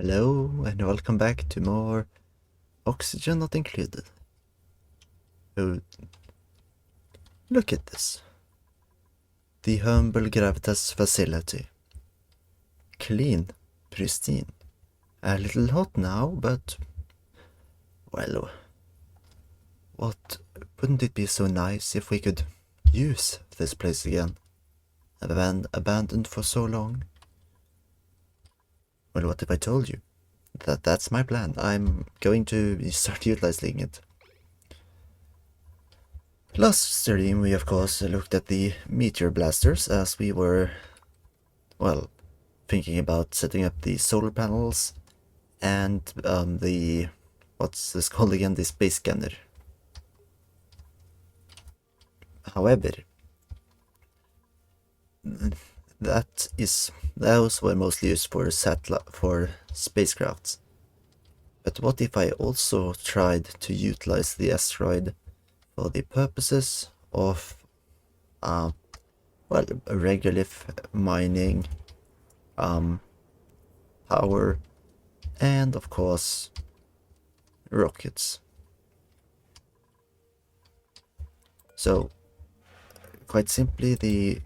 Hello and welcome back to more Oxygen Not Included. Oh, look at this. The humble Gravitas facility. Clean, pristine. A little hot now, but... well... wouldn't it be so nice if we could use this place again? Abandoned for so long. Well, what if I told you? That's my plan. I'm going to start utilizing it. Last stream we of course looked at the Meteor Blasters as we were, well, thinking about setting up the solar panels and the, what's this called again, the space scanner. However, those were mostly used for spacecrafts. But what if I also tried to utilize the asteroid for the purposes of, well, regolith mining, power, and of course, rockets. So, quite simply,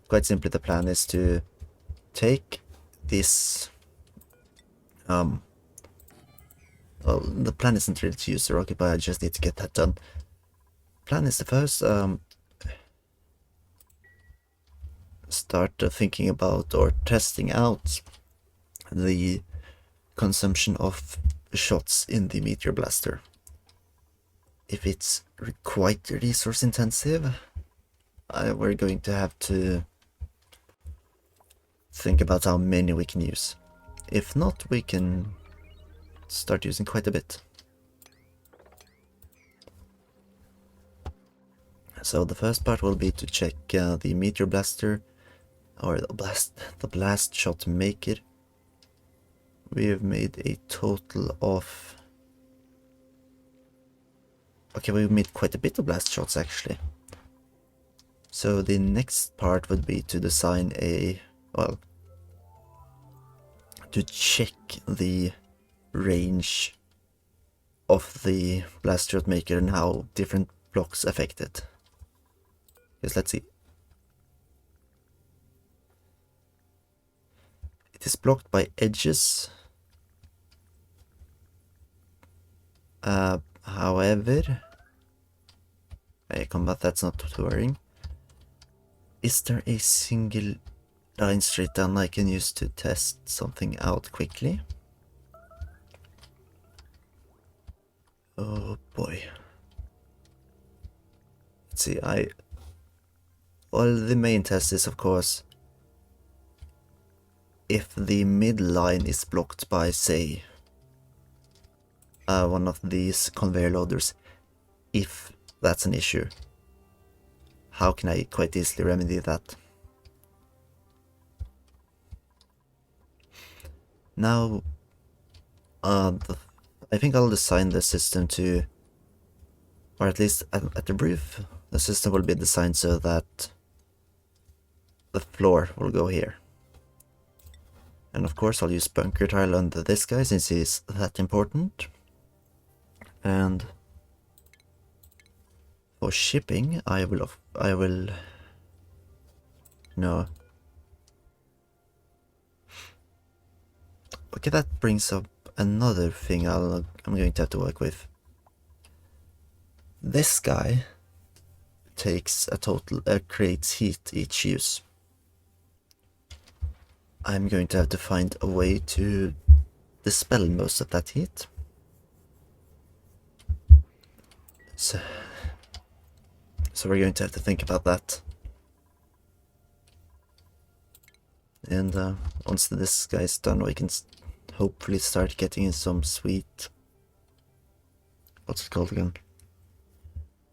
Quite simply, the plan is to take this, well, the plan isn't really to use the rocket, but I just need to get that done. Plan is to first, start thinking about or testing out the consumption of shots in the Meteor Blaster. If it's quite resource intensive, we're going to have to think about how many we can use. If not, we can start using quite a bit. So the first part will be to check the Meteor Blaster, or the blast shot maker. We have made a total of... okay, we've made quite a bit of blast shots actually. So the next part would be to design a, well, to check the range of the blast shot maker and how different blocks affect it. Yes, let's see. It is blocked by edges. However, combat, that's not worrying. Is there a single line straight down I can use to test something out quickly? Oh boy. Let's see, well, the main test is of course if the midline is blocked by, say, one of these conveyor loaders. If that's an issue, how can I quite easily remedy that? Now, I think I'll design the system to, or at least at the brief, the system will be designed so that the floor will go here. And of course I'll use bunker tile under this guy since he's that important. And for shipping, no. Okay, that brings up another thing I'm going to have to work with. This guy takes a total, creates heat each use. I'm going to have to find a way to dispel most of that heat. So we're going to have to think about that. And once this guy's done, we can hopefully start getting in some sweet... what's it called again?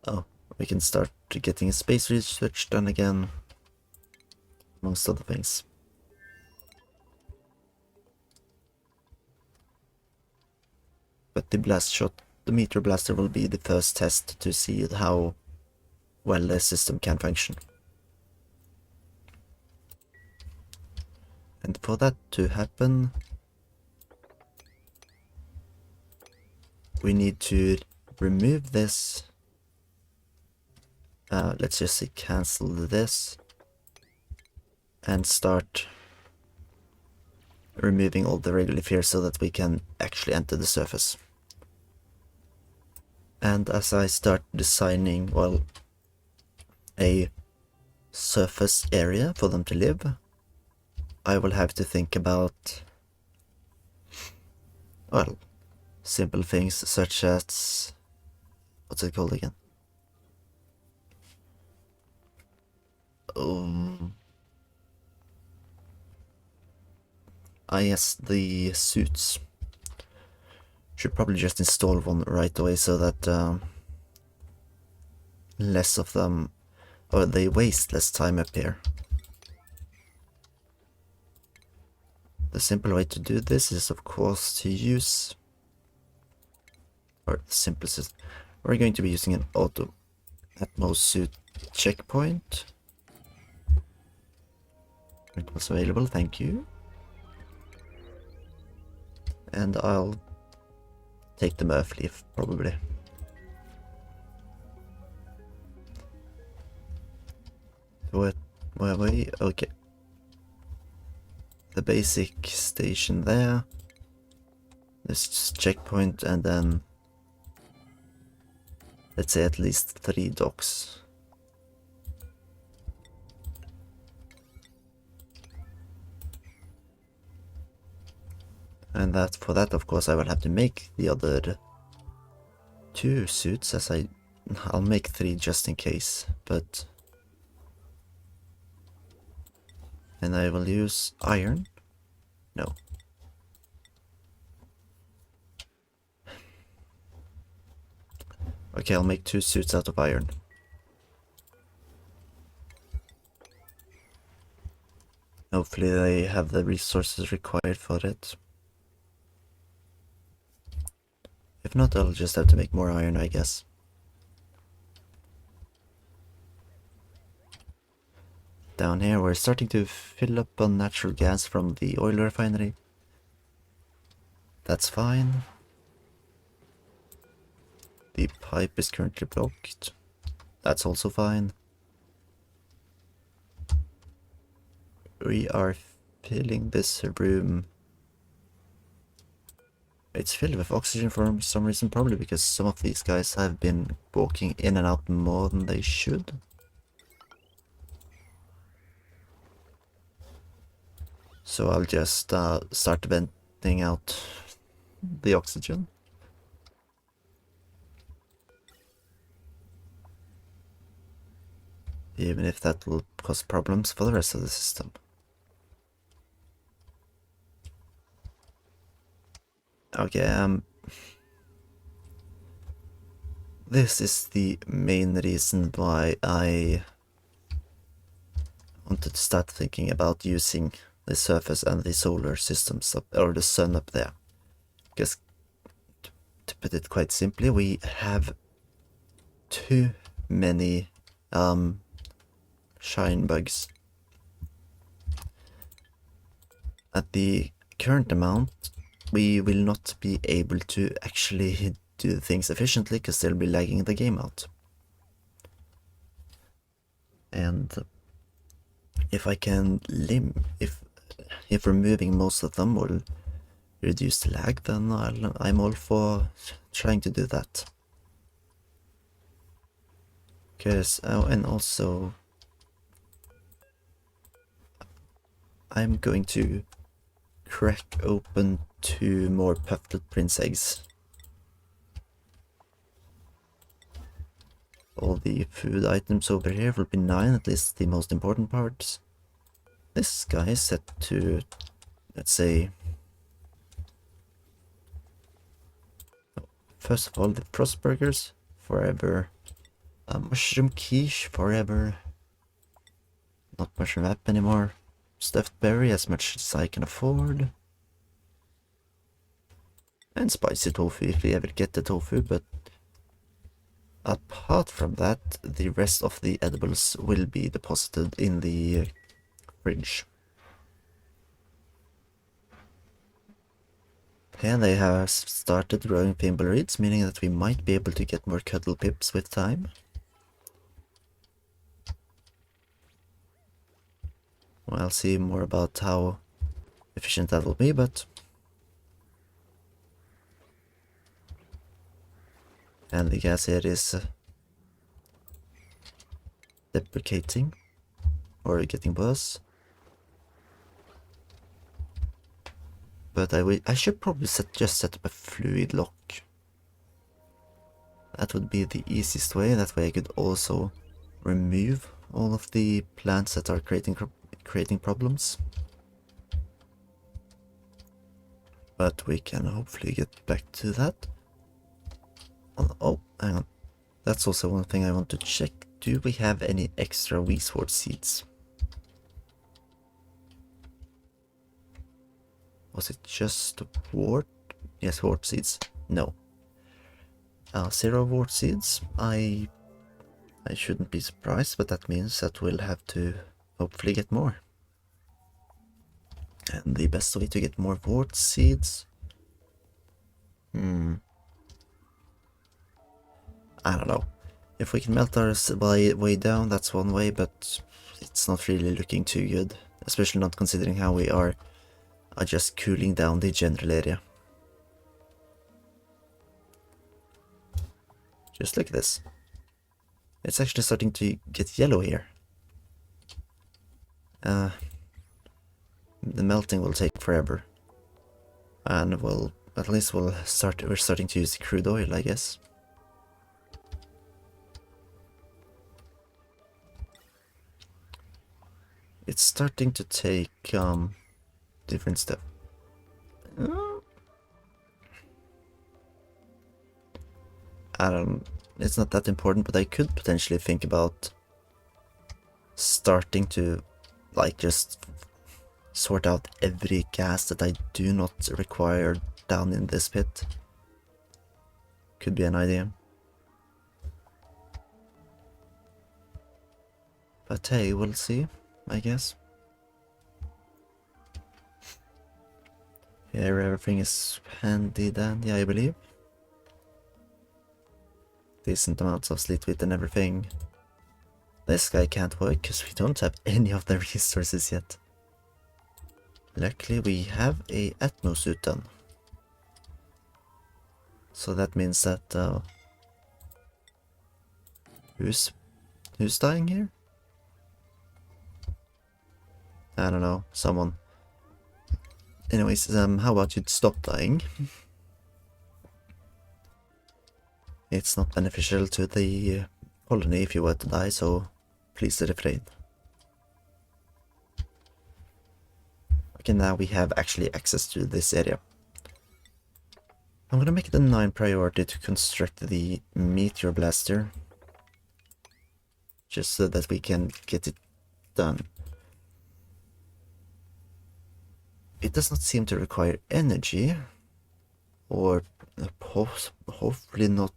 Oh, we can start getting space research done again, amongst other things. But the Meteor Blaster will be the first test to see how well the system can function. for that to happen, we need to remove this. Let's just say cancel this and start removing all the regolith here so that we can actually enter the surface. And as I start designing, well, a surface area for them to live, I will have to think about, well, simple things such as, what's it called again? Yes, the suits. Should probably just install one right away so that less of them, or they waste less time up here. The simple way to do this is of course to use, or the simplest is, we're going to be using an auto Atmos suit checkpoint. It was available, thank you. And I'll take the Murph leaf, probably. Where were we? Okay. The basic station there. This checkpoint, and then let's say at least 3 docks. And that, for that, of course, I will have to make the other 2 suits, as I'll make 3 just in case, but... And I will use iron? No. Okay, I'll make 2 suits out of iron. Hopefully they have the resources required for it. If not, I'll just have to make more iron, I guess. Down here we're starting to fill up on natural gas from the oil refinery. That's fine. The pipe is currently blocked. That's also fine. We are filling this room. It's filled with oxygen for some reason, probably because some of these guys have been walking in and out more than they should. So I'll just start venting out the oxygen. Even if that will cause problems for the rest of the system. Okay, this is the main reason why I wanted to start thinking about using the surface and the solar systems up, or the sun up there. Because, to put it quite simply, we have too many shine bugs. At the current amount, we will not be able to actually do things efficiently because they'll be lagging the game out. And if I can if removing most of them will reduce the lag, then I'm all for trying to do that. Because, and also I'm going to crack open 2 more Pufflet Prince eggs. All the food items over here will be 9, at least the most important parts. This guy is set to, let's say, first of all, the frost burgers forever, mushroom quiche forever, not mushroom wrap anymore, stuffed berry as much as I can afford, and spicy tofu if we ever get the tofu, but apart from that, the rest of the edibles will be deposited in the fridge. And they have started growing thimble reeds, meaning that we might be able to get more cuddle pips with time. We'll see more about how efficient that will be, but... And the gas here is deprecating, or getting worse. But I should probably just set up a fluid lock. That would be the easiest way. That way I could also remove all of the plants that are creating problems. But we can hopefully get back to that. Oh, hang on. That's also one thing I want to check. Do we have any extra wheatwort seeds? Was it just wort? Yes, wort seeds. No. 0 wort seeds. I shouldn't be surprised, but that means that we'll have to hopefully get more. And the best way to get more wort seeds? I don't know. If we can melt our way down, that's one way, but it's not really looking too good. Especially not considering how we are just cooling down the general area. Just look at this. It's actually starting to get yellow here. The melting will take forever. And at least we're starting to use the crude oil, I guess. It's starting to take different stuff. It's not that important, but I could potentially think about starting to just sort out every gas that I do not require down in this pit. Could be an idea. But hey, we'll see, I guess. Here everything is handy dandy, I believe. Decent amounts of sleet wheat and everything. This guy can't work because we don't have any of the resources yet. Luckily we have a Atmo suit done. So that means that who's dying here? I don't know, someone. Anyways, how about you stop dying? It's not beneficial to the colony if you were to die, so please refrain. Okay, now we have actually access to this area. I'm gonna make it a 9 priority to construct the Meteor Blaster. Just so that we can get it done. It does not seem to require energy, or hopefully not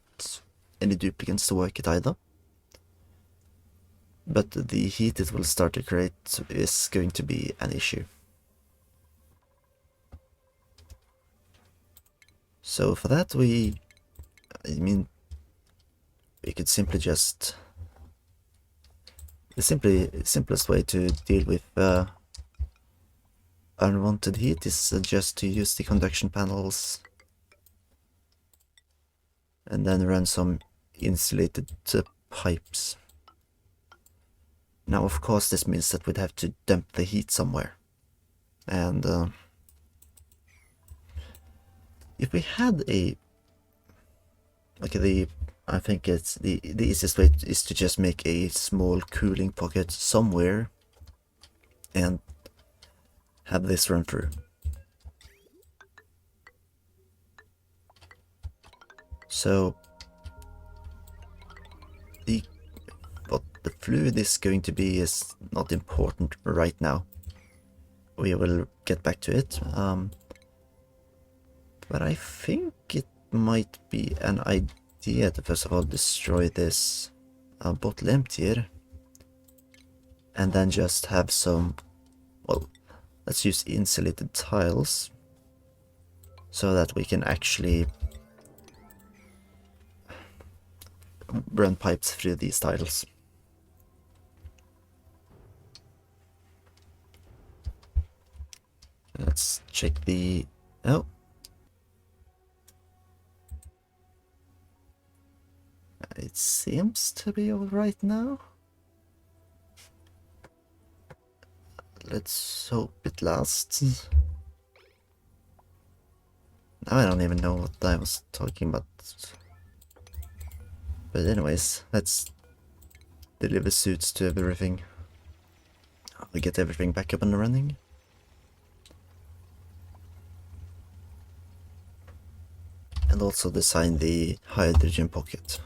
any duplicates to work it either. But the heat it will start to create is going to be an issue. So for that we could simply just... The simplest way to deal with unwanted heat is just to use the conduction panels and then run some insulated pipes. Now of course this means that we'd have to dump the heat somewhere, and if we had I think it's the easiest way is to just make a small cooling pocket somewhere and have this run through. So what the fluid is going to be is not important right now. We will get back to it. But I think it might be an idea to first of all destroy this bottle emptier, and then just have some, well, let's use insulated tiles so that we can actually run pipes through these tiles. Let's check the... oh. It seems to be alright now. Let's hope it lasts. Now I don't even know what I was talking about. But anyways, let's deliver suits to everything. We get everything back up and running. And also design the hydrogen pocket.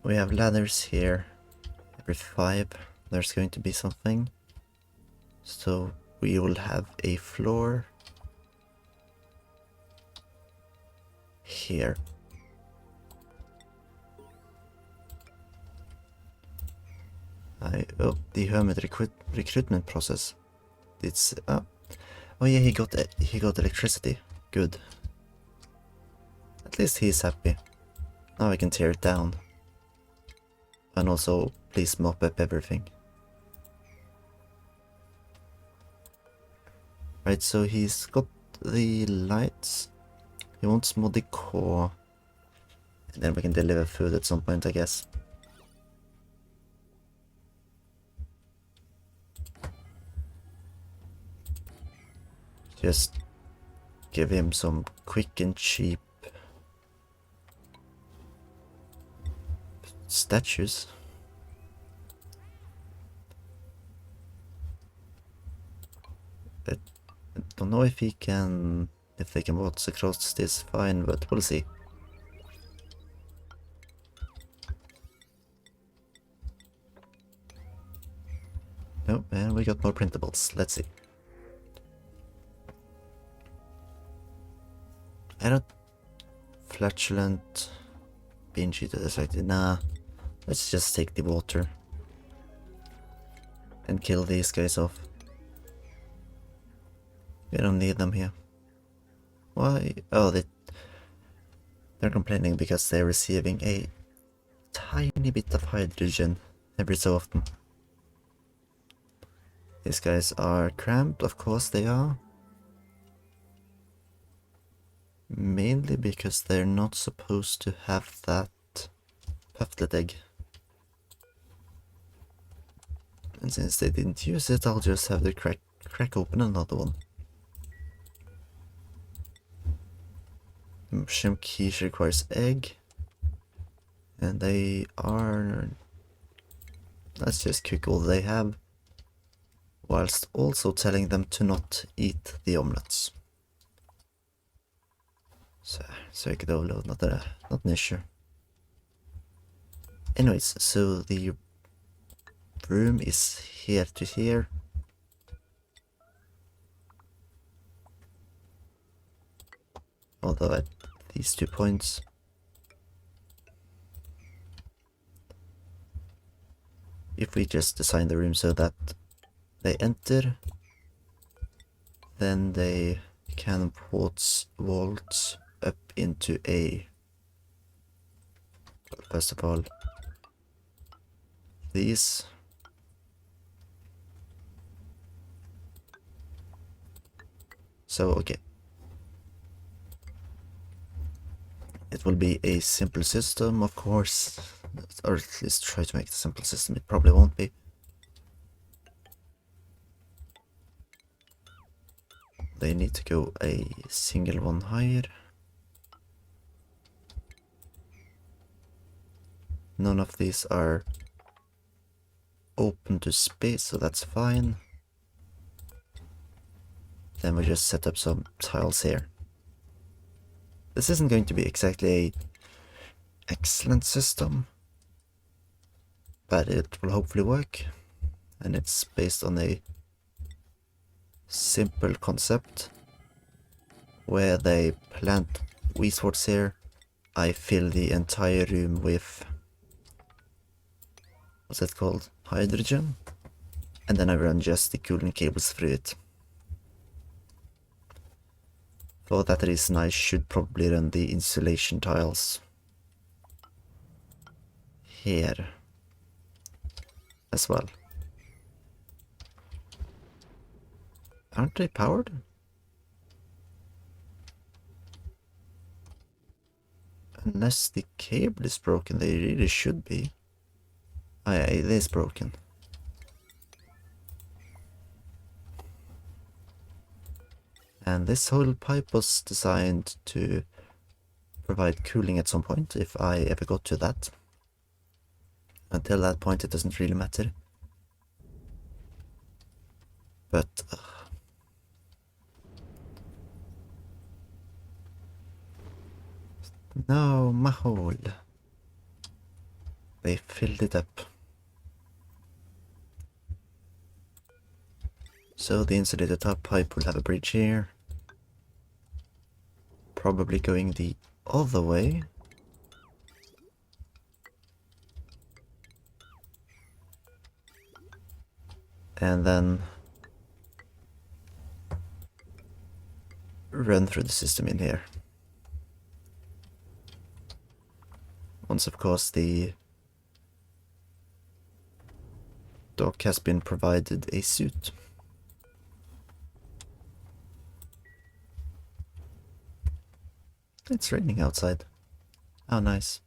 We have ladders here. Every 5 there's going to be something. So we will have a floor here. The hermit recruitment process. It's oh yeah, he got electricity. Good. At least he's happy. Now I can tear it down. And also, please mop up everything. Right, so he's got the lights. He wants more decor. And then we can deliver food at some point, I guess. Just give him some quick and cheap statues. I don't know if they can waltz across this fine, but we'll see. Oh, and we got more printables. Let's see. I don't... flatulent... being cheated distracted. Nah. Let's just take the water. And kill these guys off. We don't need them here. Why? Oh, they're complaining because they're receiving a tiny bit of hydrogen every so often. These guys are cramped, of course they are. Mainly because they're not supposed to have that pufflet egg. And since they didn't use it, I'll just have to crack open another one. Mushroom quiche requires egg. And they are... let's just cook all they have. Whilst also telling them to not eat the omelets. So I could overload, not an issue. Anyways, so the room is here to here. Although at these 2 points. If we just design the room so that they enter, then they can waltz up into a... first of all, these. So, okay. It will be a simple system, of course, or at least try to make it a simple system. It probably won't be. They need to go a single one higher. None of these are open to space, so that's fine. Then we just set up some tiles here. This isn't going to be exactly an excellent system, but it will hopefully work. And it's based on a simple concept where they plant weedsports here. I fill the entire room with, what's it called? Hydrogen. and then I run just the cooling cables through it. For that reason, I should probably run the insulation tiles here as well. Aren't they powered? Unless the cable is broken, they really should be. Oh yeah, it is broken. And this whole pipe was designed to provide cooling at some point, if I ever got to that. Until that point, it doesn't really matter. But no, my hole. They filled it up. So the insulated top pipe will have a bridge here. Probably going the other way. And then run through the system in here. Once, of course, the dog has been provided a suit. It's raining outside. How nice.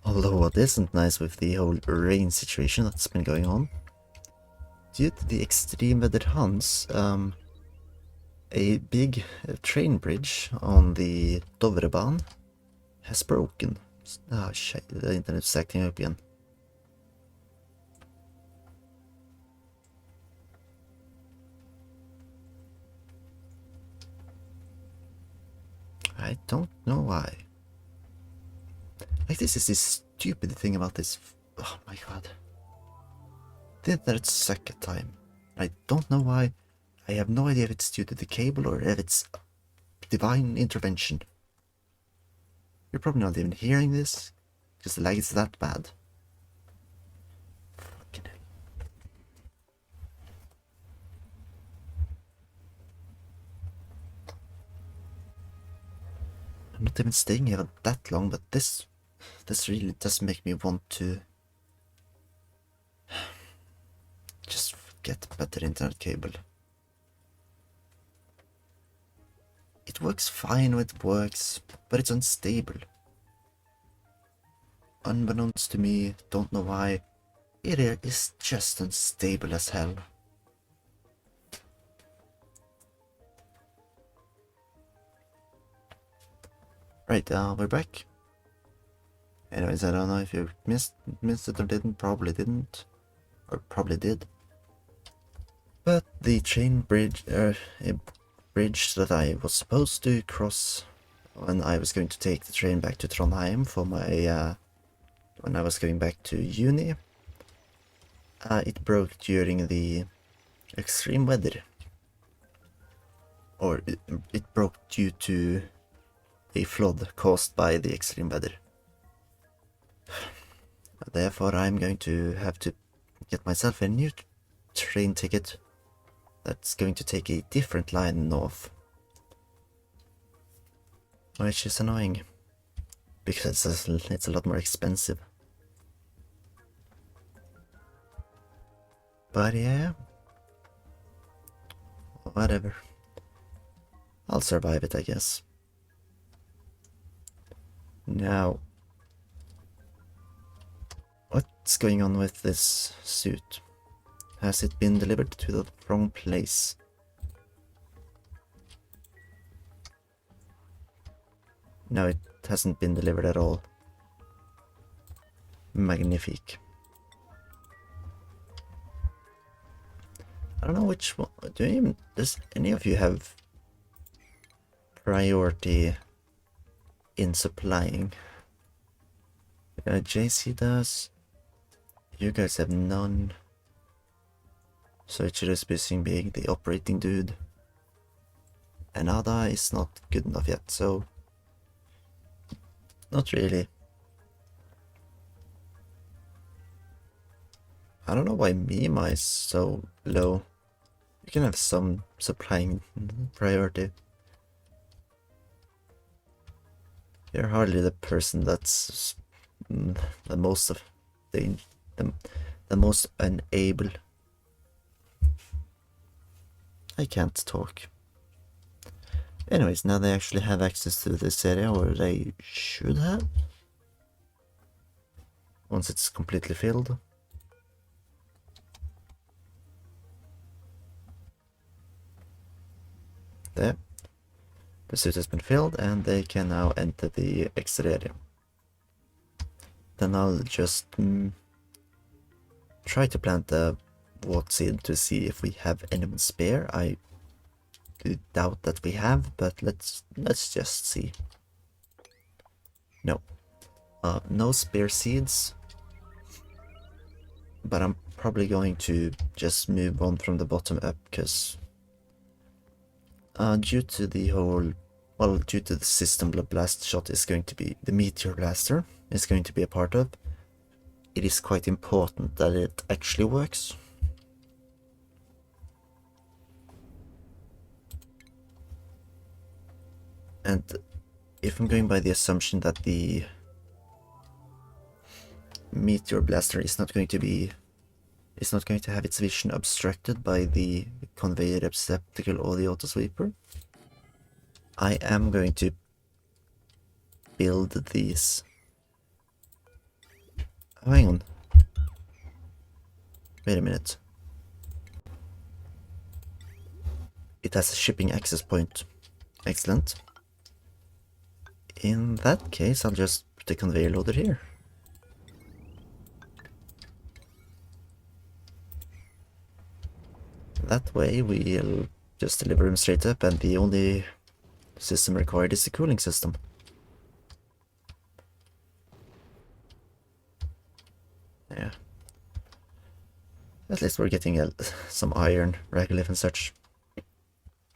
Although what isn't nice with the whole rain situation that's been going on, due to the extreme weather Hans, a big train bridge on the Dovrebahn has broken. Ah, shit, the internet's acting up again. I don't know why. Like, this is this stupid thing about this. Oh my god. The internet's suck at time. I don't know why. I have no idea if it's due to the cable or if it's divine intervention. You're probably not even hearing this, because the lag is that bad. Fucking hell. I'm not even staying here that long, but this really does make me want to just get better internet cable. It works fine when it works, but it's unstable. Unbeknownst to me, don't know why, it is just unstable as hell. Right, we're back. Anyways, I don't know if you missed it or didn't, probably didn't, or probably did. But the train bridge, a bridge that I was supposed to cross when I was going to take the train back to Trondheim for my, when I was going back to uni, it broke during the extreme weather. Or it broke due to a flood caused by the extreme weather. Therefore, I'm going to have to get myself a new train ticket that's going to take a different line north. Which is annoying, because it's a lot more expensive. But yeah, whatever. I'll survive it, I guess. Now, what's going on with this suit? Has it been delivered to the wrong place? No, it hasn't been delivered at all. Magnifique. I don't know which one. Does any of you have priority in supplying? JC does. You guys have none. So it should just be being the operating dude. And Ada is not good enough yet, so not really. I don't know why Mima is so low. You can have some supplying priority. You're hardly the person that's the most of the, the most unable. I can't talk. Anyways, now they actually have access to this area, or they should have. Once it's completely filled. There. The suit has been filled and they can now enter the exit area. Then I'll just try to plant the watt seed to see if we have anyone spare. I do doubt that we have, but let's just see. No. No spare seeds. But I'm probably going to just move on from the bottom up, because due to the system the blast shot is going to be, the Meteor Blaster is going to be a part of, it is quite important that it actually works. And if I'm going by the assumption that the Meteor Blaster is not going to have its vision obstructed by the conveyor receptacle or the auto sweeper, I am going to build these. Oh, hang on. Wait a minute. It has a shipping access point. Excellent. In that case, I'll just put the conveyor loader here. That way we'll just deliver them straight up, and the only system required is the cooling system. Yeah. At least we're getting some iron, regolith and such.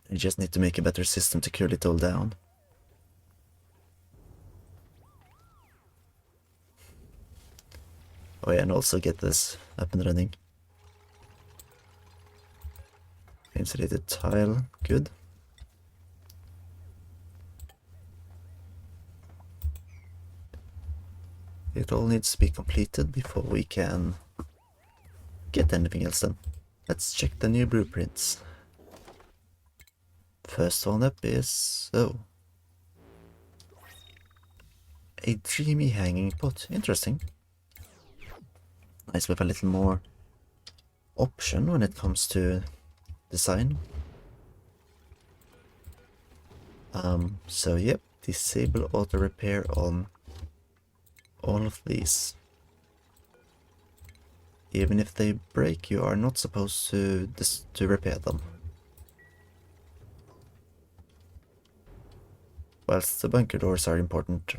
You just need to make a better system to cool it all down. Oh yeah, and also get this up and running. Insulated tile, good. It all needs to be completed before we can get anything else done. Let's check the new blueprints. First one up is... oh. A dreamy hanging pot. Interesting. Nice with a little more option when it comes to design. So yep, disable auto repair on all of these. Even if they break, you are not supposed to repair them. Whilst the bunker doors are important.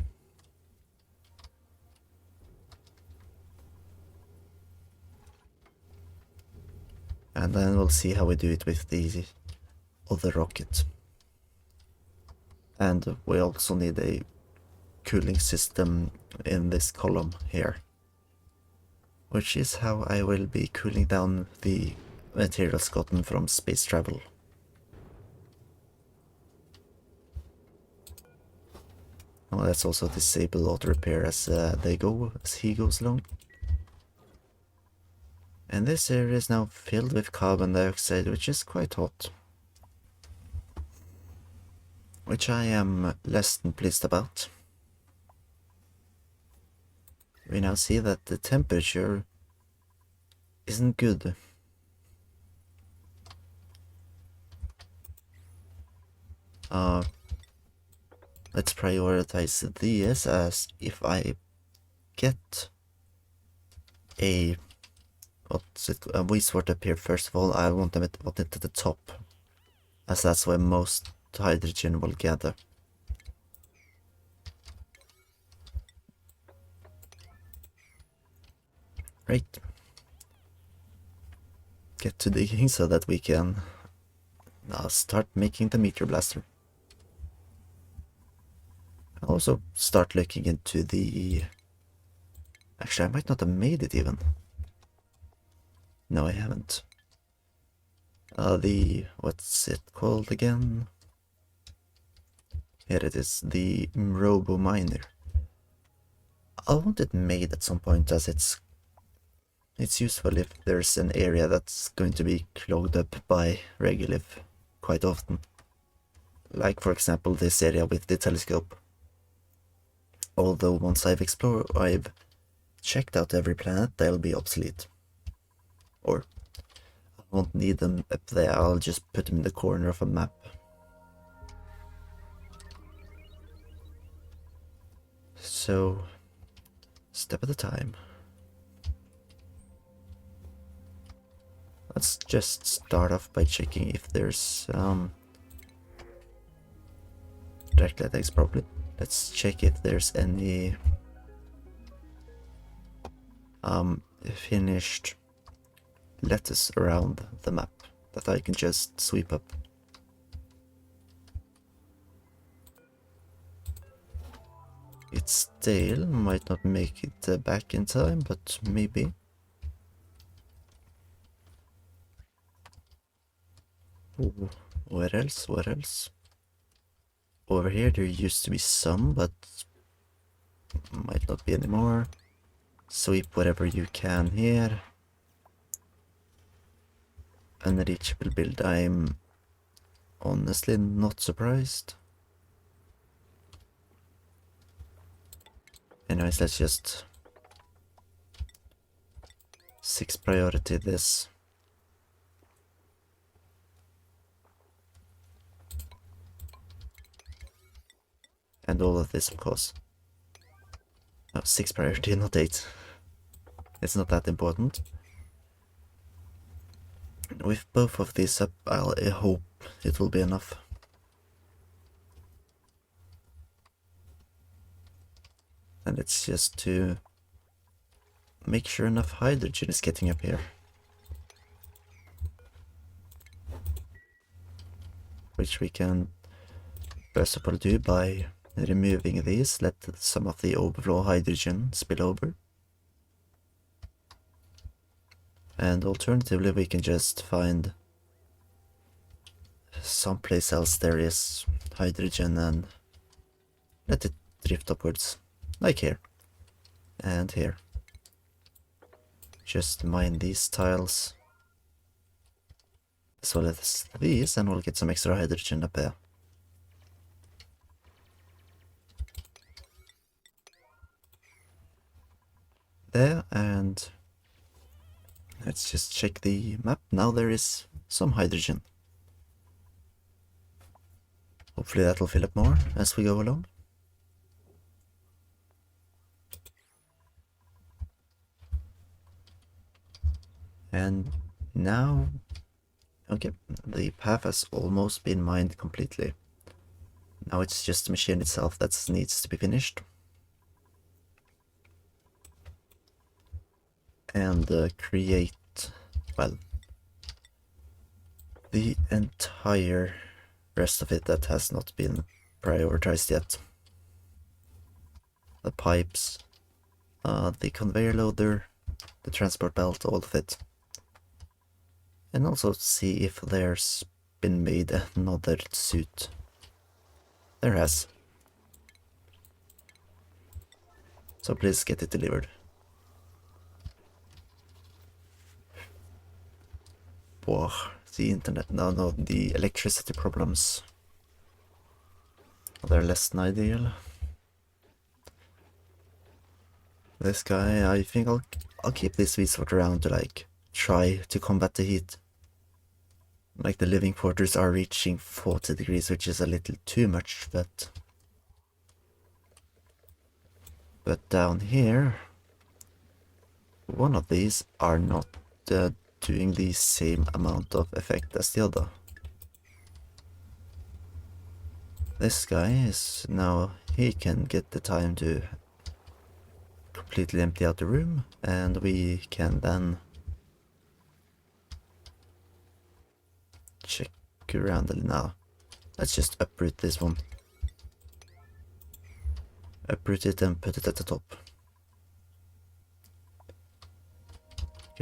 And then we'll see how we do it with the other rocket. And we also need a cooling system in this column here, which is how I will be cooling down the materials gotten from space travel. Oh, let's also disable auto repair as he goes along. And this area is now filled with carbon dioxide, which is quite hot. Which I am less than pleased about. We now see that the temperature isn't good. Let's prioritize these, as if I get a wastewater up here, first of all, I want it at the top, as that's where most hydrogen will gather. Right. Get to digging so that we can start making the Meteor Blaster. I'll also start looking into the... Actually, I might not have made it even. No, I haven't. What's it called again? Here it is, the Robo Miner. I want it made at some point, as it's useful if there's an area that's going to be clogged up by regolith quite often. Like for example this area with the telescope. Although once I've checked out every planet, they'll be obsolete. Or I won't need them up there, I'll just put them in the corner of a map. So, step at a time. Let's just start off by checking if there's direct attacks probably. Let's check if there's any finished lettuce around the map that I can just sweep up. It's stale, might not make it back in time, but maybe. Ooh, what else? What else? Over here there used to be some, but might not be anymore. Sweep whatever you can here. Unreachable build, I'm honestly not surprised. Anyways, let's just 6 priority this. And all of this, of course. No, 6 priority, not 8. It's not that important. With both of these up, I hope it will be enough. And it's just to make sure enough hydrogen is getting up here. Which we can first of all do by removing these, let some of the overflow hydrogen spill over. And alternatively we can just find someplace else there is hydrogen and let it drift upwards, like here and here. Just mine these tiles as well as these, and we'll get some extra hydrogen up there. There, and let's just check the map. Now there is some hydrogen. Hopefully that'll fill up more as we go along. And now, okay, the path has almost been mined completely. Now it's just the machine itself that needs to be finished. And create, well, the entire rest of it that has not been prioritized yet. The pipes, the conveyor loader, the transport belt, all of it. And also see if there's been made another suit. There has. So please get it delivered. Whoa, the internet, no, the electricity problems. They're less than ideal. This guy, I think I'll keep this V-Sword around to like try to combat the heat. Like the living quarters are reaching 40 degrees, which is a little too much, but down here, one of these are not doing the same amount of effect as the other. This guy is now, he can get the time to completely empty out the room, and we can then check around it now. Let's just uproot this one. Uproot it and put it at the top.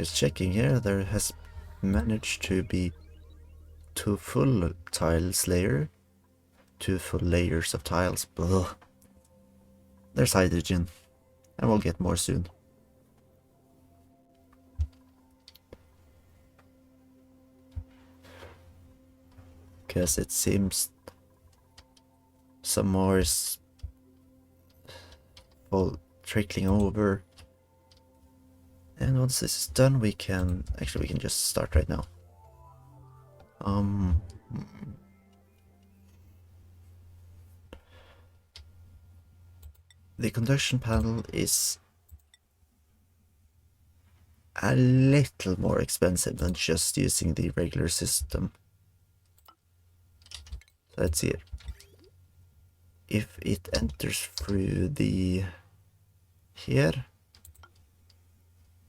Just checking here, there has managed to be 2 full tiles layer. 2 full layers of tiles. Ugh. There's hydrogen, and we'll get more soon. Because it seems some more is all trickling over. And once this is done, we can just start right now. The conduction panel is a little more expensive than just using the regular system. So let's see it. If it enters through the here,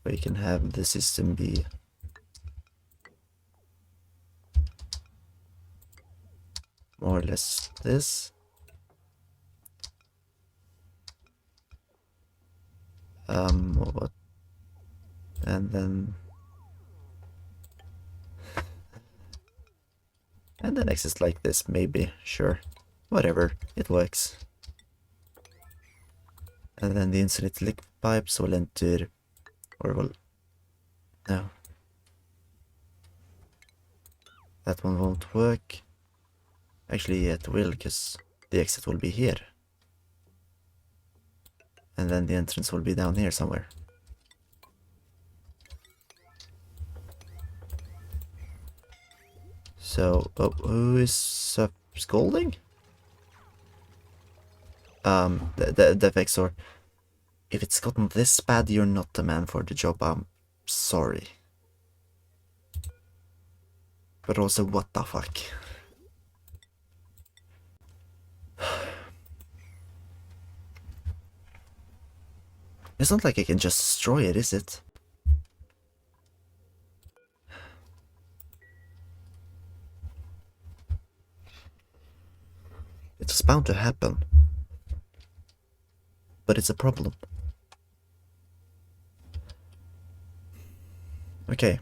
we can have the system be more or less this. What? And then exits like this, maybe, sure. Whatever, it works. And then the insulated liquid pipes will enter, or will, no. That one won't work. Actually, it will, because the exit will be here. And then the entrance will be down here somewhere. So, who is scolding? The Vexor. If it's gotten this bad, you're not the man for the job. I'm sorry. But also, what the fuck? It's not like I can just destroy it, is it? It's bound to happen. But it's a problem. Okay.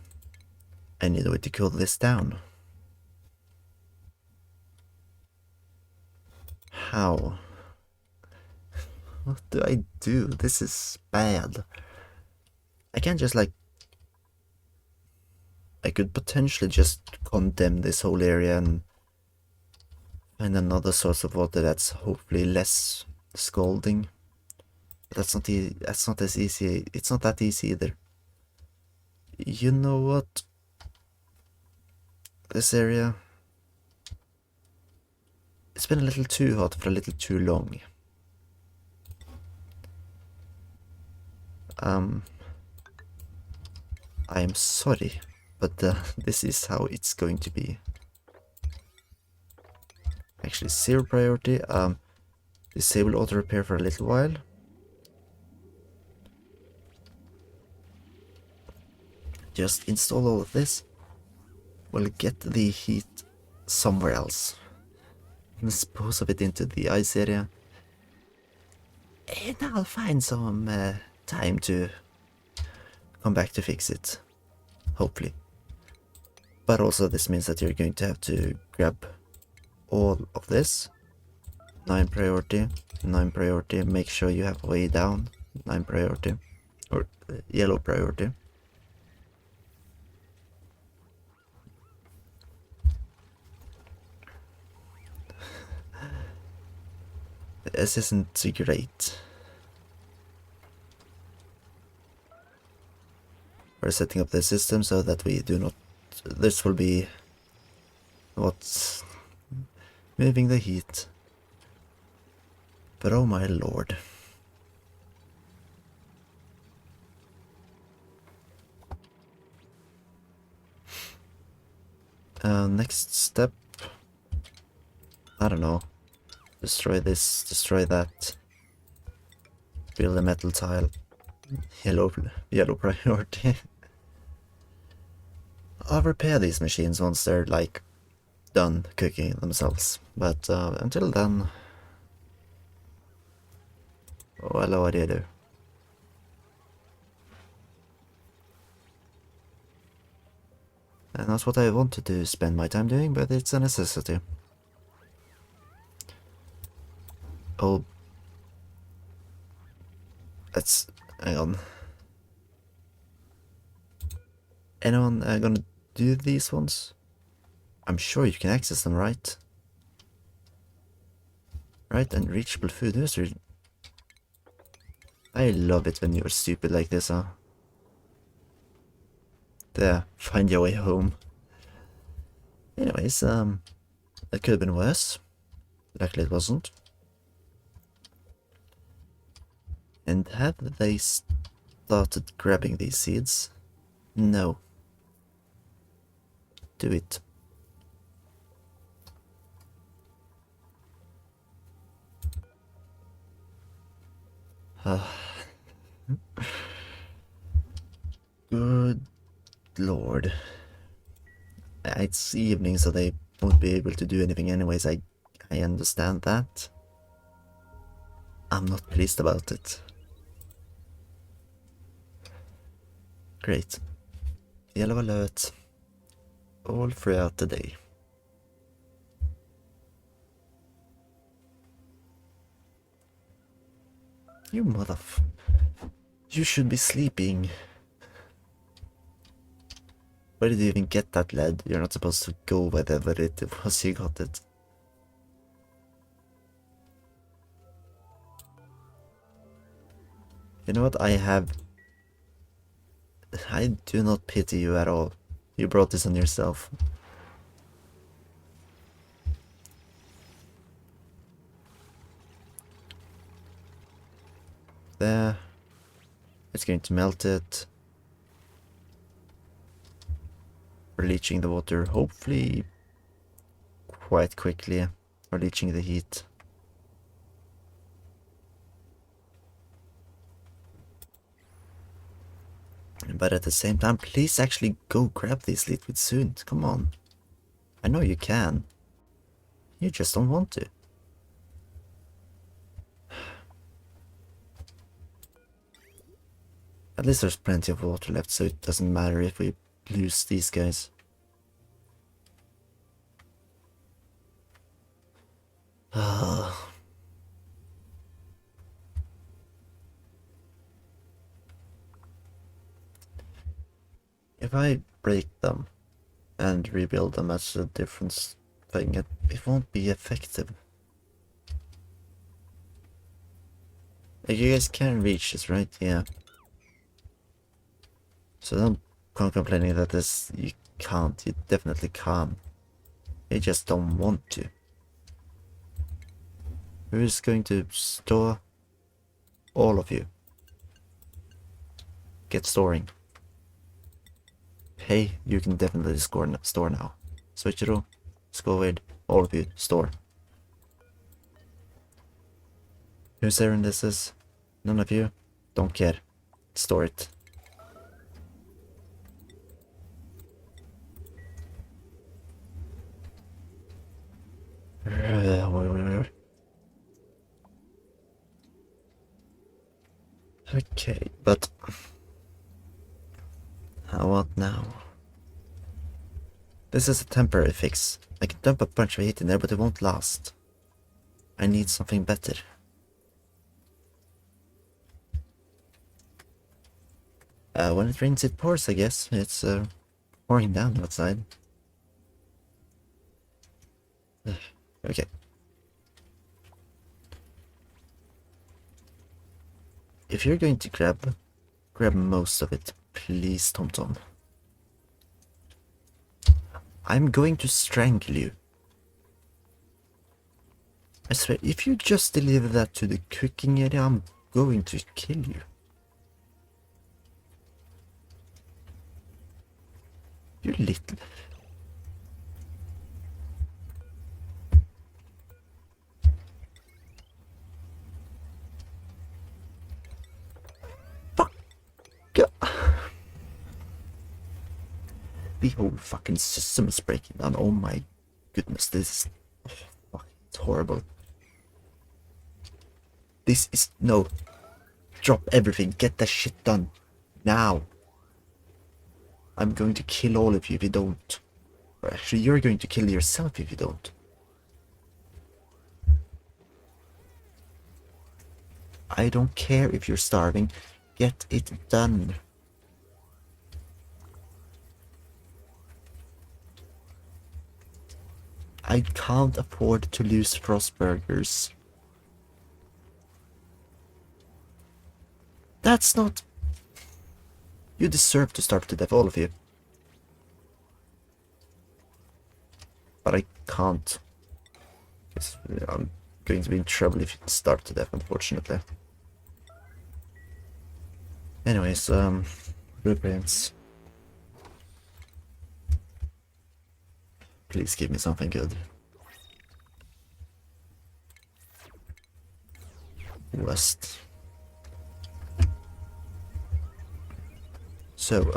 I need a way to cool this down. How? What do I do? This is bad. I can't just like... I could potentially just condemn this whole area and find another source of water that's hopefully less scalding. But that's not as easy. It's not that easy either. You know what? This area... It's been a little too hot for a little too long. I'm sorry, but this is how it's going to be. Actually, 0 priority. Disable auto repair for a little while. Just install all of this. We'll get the heat somewhere else. Dispose of it into the ice area. And I'll find some time to come back to fix it. Hopefully. But also this means that you're going to have to grab all of this. 9 priority, 9 priority, make sure you have way down, 9 priority, or yellow priority. This isn't great. We're setting up the system so that we do not... This will be what's moving the heat. But oh my lord. Next step. I don't know. Destroy this, destroy that. Build a metal tile. Yellow priority. I'll repair these machines once they're like done cooking themselves. But until then, well, what do you do? not what I wanted to spend my time doing, but it's a necessity. Oh. Let's... hang on. Anyone gonna do these ones? I'm sure you can access them, right? Right, and reachable food. I love it when you're stupid like this, huh? There, find your way home. Anyways, that could have been worse. Luckily it wasn't. And have they started grabbing these seeds? No. Do it. Good lord. It's evening, so they won't be able to do anything anyways. I understand that. I'm not pleased about it. Great. Yellow alert. All throughout the day. You You should be sleeping. Where did you even get that lead? You're not supposed to go wherever it was you got it. You know what? I do not pity you at all. You brought this on yourself. There. It's going to melt it. We're leaching the water, hopefully quite quickly. Or leaching the heat. But at the same time, please actually go grab these liquid soon. Come on. I know you can. You just don't want to. At least there's plenty of water left, so it doesn't matter if we lose these guys. If I break them and rebuild them as a different thing, it won't be effective. Like, you guys can reach this, right? Yeah. So don't come complaining that you can't. You definitely can. You just don't want to. Who's going to store? All of you. Get storing. Hey, you can definitely store now. Switcheroo, Scovid, all of you, store. Whose errand this is? None of you? Don't care. Store it. Okay, but what now? This is a temporary fix. I can dump a bunch of heat in there, but it won't last. I need something better. When it rains, it pours, I guess. It's pouring down outside. Okay. If you're going to grab most of it, please, TomTom. I'm going to strangle you. I swear, if you just deliver that to the cooking area, I'm going to kill you. You little... Fuck! The whole fucking system is breaking down. Oh my goodness, this is... Oh, fuck, it's horrible. This is... No. Drop everything. Get that shit done. Now. I'm going to kill all of you if you don't. Or actually, you're going to kill yourself if you don't. I don't care if you're starving. Get it done. I can't afford to lose Frostburgers. That's not... You deserve to starve to death, all of you. But I can't. I'm going to be in trouble if you starve to death, unfortunately. Anyways, blueprints. Please give me something good. West. So,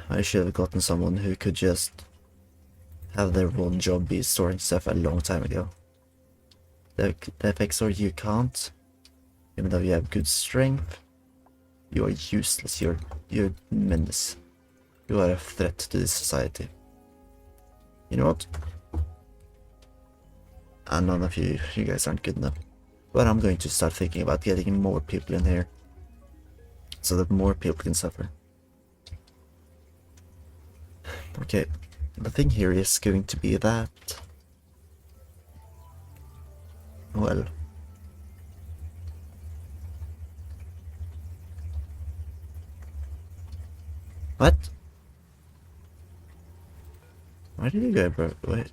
I should have gotten someone who could just have their one job be storing stuff a long time ago. The FXR you can't. Even though you have good strength, you are useless. You're a menace. You are a threat to this society. You know what? And none of you guys aren't good enough. But I'm going to start thinking about getting more people in here, so that more people can suffer. Okay, the thing here is going to be that... Well... What? Where did you go, bro? Wait.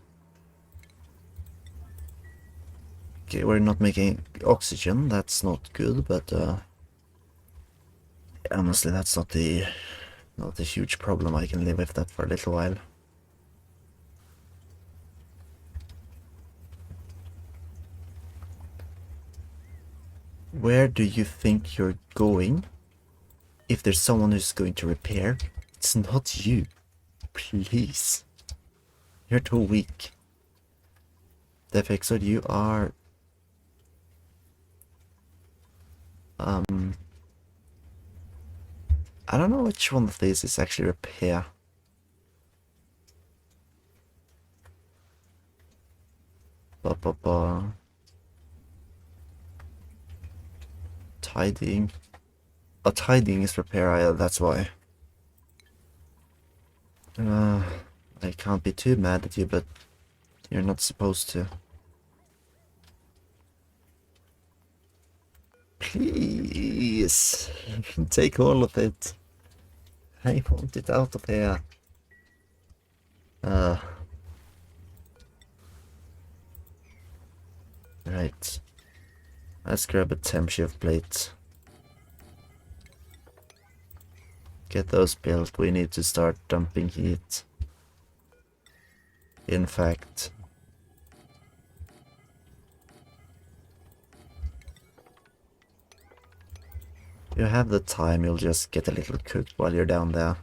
Okay, we're not making oxygen, that's not good, but honestly that's not a huge problem. I can live with that for a little while. Where do you think you're going? If there's someone who's going to repair, it's not you. Please. You're too weak. Defexor, you are... I don't know which one of these is actually repair. Tidying. Oh, tidying is repair, that's why. I can't be too mad at you, but you're not supposed to. Please, take all of it. I want it out of here. Right. Let's grab a temp shift plate. Get those built. We need to start dumping heat. In fact, you have the time, you'll just get a little cooked while you're down there.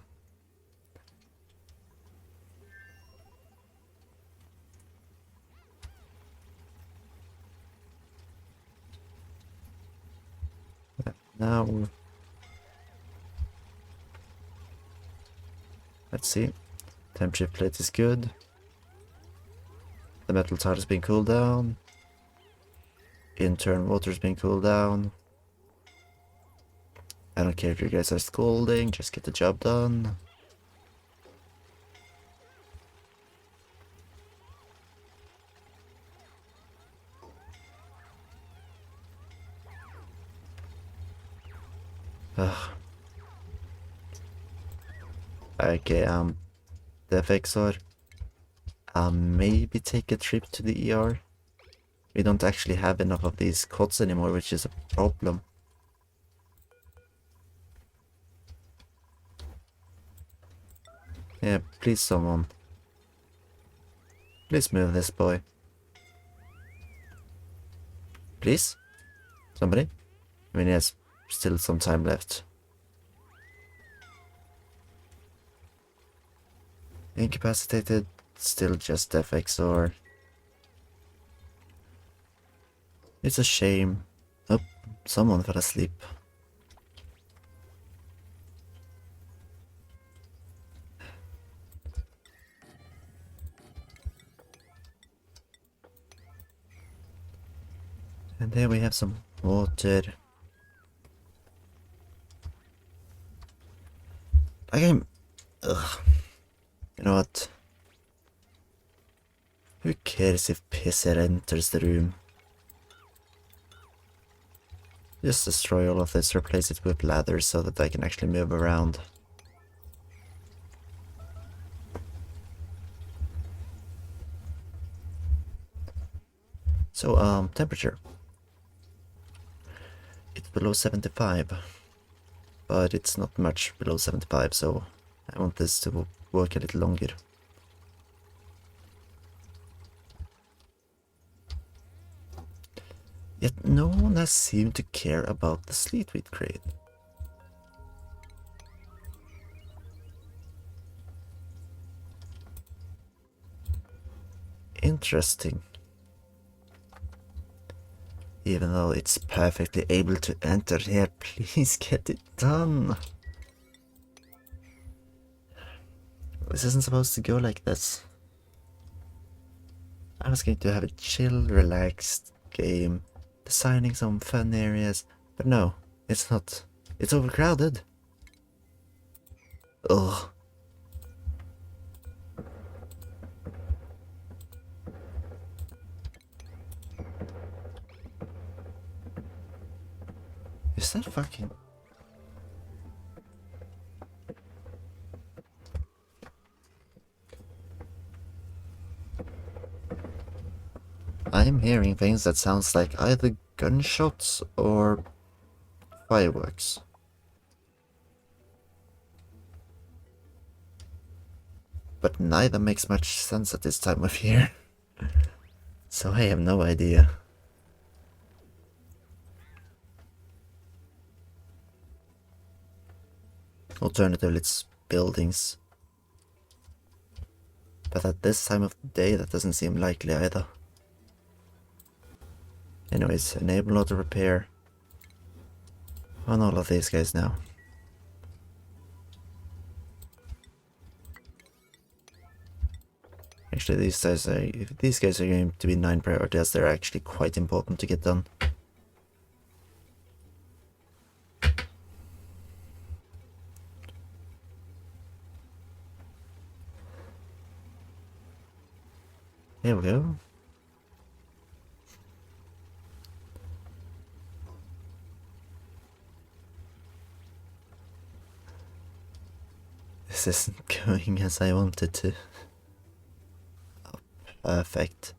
Now, let's see. Temp shift plate is good. The metal tile is being cooled down. Intern water is being cooled down. I don't care if you guys are scolding, just get the job done. Ugh. Okay, the FXR. Maybe take a trip to the ER. We don't actually have enough of these cots anymore, which is a problem. Yeah, please someone. Please move this boy. Please? Somebody? I mean, he has still some time left. Incapacitated, still just FXR. It's a shame. Oh, someone fell asleep. And there we have some water. Ugh. You know what? Who cares if Pisser enters the room? Just destroy all of this, replace it with ladders so that I can actually move around. So, temperature. It's below 75. But it's not much below 75, so I want this to work a little longer. Yet no one has seemed to care about the sleetweed crate. Interesting. Even though it's perfectly able to enter here, please get it done. This isn't supposed to go like this. I was going to have a chill, relaxed game, designing some fun areas, but no, it's not. It's overcrowded. Ugh. Is that fucking... I'm hearing things that sounds like either gunshots or fireworks. But neither makes much sense at this time of year. So I have no idea. Alternatively, it's buildings. But at this time of the day, that doesn't seem likely either. Anyways, enable auto repair on all of these guys now. Actually, these guys are going to be 9 priority, as they're actually quite important to get done. Here we go. This isn't going as I wanted to. Oh, perfect.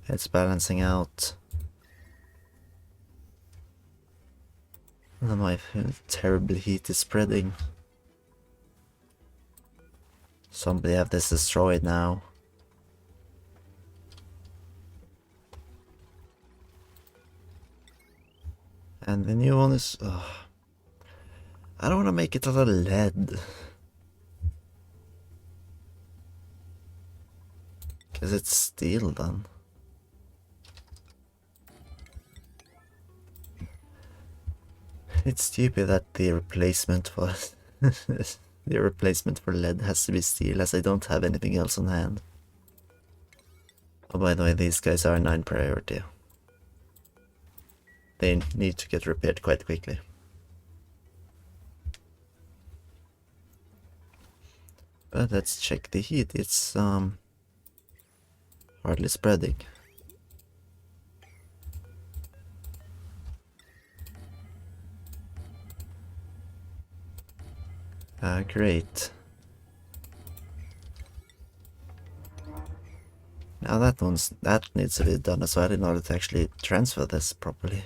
It's balancing out. And my terrible heat is spreading. Somebody have this destroyed now. And the new one is... I don't want to make it out of lead. Because it's steel then. It's stupid that the replacement for... the replacement for lead has to be steel, as I don't have anything else on hand. Oh, by the way, these guys are 9 priority. They need to get repaired quite quickly. But let's check the heat. It's hardly spreading. Great. Now that needs to be done as well in order to actually transfer this properly.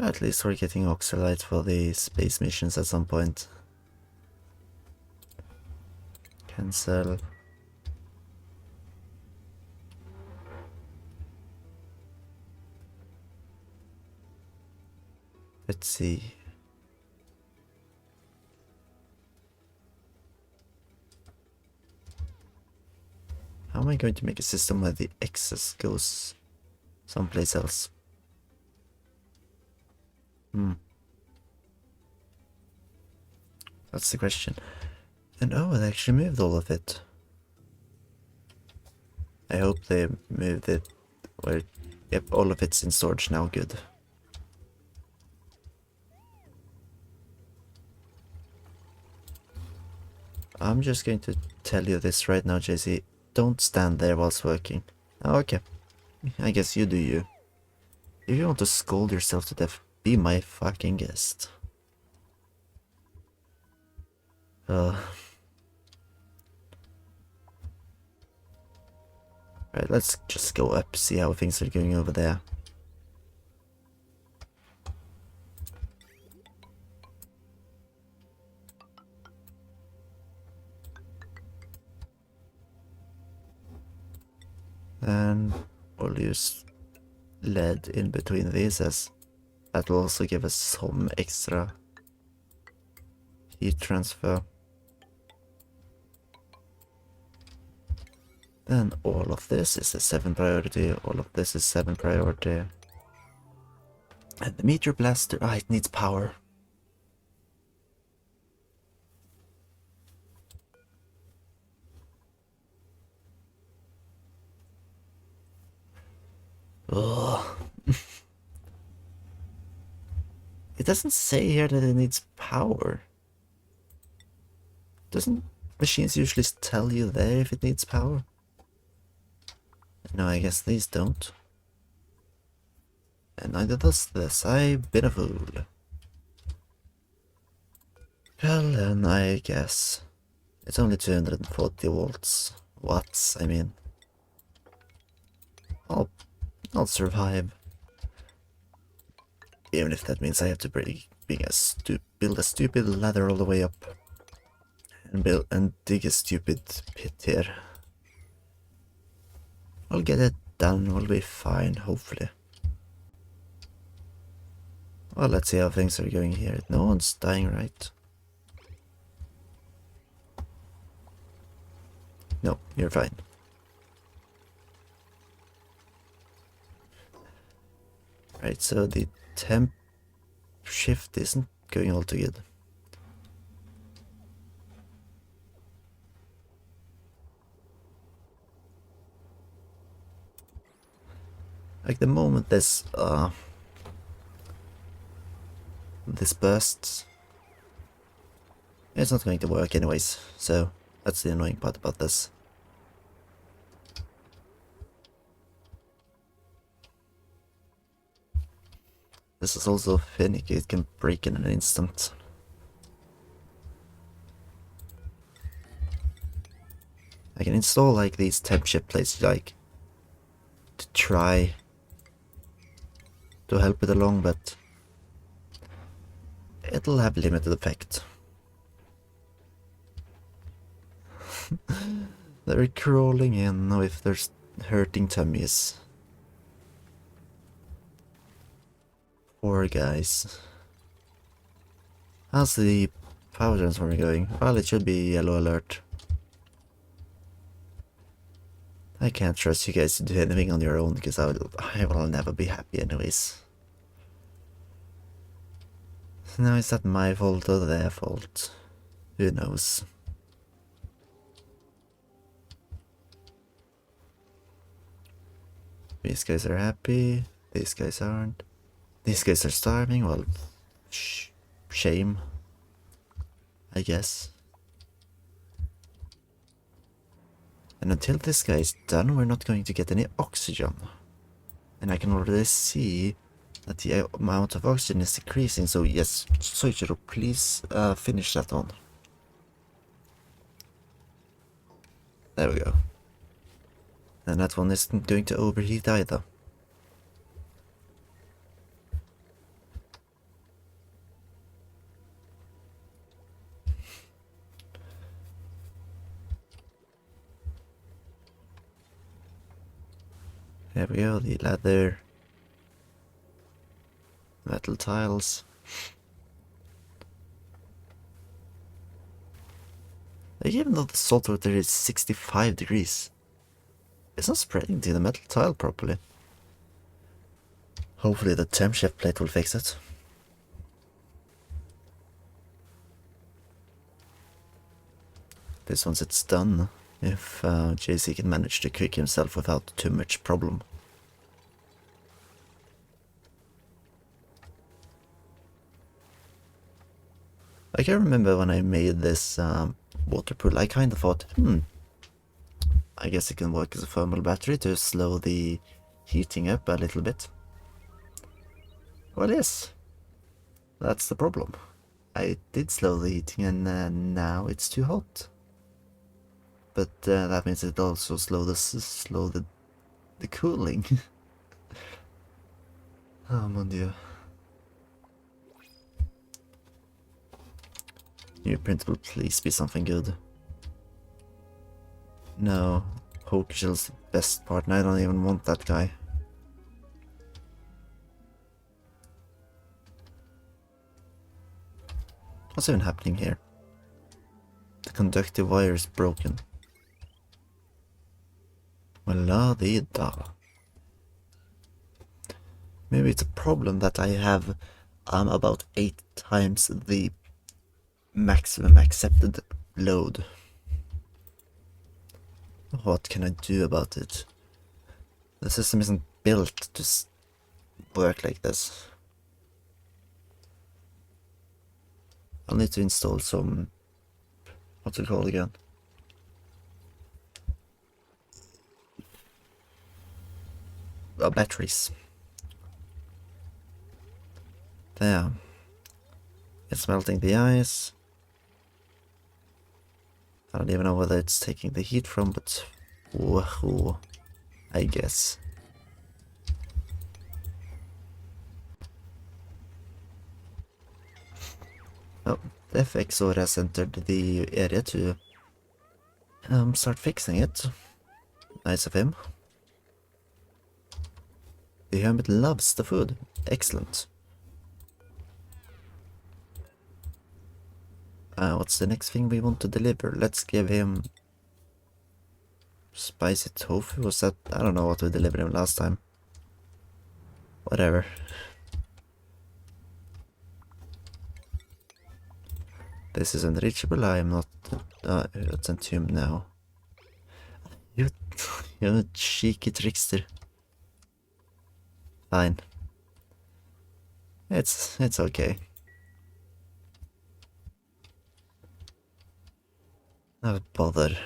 At least we're getting oxalite for the space missions at some point. Cancel. Let's see. How am I going to make a system where the excess goes someplace else? That's the question. And oh, they actually moved all of it. I hope they moved it where, yep, all of it's in storage now, good. I'm just going to tell you this right now, JC. Don't stand there whilst working. Oh, okay. I guess you do you. If you want to scold yourself to death, be my fucking guest. Right, let's just go up, see how things are going over there. And we'll use lead in between these, as that will also give us some extra heat transfer. Then all of this is a 7 priority, all of this is 7 priority. And the Meteor Blaster, it needs power. Ugh. It doesn't say here that it needs power. Doesn't machines usually tell you there if it needs power? No, I guess these don't. And neither does this. I've been a fool. Well, then I guess it's only 240 volts. Watts, I mean. I'll survive. Even if that means I have to build a stupid ladder all the way up. And dig a stupid pit here. I'll get it done, we'll be fine, hopefully. Well, let's see how things are going here. No one's dying, right? No, you're fine. Right, so the temp shift isn't going all too good. Like the moment this bursts, it's not going to work anyways, so that's the annoying part about this. This is also finicky, it can break in an instant. I can install like these temp shift plates like to try to help it along, but it'll have limited effect. They're crawling in with their hurting tummies. Poor guys. How's the power transformer going? Well, it should be yellow alert. I can't trust you guys to do anything on your own, because I will never be happy anyways. Now, is that my fault or their fault? Who knows? These guys are happy, these guys aren't. These guys are starving, well, shame, I guess. And until this guy is done, we're not going to get any oxygen. And I can already see that the amount of oxygen is decreasing, so yes, Soichiro, please finish that on. There we go. And that one isn't going to overheat either. There we go, the ladder. Metal tiles. Like, even though the salt water is 65 degrees, it's not spreading to the metal tile properly. Hopefully the temp shift plate will fix it. This once it's done, if JC can manage to cook himself without too much problem. I can remember when I made this water pool, I kind of thought, I guess it can work as a thermal battery to slow the heating up a little bit. Well, yes, that's the problem. I did slow the heating and now it's too hot. But that means it also slow the cooling. Oh mon dieu. New print will please be something good. No, Hokeshell's the best part and I don't even want that guy. What's even happening here? The conductive wire is broken. Well-la-di-da. Maybe it's a problem that I have about 8 times the maximum accepted load. What can I do about it? The system isn't built to work like this. I'll need to install some... what's it called again? Batteries. There. It's melting the ice. I don't even know whether it's taking the heat from, but woohoo, I guess. Oh, the FXOR has entered the area to start fixing it. Nice of him. The hermit loves the food. Excellent. What's the next thing we want to deliver? Let's give him spicy tofu. Was that? I don't know what we delivered him last time. Whatever. This is unreachable. I am not sent to him now. You cheeky trickster. Fine. It's okay. Not bother.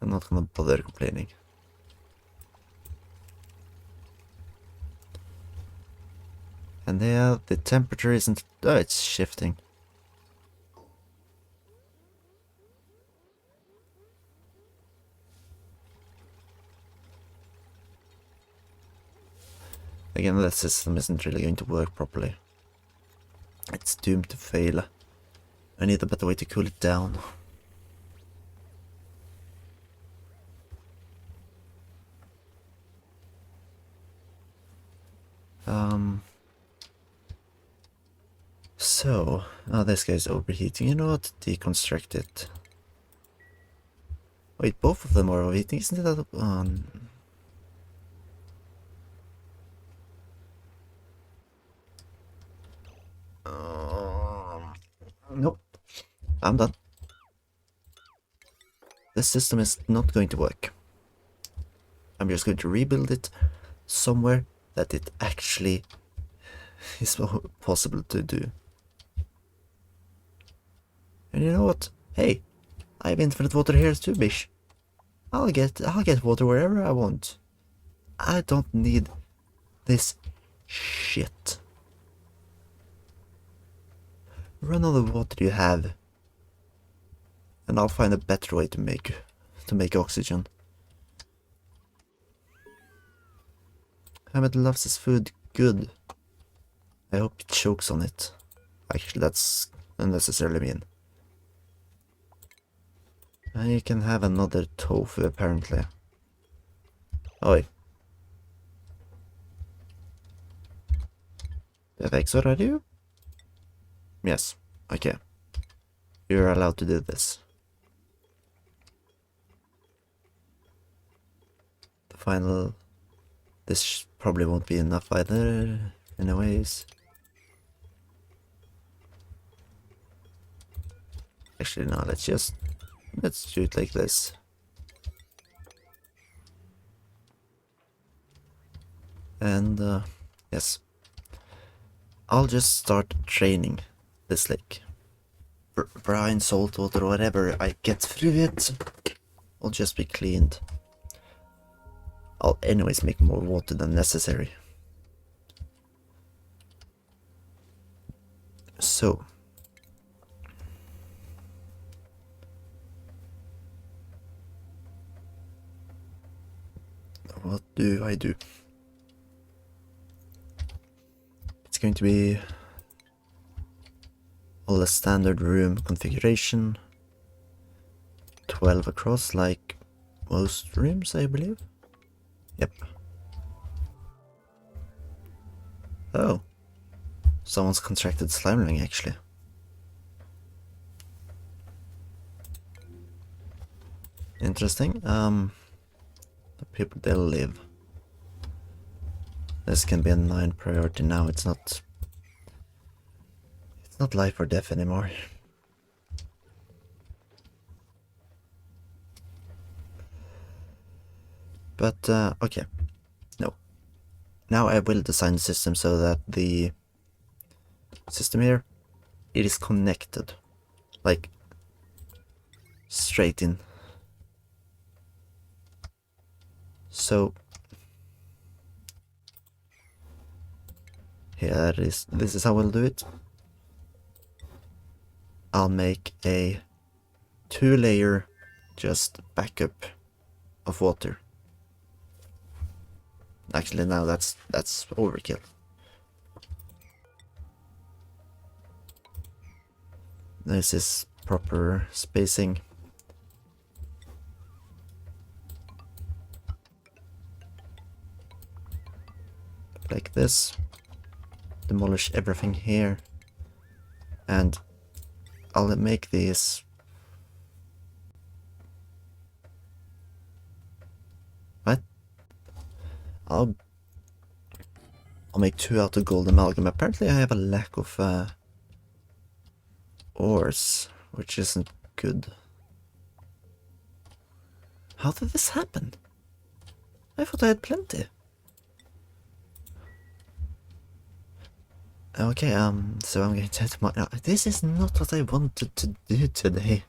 I'm not gonna bother complaining. And yeah, the temperature isn't... oh, it's shifting. Again, that system isn't really going to work properly. It's doomed to fail. I need a better way to cool it down. So, this guy's overheating. You know what? Deconstruct it. Wait, both of them are overheating, isn't it? Nope. I'm done. This system is not going to work. I'm just going to rebuild it somewhere that it actually is possible to do. And you know what? Hey, I have infinite water here too, bish. I'll get water wherever I want. I don't need this shit. Run all the water you have, and I'll find a better way to make oxygen. Hammett loves his food good. I hope he chokes on it. Actually, that's unnecessarily mean. And you can have another tofu, apparently. Oi. FX, what are you? Yes, okay. You're allowed to do this. The final... this probably won't be enough either, anyways. Actually, no, let's just let's do it like this. And yes, I'll just start training this lake. Brine, salt water, whatever I get through it will just be cleaned. I'll anyways make more water than necessary. So, what do I do? It's going to be all the standard room configuration, 12 across like most rooms, I believe. Yep. Oh, someone's contracted slimeling actually. Interesting. The people they live. This can be a 9 priority now. It's not life or death anymore. But okay. No. Now I will design the system so that the system here, it is connected. Like straight in. So here it is. This is how we'll do it. I'll make a 2-layer just backup of water. Actually, now that's overkill. This is proper spacing. Like this. Demolish everything here. And I'll make these. What? I'll make 2 out of gold amalgam. Apparently I have a lack of ores, which isn't good. How did this happen? I thought I had plenty. Okay, so I'm going to head to my... this is not what I wanted to do today.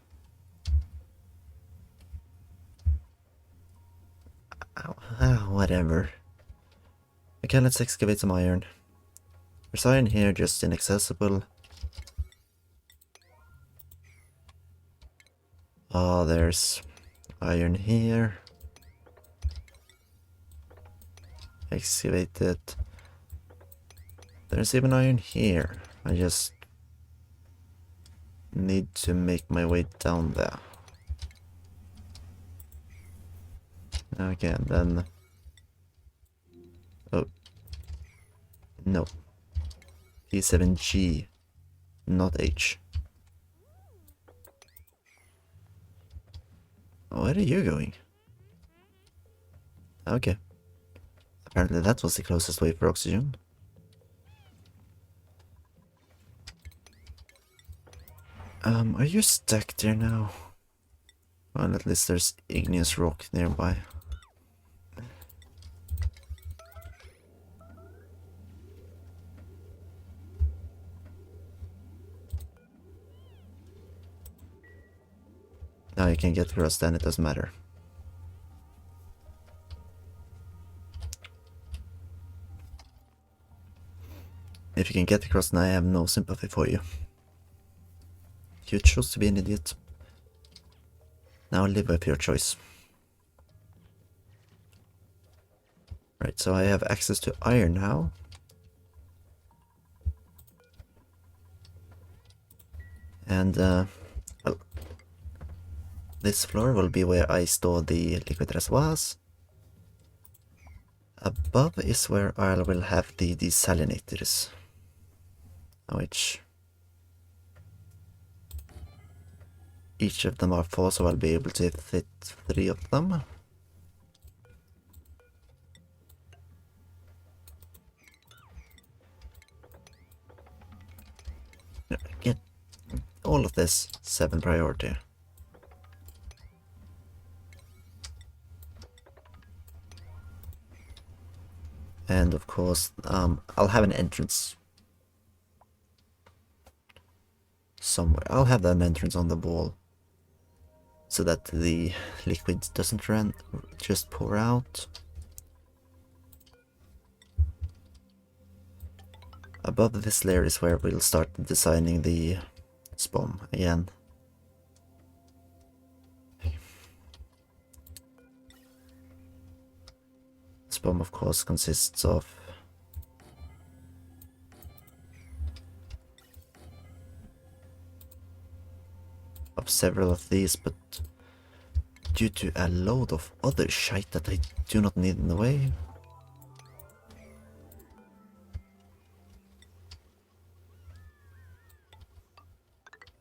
Whatever. Okay, let's excavate some iron. There's iron here, just inaccessible. Oh, there's iron here. Excavate it. There's even iron here. I just need to make my way down there. Okay, and then... oh. No. P7G, not H. Where are you going? Okay. Apparently that was the closest way for oxygen. Are you stuck there now? Well, at least there's igneous rock nearby. Now you can get across, then it doesn't matter. If you can get across, then I have no sympathy for you. You chose to be an idiot. Now live with your choice. Right, so I have access to iron now. And, well, this floor will be where I store the liquid reservoirs. Above is where I will have the desalinators, which each of them are 4, so I'll be able to fit 3 of them. Get all of this 7 priority. And of course, I'll have an entrance somewhere. I'll have an entrance on the wall so that the liquid doesn't just pour out. Above this layer is where we'll start designing the SPOM again. SPOM of course consists of several of these, but due to a load of other shite that I do not need in the way,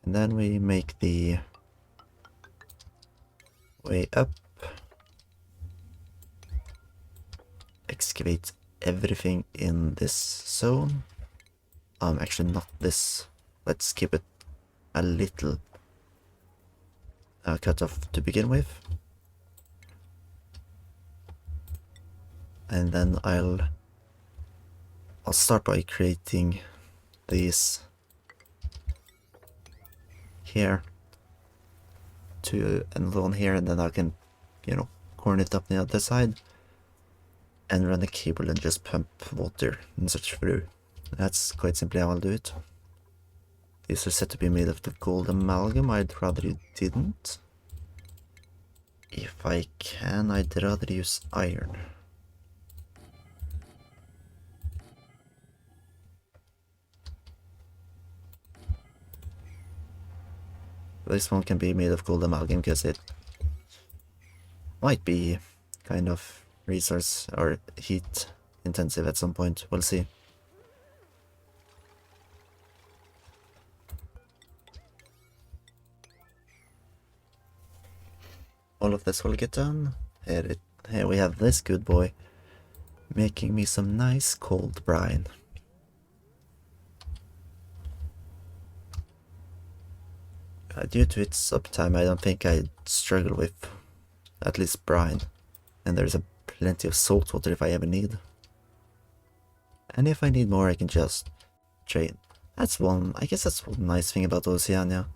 and then we make the way up, excavate everything in this zone. Actually not this, let's keep it a little cut off to begin with. And then I'll start by creating these here to another one here, and then I can, you know, corn it up the other side and run a cable and just pump water and such through. That's quite simply how I'll do it. These are said to be made of the gold amalgam. I'd rather you didn't. If I can, I'd rather use iron. This one can be made of gold amalgam because it might be kind of resource or heat intensive at some point. We'll see. All of this will get done. Here we have this good boy making me some nice cold brine. Due to its uptime, I don't think I'd struggle with at least brine. And there's plenty of salt water if I ever need. And if I need more, I can just trade. I guess that's one nice thing about Oceania.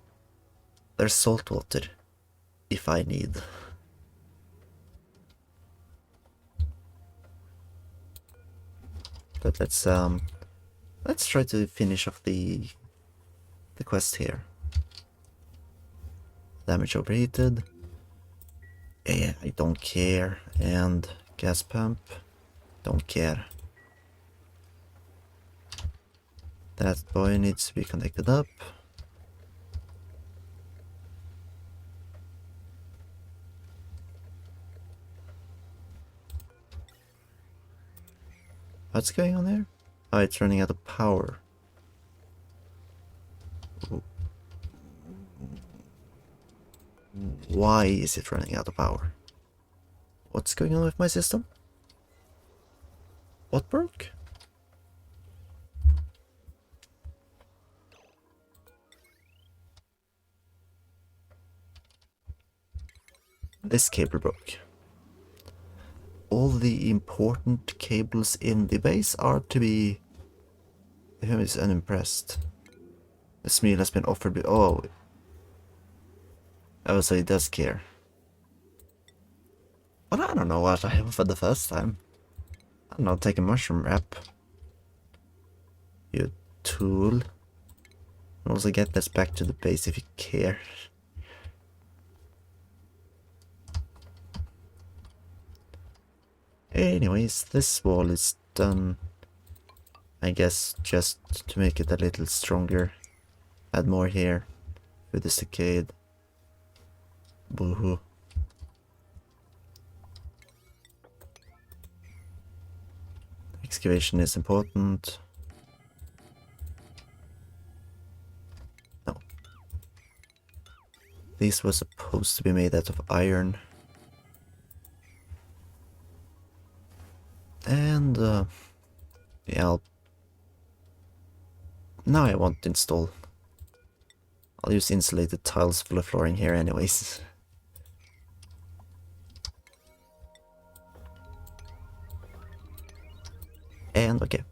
There's salt water if I need. But let's try to finish off the quest here. Damage overheated. Yeah, I don't care. And gas pump. Don't care. That boy needs to be connected up. What's going on there? Oh, it's running out of power. Why is it running out of power? What's going on with my system? What broke? This cable broke. All the important cables in the base are to be... Who is unimpressed? This meal has been offered... Oh, so he does care. But I don't know what I have for the first time. I don't know, take a mushroom wrap. You tool. Also get this back to the base if you care. Anyways, this wall is done. I guess just to make it a little stronger. Add more here with the stockade. Boohoo. Excavation is important. No. These were supposed to be made out of iron. And yeah, now I won't install. I'll use insulated tiles for the flooring here anyways. And okay.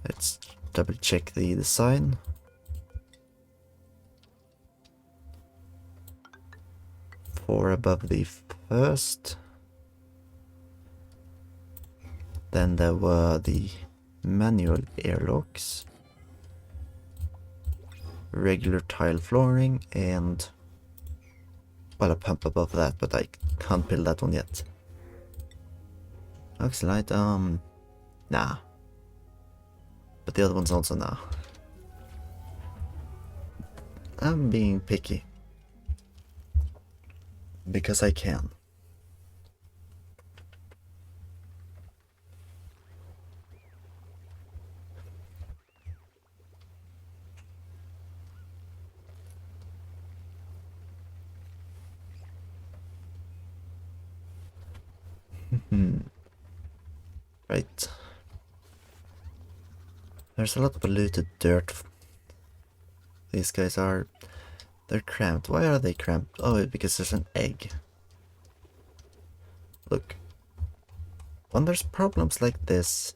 Let's double check the design. Four above the first. Then there were the manual airlocks, regular tile flooring, and well, a pump above that, but I can't build that one yet. Oxalite, nah. But the other one's also nah. I'm being picky. Because I can. Right. There's a lot of polluted dirt. These guys are... they're cramped. Why are they cramped? Oh, because there's an egg. Look. When there's problems like this,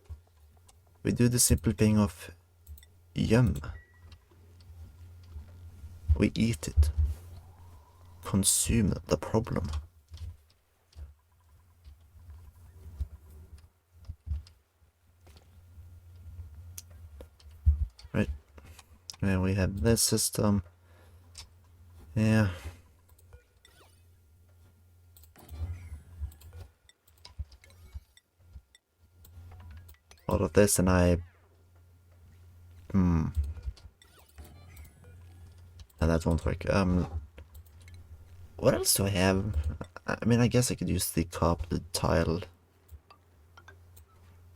we do the simple thing of yum. We eat it. Consume the problem. Right. And we have this system. Yeah. All of this and I... And that won't work. What else do I have? I mean, I guess I could use the carpeted tile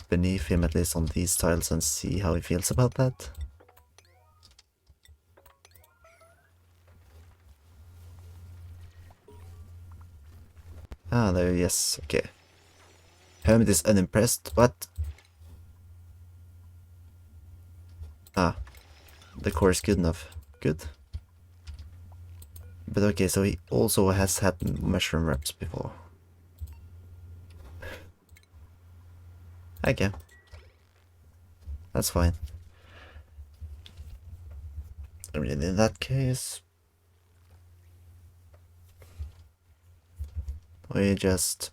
beneath him, at least on these tiles, and see how he feels about that. Ah, there, yes, okay. Hermit is unimpressed. What? Ah, the core is good enough. Good. But okay, so he also has had mushroom wraps before. Okay. That's fine. I mean, in that case... we just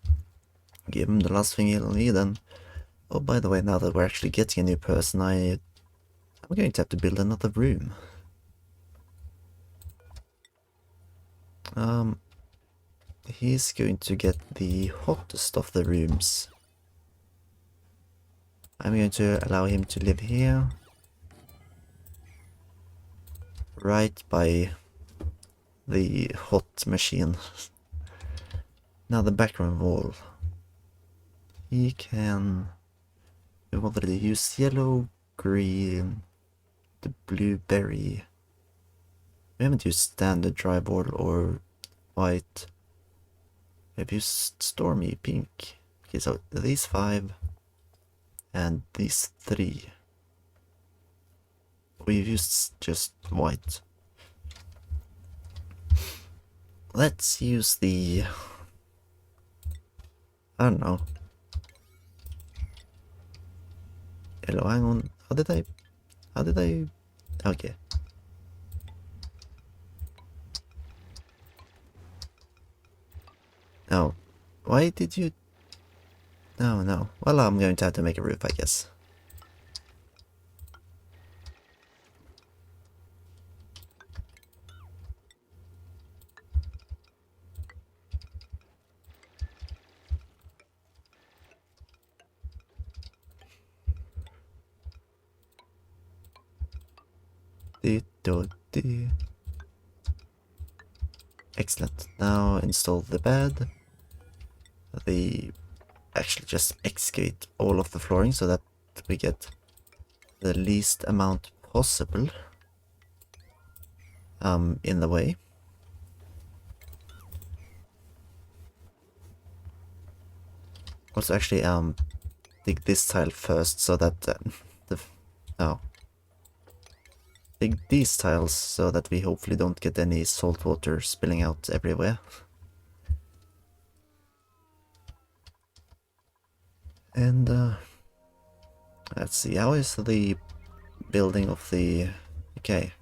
give him the last thing he'll need, and... oh, by the way, now that we're actually getting a new person, I'm going to have to build another room. He's going to get the hottest of the rooms. I'm going to allow him to live here. Right by the hot machine. Now the background wall. He can... we've already used yellow, green, the blueberry. We haven't used standard drywall or white. We've used stormy pink. Okay, so these 5 and these 3. We've used just white. Let's use the... I don't know. Hello, hang on. How did I... okay. No. Why did you... no. Well, I'm going to have to make a roof, I guess. Excellent. Now install the bed. Actually just excavate all of the flooring so that we get the least amount possible in the way. Also actually dig this tile first so that dig these tiles so that we hopefully don't get any salt water spilling out everywhere. And let's see, how is the building of the... Okay.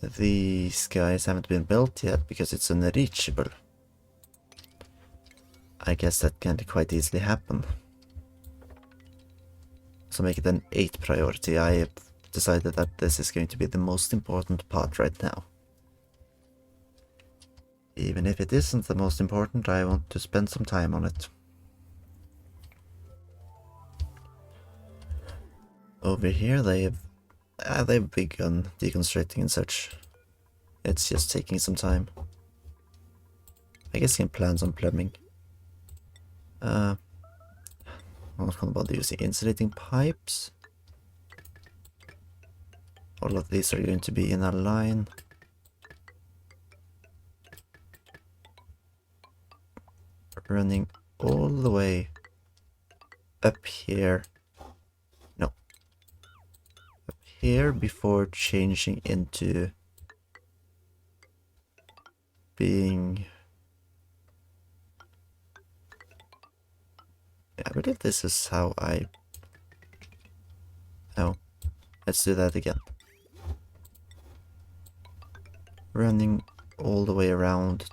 These guys haven't been built yet because it's unreachable. I guess that can quite easily happen. So make it an 8 priority. I have decided that this is going to be the most important part right now. Even if it isn't the most important, I want to spend some time on it. Over here they've begun deconstructing and such. It's just taking some time. I guess you can plan some plumbing. I'm not gonna bother using insulating pipes. All of these are going to be in a line. Running all the way up here. No. Up here before changing into being... I believe this is how I... Oh, let's do that again. Running all the way around.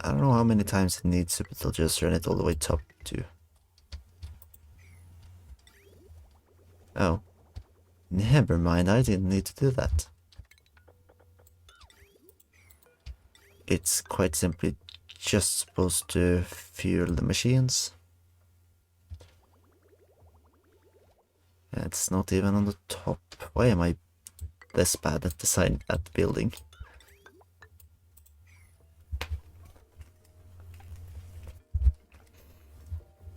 I don't know how many times it needs to, but I'll just run it all the way top to... Oh. Never mind, I didn't need to do that. It's quite simply just supposed to fuel the machines. It's not even on the top. Why am I this bad at designing that building?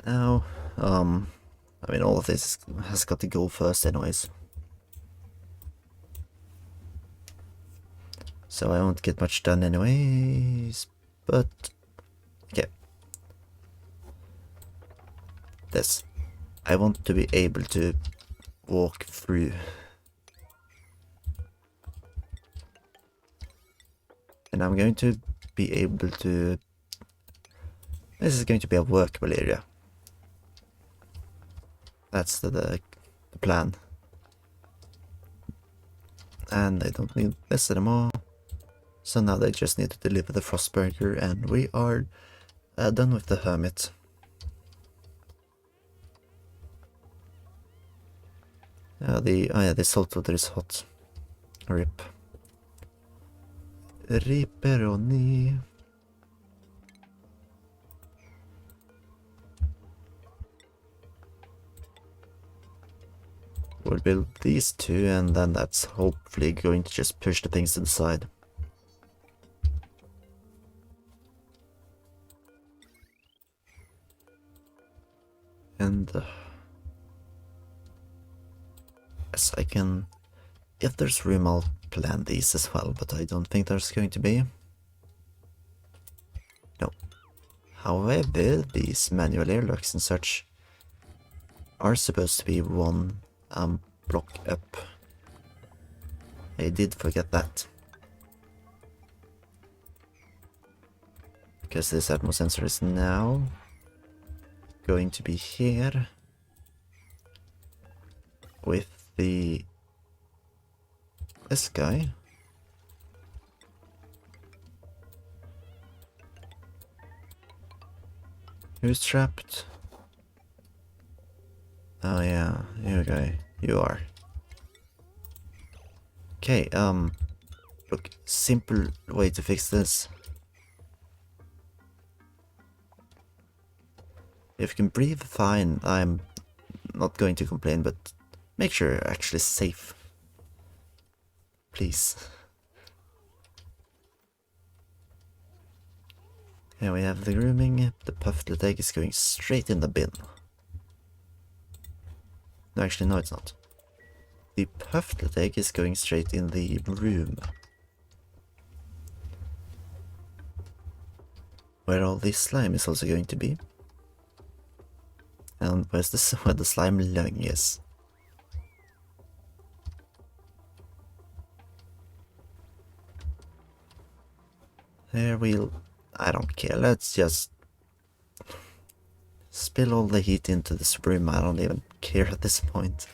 Now, I mean, all of this has got to go first anyways. So I won't get much done anyways, but... Okay. This. I want to be able to walk through. And I'm going to be able to... This is going to be a workable area. That's the plan. And I don't need this anymore. So now they just need to deliver the Frostburger and we are done with the Hermit. Oh yeah, the salt water is hot. RIP. Ripperoni. We'll build these two and then that's hopefully going to just push the things to the side. And yes, I can... If there's room, I'll plan these as well, but I don't think there's going to be. No. However, these manual airlocks and such are supposed to be one block up. I did forget that. Because this atmo sensor is now going to be here with this guy. Who's trapped? Oh yeah, you guy, you are. Okay, look, simple way to fix this. If you can breathe, fine, I'm not going to complain, but make sure you're actually safe. Please. Here we have the grooming. The puffed egg is going straight in the bin. No, actually, no, it's not. The puffed egg is going straight in the room. Where all the slime is also going to be. And where's this? Where the slime lung is. There we'll... I don't care, let's just spill all the heat into this room. I don't even care at this point.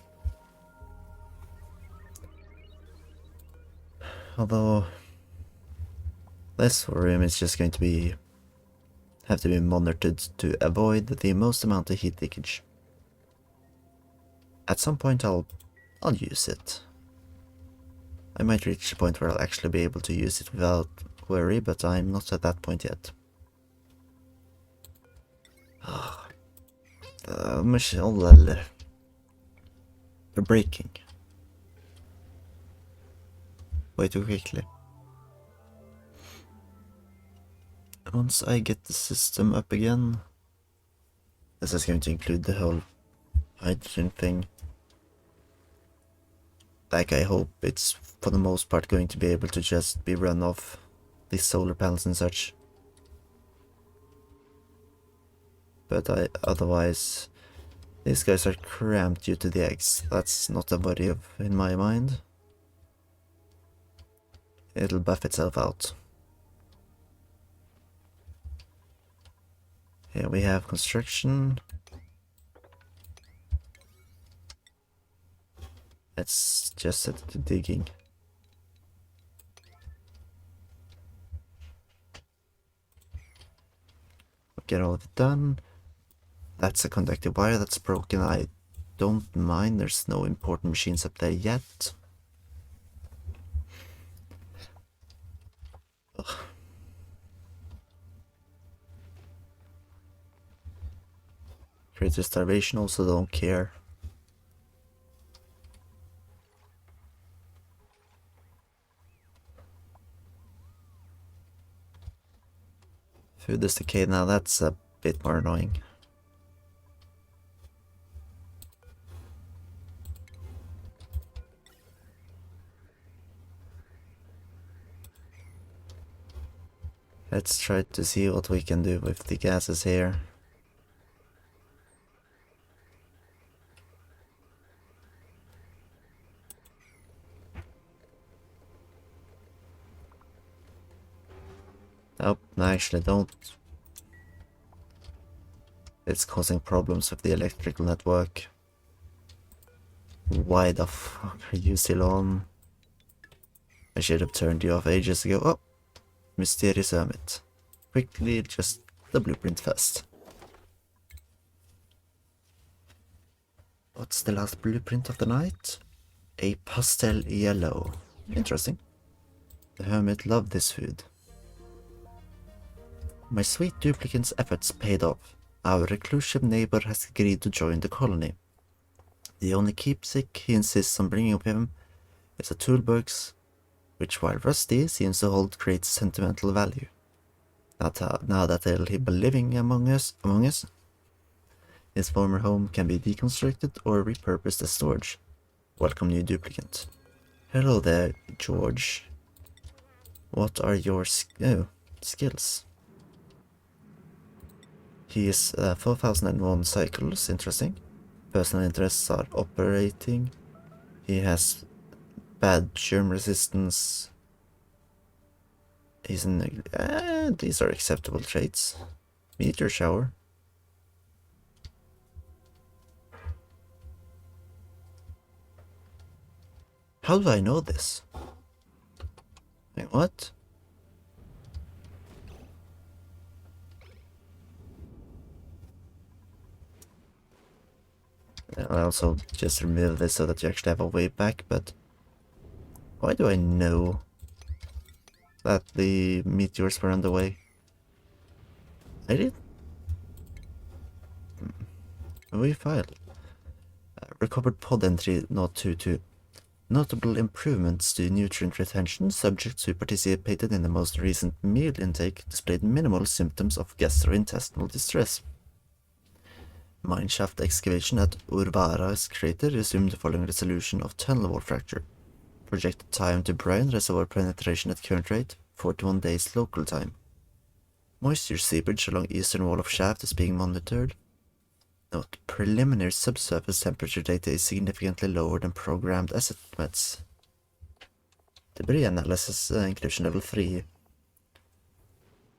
Although this room is just going to have to be monitored to avoid the most amount of heat leakage. At some point I'll use it. I might reach a point where I'll actually be able to use it without worry, but I'm not at that point yet. They're breaking. Way too quickly. Once I get the system up again, this is going to include the whole hydrogen thing. Like, I hope it's for the most part going to be able to just be run off these solar panels and such. But otherwise, these guys are cramped due to the eggs. That's not a worry in my mind. It'll buff itself out. Here we have construction. Let's just set it to digging. Get all of it done. That's a conductive wire that's broken. I don't mind, there's no important machines up there yet. Ugh. Creator starvation, also don't care. Food is decayed now, that's a bit more annoying. Let's try to see what we can do with the gases here. Oh, no, actually don't. It's causing problems with the electrical network. Why the fuck are you still on? I should have turned you off ages ago. Oh, mysterious hermit. Quickly, just the blueprint first. What's the last blueprint of the night? A pastel yellow. Interesting. The hermit loved this food. My sweet duplicant's efforts paid off. Our reclusive neighbor has agreed to join the colony. The only keepsake he insists on bringing with him is a toolbox, which, while rusty, seems to hold great sentimental value. Now that he'll be living among us, his former home can be deconstructed or repurposed as storage. Welcome, new duplicant. Hello there, George. What are your skills? He is 4001 cycles, interesting. Personal interests are operating. He has bad germ resistance. He's in. These are acceptable traits. Meteor shower. How do I know this? Wait, what? I also just remove this so that you actually have a way back, but why do I know that the meteors were on the way? I did. We filed. Recovered pod entry not to notable improvements to nutrient retention. Subjects who participated in the most recent meal intake displayed minimal symptoms of gastrointestinal distress. Mineshaft excavation at Urvara's crater resumed following resolution of tunnel wall fracture. Projected time to brine reservoir penetration at current rate, 41 days local time. Moisture seepage along eastern wall of shaft is being monitored. Note, preliminary subsurface temperature data is significantly lower than programmed estimates. Debris analysis inclusion level 3.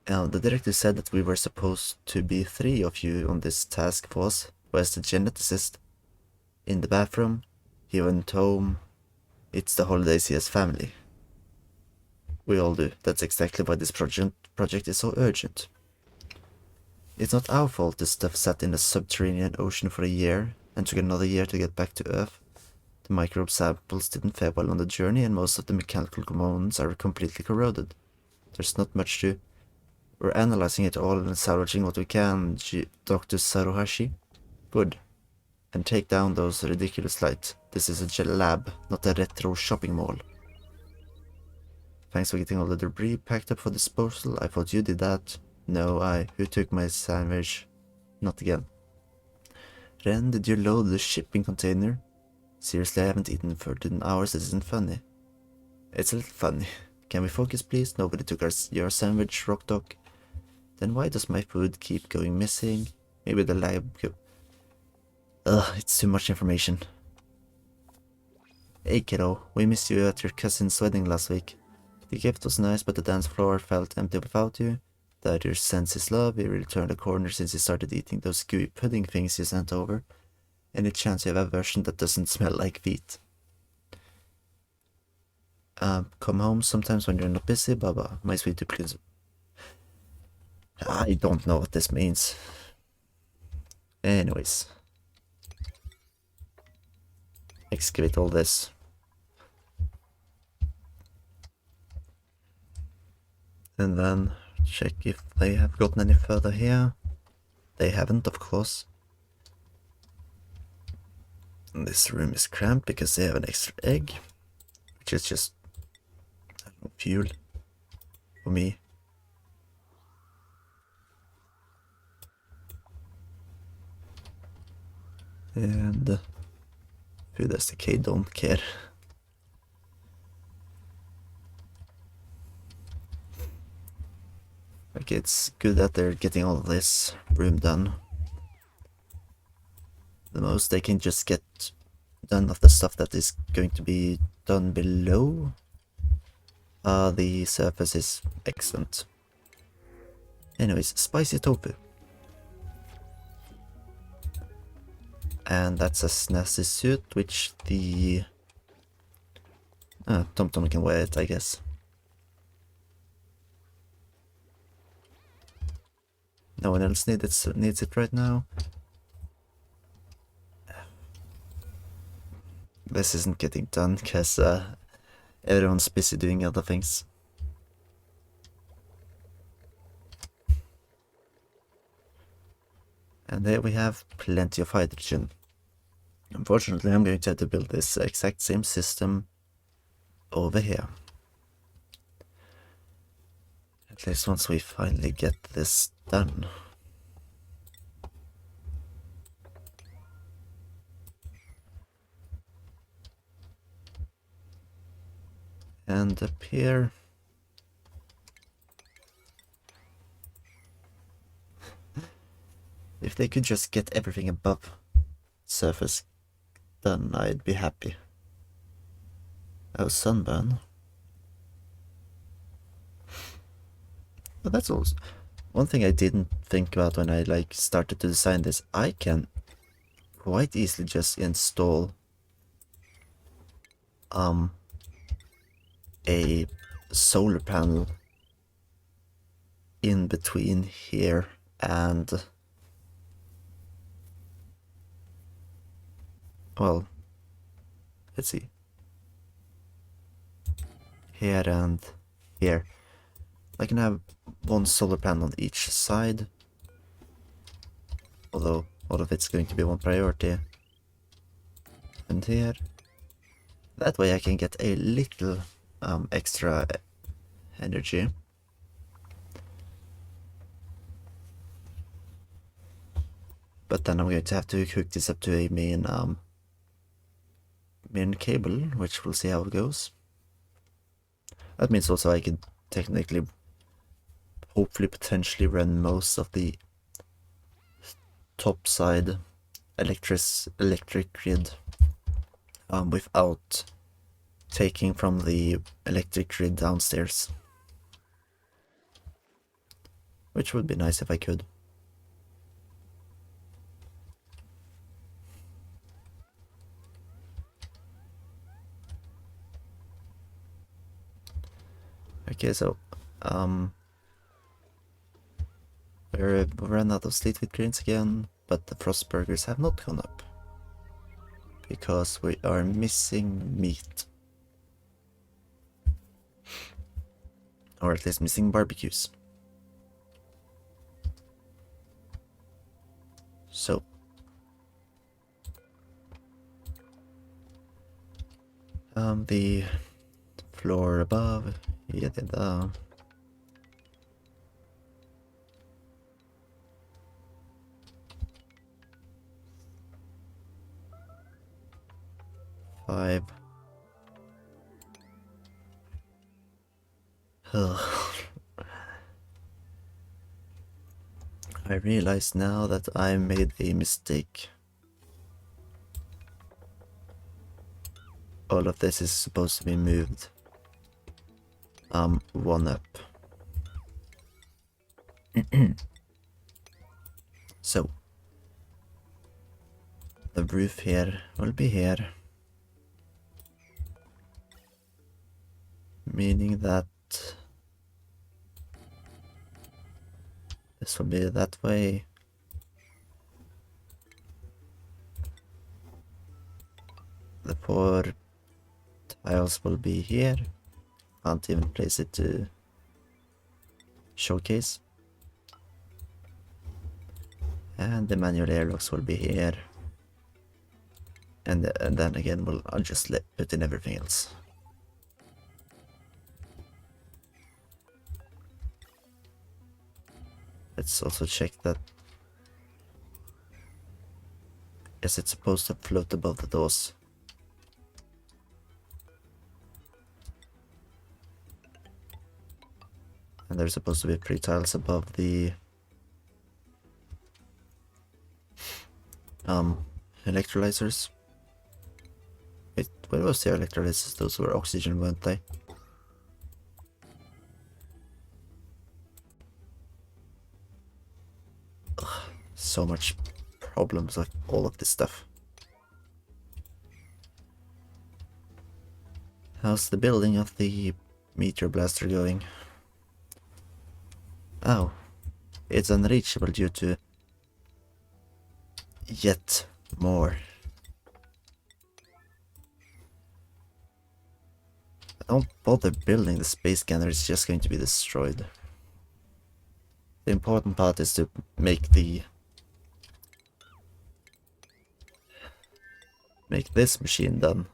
The director said that we were supposed to be 3 of you on this task force, whereas the geneticist in the bathroom, he went home. It's the holidays he has family. We all do. That's exactly why this project is so urgent. It's not our fault this stuff sat in the subterranean ocean for a year and took another year to get back to Earth. The microbe samples didn't fare well on the journey and most of the mechanical components are completely corroded. There's not much to... We're analyzing it all and salvaging what we can, Dr. Saruhashi. Good. And take down those ridiculous lights. This is a gel lab, not a retro shopping mall. Thanks for getting all the debris packed up for disposal. I thought you did that. No, who took my sandwich? Not again. Ren, did you load the shipping container? Seriously, I haven't eaten for 13 hours. This isn't funny. It's a little funny. Can we focus, please? Nobody took your sandwich, Rock Doc. Then why does my food keep going missing? Maybe the lab... Ugh, it's too much information. Hey kiddo, we missed you at your cousin's wedding last week. The gift was nice, but the dance floor felt empty without you. That your sense his love, he really turned a corner since he started eating those gooey pudding things you sent over. Any chance you have a version that doesn't smell like feet? Come home sometimes when you're not busy, Baba. My sweet duplicate. I don't know what this means. Anyways. Excavate all this. And then check if they have gotten any further here. They haven't, of course. And this room is cramped because they have an extra egg, which is just, I don't know, fuel for me. And food SDK don't care. Like, it's good that they're getting all of this room done. The most they can just get done of the stuff that is going to be done below the surface is excellent. Anyways, spicy tofu. And that's a snazzy suit, which the... Tom Tom can wear it, I guess. No one else needs it right now. This isn't getting done because everyone's busy doing other things. And there we have plenty of hydrogen. Unfortunately, I'm going to have to build this exact same system over here. At least once we finally get this done. And up here... If they could just get everything above surface done, I'd be happy. Oh, sunburn. But that's also one thing I didn't think about when I started to design this. I can quite easily just install a solar panel in between here and, well, let's see, here and here. I can have one solar panel on each side, although all of it's going to be one priority. And here. That way I can get a little extra energy. But then I'm going to have to hook this up to a main cable, which we'll see how it goes. That means also I can technically, hopefully, potentially run most of the top side electric grid without taking from the electric grid downstairs. which would be nice if I could. Okay, so we ran out of sleet wheat grains again, but the frost burgers have not gone up because we are missing meat, or at least missing barbecues. So the floor above, yeah, 5. I realize now that I made a mistake. All of this is supposed to be moved 1 up. So the roof here will be here, meaning that this will be that way. The 4 tiles will be here. Can't even place it to showcase. And the manual airlocks will be here. And then again, I'll just put in everything else. Let's also check that. Yes, it's supposed to float above the doors. And there's supposed to be 3 tiles above the electrolyzers. Wait, where was the electrolyzers? Those were oxygen, weren't they? Ugh, so much problems with all of this stuff. How's the building of the Meteor Blaster going? Oh, it's unreachable due to yet more. Don't bother building the space scanner, it's just going to be destroyed. The important part is to make this machine done.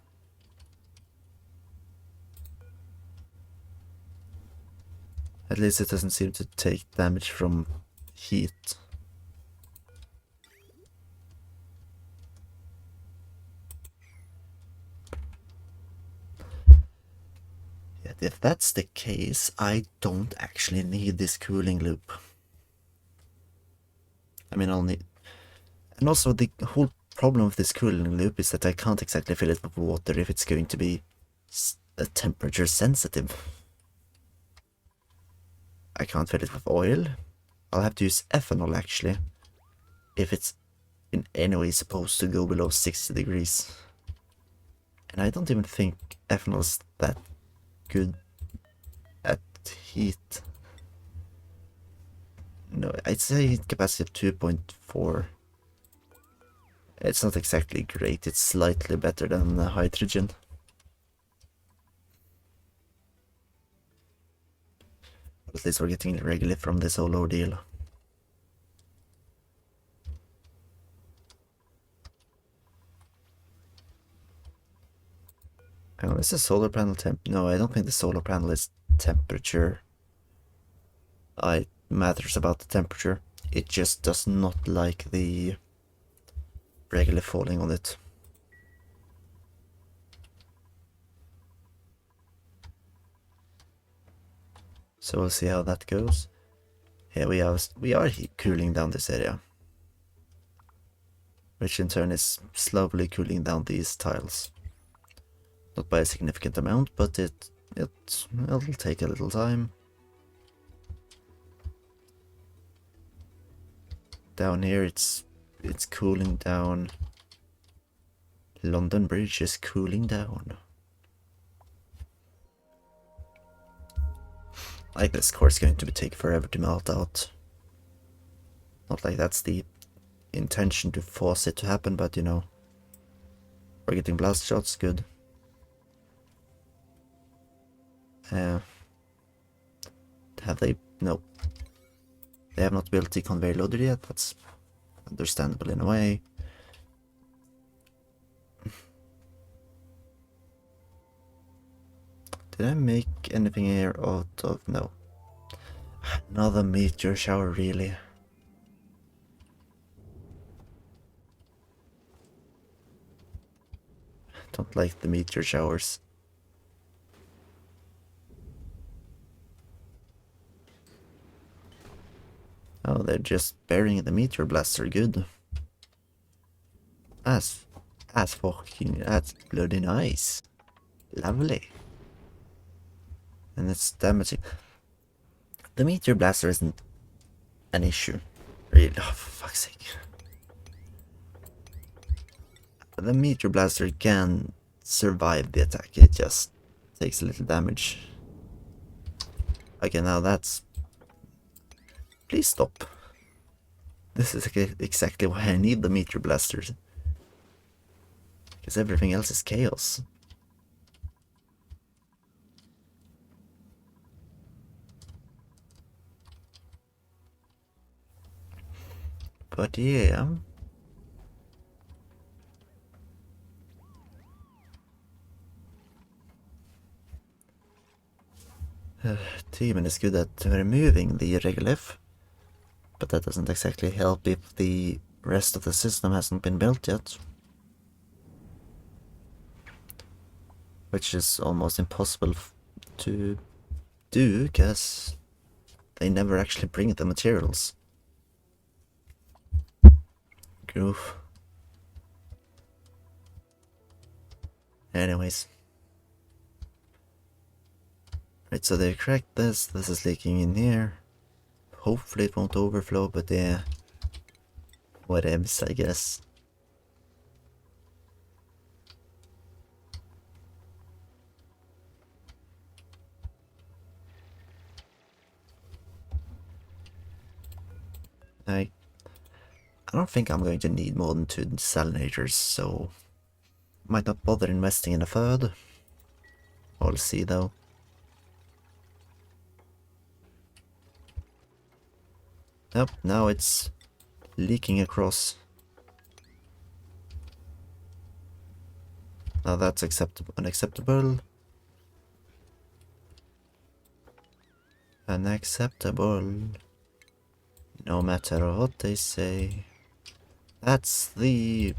At least it doesn't seem to take damage from heat. Yet if that's the case, I don't actually need this cooling loop. I mean, I'll need... And also the whole problem with this cooling loop is that I can't exactly fill it with water if it's going to be temperature sensitive. I can't fill it with oil. I'll have to use ethanol actually, if it's in any way supposed to go below 60 degrees. And I don't even think ethanol is that good at heat. No, I'd say heat capacity of 2.4. It's not exactly great, it's slightly better than hydrogen. At least we're getting regularly from this whole ordeal. Oh, is the solar panel temp? No, I don't think the solar panel is temperature. It matters about the temperature. It just does not like the regular falling on it. So we'll see how that goes. Here we are cooling down this area, which in turn is slowly cooling down these tiles. Not by a significant amount, but it'll take a little time. down here it's cooling down. London Bridge is cooling down. Like this core is going to take forever to melt out. Not like that's the intention to force it to happen, but you know, we're getting blast shots, good. Have they? No. They have not built the conveyor loader yet, that's understandable in a way. Did I make anything here out of? No. Another meteor shower, really. Don't like the meteor showers. Oh, they're just burying the Meteor Blaster, good. That's bloody nice. Lovely. And it's damaging. The Meteor Blaster isn't an issue. Really, oh, for fuck's sake. The Meteor Blaster can survive the attack, it just takes a little damage. Okay, now that's... Please stop. This is exactly why I need the Meteor Blasters. Because everything else is chaos. But yeah... Teaming is good at removing the regolith, but that doesn't exactly help if the rest of the system hasn't been built yet. Which is almost impossible to do, because they never actually bring the materials. Goof. Anyways. Right, so they cracked this. This is leaking in here. Hopefully it won't overflow, but yeah. Whatevs, I guess. I don't think I'm going to need more than 2 desalinators, so might not bother investing in a third. We'll see though. Yep, now it's leaking across. Now that's unacceptable. Unacceptable. No matter what they say. That's the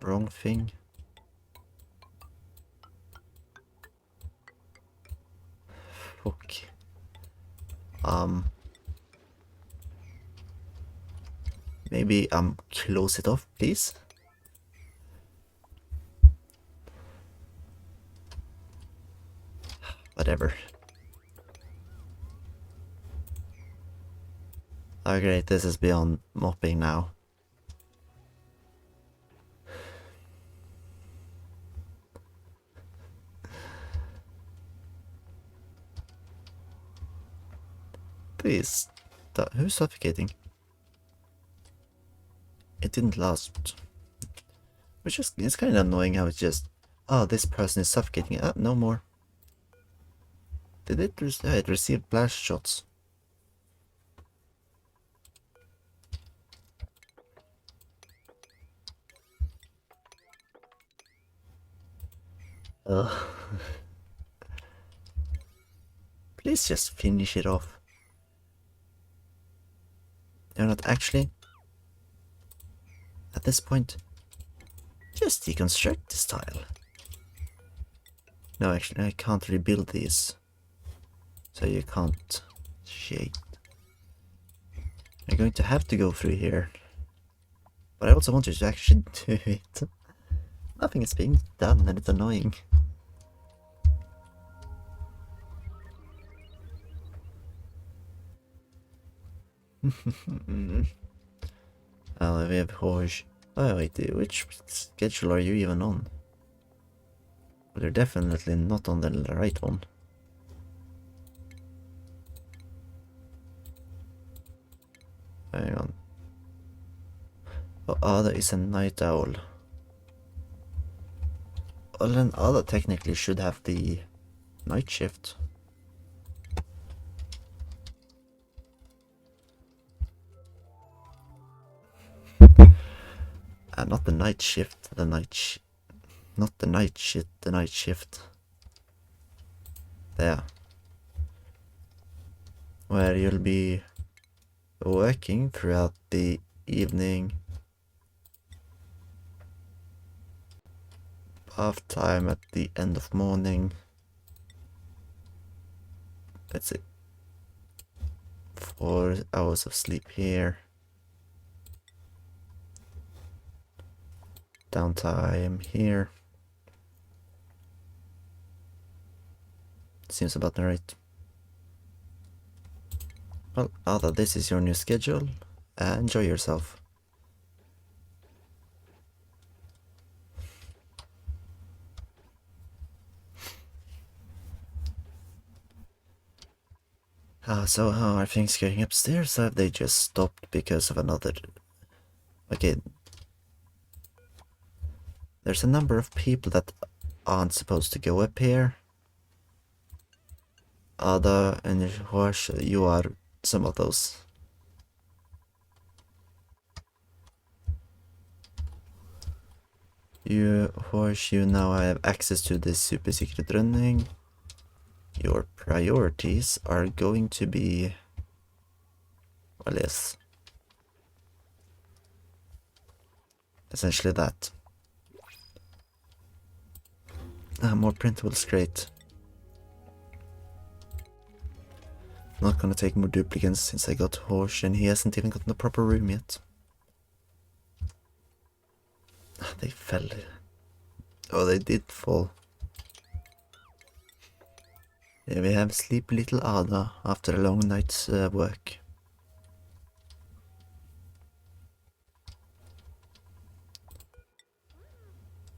wrong thing. Fuck. Maybe close it off, please. Whatever. Oh great, this is beyond mopping now. Please, who's suffocating? It didn't last. Which is, it's kind of annoying how it's just, oh, this person is suffocating. No more. Did it? It received blast shots. Ugh. Please just finish it off. You're not actually. At this point, just deconstruct this tile. No, actually, I can't rebuild these. So you can't. Shit. You're going to have to go through here. But I also want you to actually do it. Nothing is being done and it's annoying. We have horse. Oh wait, which schedule are you even on? Well, you're definitely not on the right one. Hang on. Oh, Ada is a night owl. Well, then Ada technically should have the night shift. Not the night shift, not the night shift, the night shift. There. Where you'll be working throughout the evening, bath time at the end of morning. Let's see. 4 hours of sleep here. Downtime here. Seems about right. Well, Ada, this is your new schedule. Enjoy yourself. So how are things going upstairs? Have they just stopped because of another... Okay. There's a number of people that aren't supposed to go up here. Ada and Horsh, you are some of those. You, Horsh, you now have access to this super secret running. Your priorities are going to be... Well, yes. Essentially that. More printables, great. Not gonna take more duplicates since I got Horsh and he hasn't even gotten a proper room yet. They fell. Oh, they did fall. Yeah, we have sleep little Ada after a long night's work.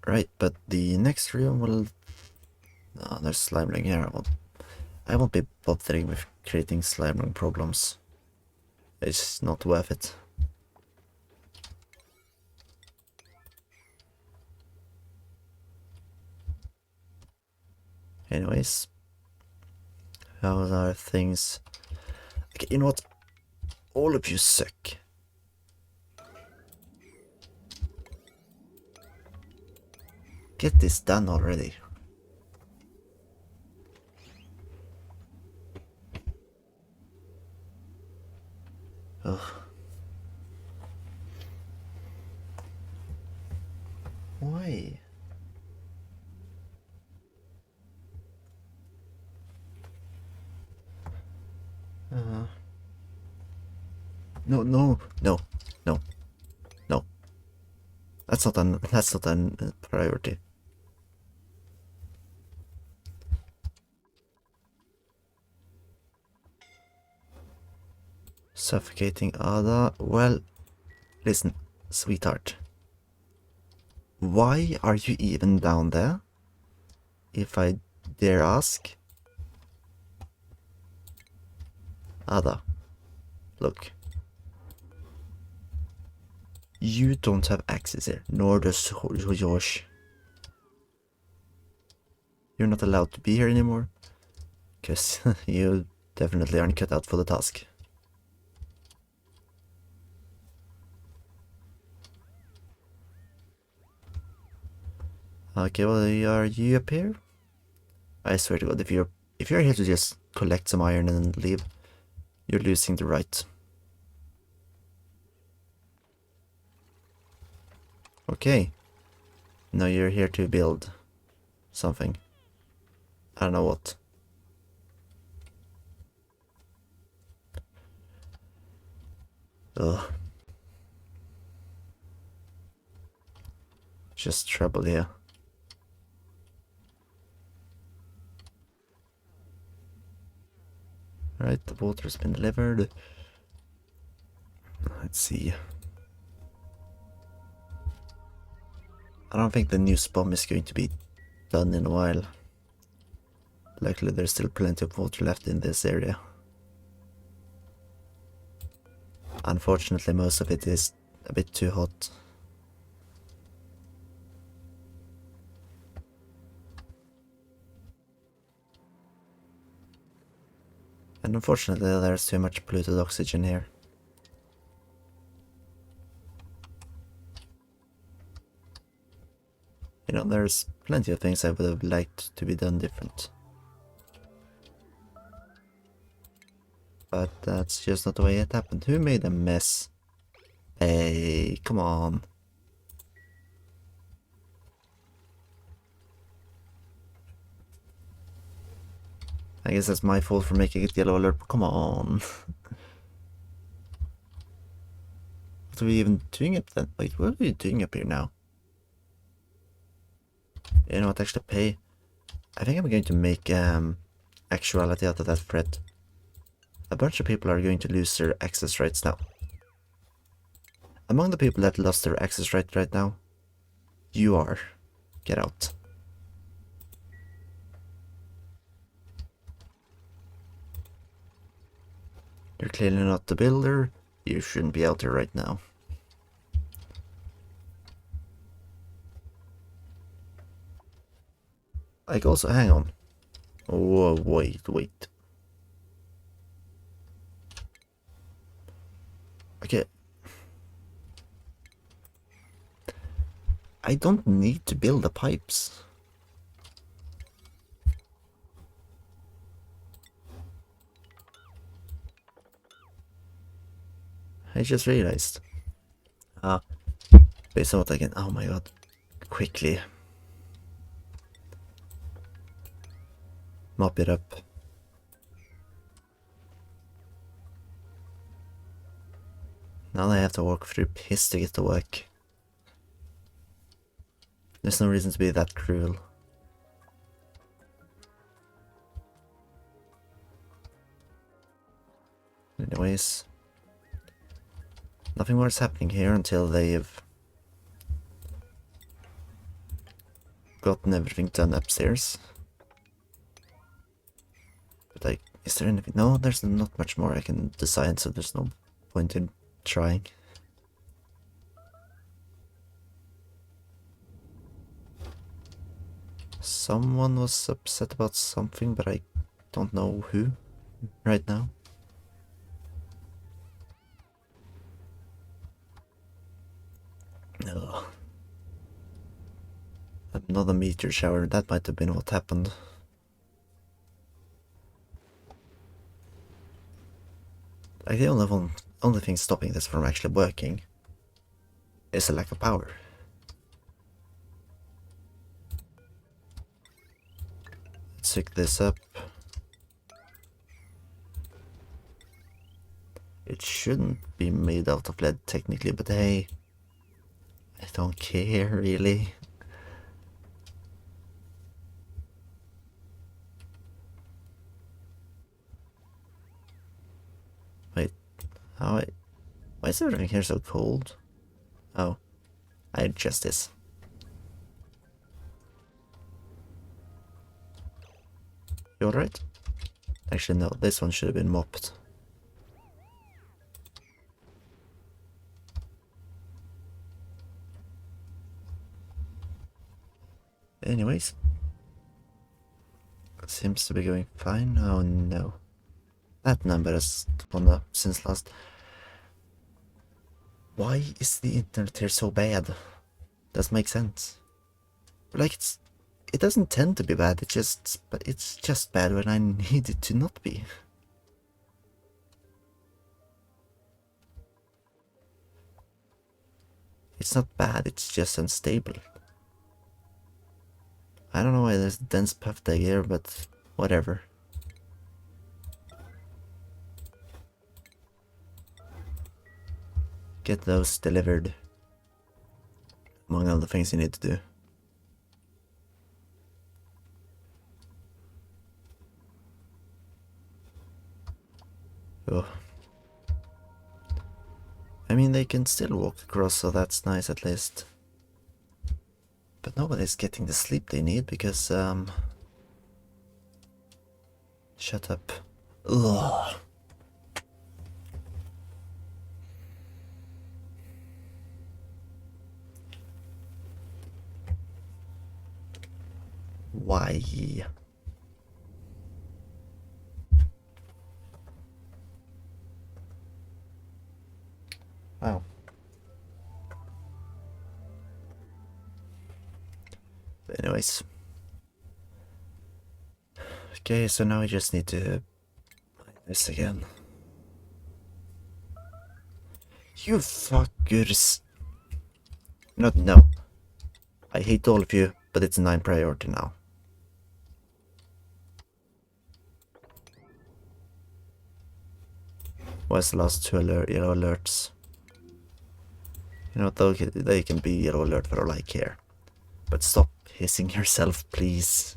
Right, but the next room will... Oh, there's slime ring here. I won't be bothering with creating slime ring problems. It's not worth it. Anyways. How are things? Okay, you know what? All of you suck. Get this done already. Ugh. Why? No, no, no, no, no. That's not a priority. Suffocating Ada. Well, listen, sweetheart. Why are you even down there? If I dare ask. Ada, look. You don't have access here, nor does Josh. You're not allowed to be here anymore, because you definitely aren't cut out for the task. Okay, well, are you up here? I swear to God, if you're here to just collect some iron and leave, you're losing the right. Okay. Now you're here to build something. I don't know what. Ugh. Just trouble here. Alright, the water's been delivered. Let's see. I don't think the new SPOM is going to be done in a while. Luckily there's still plenty of water left in this area. Unfortunately most of it is a bit too hot. And unfortunately there's too much polluted oxygen here. You know, there's plenty of things I would have liked to be done different. But that's just not the way it happened. Who made a mess? Hey, come on. I guess that's my fault for making it yellow alert, but come on. What are we even doing up then? Wait, what are we doing up here now? You know what, actually pay. I think I'm going to make actuality out of that threat. A bunch of people are going to lose their access rights now. Among the people that lost their access right now, you are. Get out. You're clearly not the builder. You shouldn't be out there right now. Like, also, hang on. Whoa, wait. Okay. I don't need to build the pipes. I just realized. Based on what I can. Oh my god. Quickly. Mop it up. Now I have to walk through piss to get to work. There's no reason to be that cruel. Anyways. Nothing more is happening here until they've gotten everything done upstairs. But like, is there anything? No, there's not much more I can design, so there's no point in trying. Someone was upset about something, but I don't know who right now. Ugh. Another meteor shower, that might have been what happened. Like, the only thing stopping this from actually working is a lack of power. Let's pick this up. It shouldn't be made out of lead technically, but hey, I don't care really. Wait, why is everything here so cold? Oh, I adjust this. You alright? Actually no, this one should have been mopped. Anyways. Seems to be going fine. Oh no. That number has gone up since last. Why is the internet here so bad? Doesn't make sense. Like, it doesn't tend to be bad, but it's just bad when I need it to not be. It's not bad, it's just unstable. I don't know why there's dense puff tag here, but whatever. Get those delivered. Among all the things you need to do. Oh. I mean, they can still walk across, so that's nice at least. But nobody's getting the sleep they need because, shut up. Ugh. Why? Wow. But anyways. Okay, so now we just need to mine this again. You fuckers. No. I hate all of you, but it's 9 priority now. What's the last 2 yellow alerts? You know what, though, they can be yellow alert for all I care. But stop hissing yourself, please.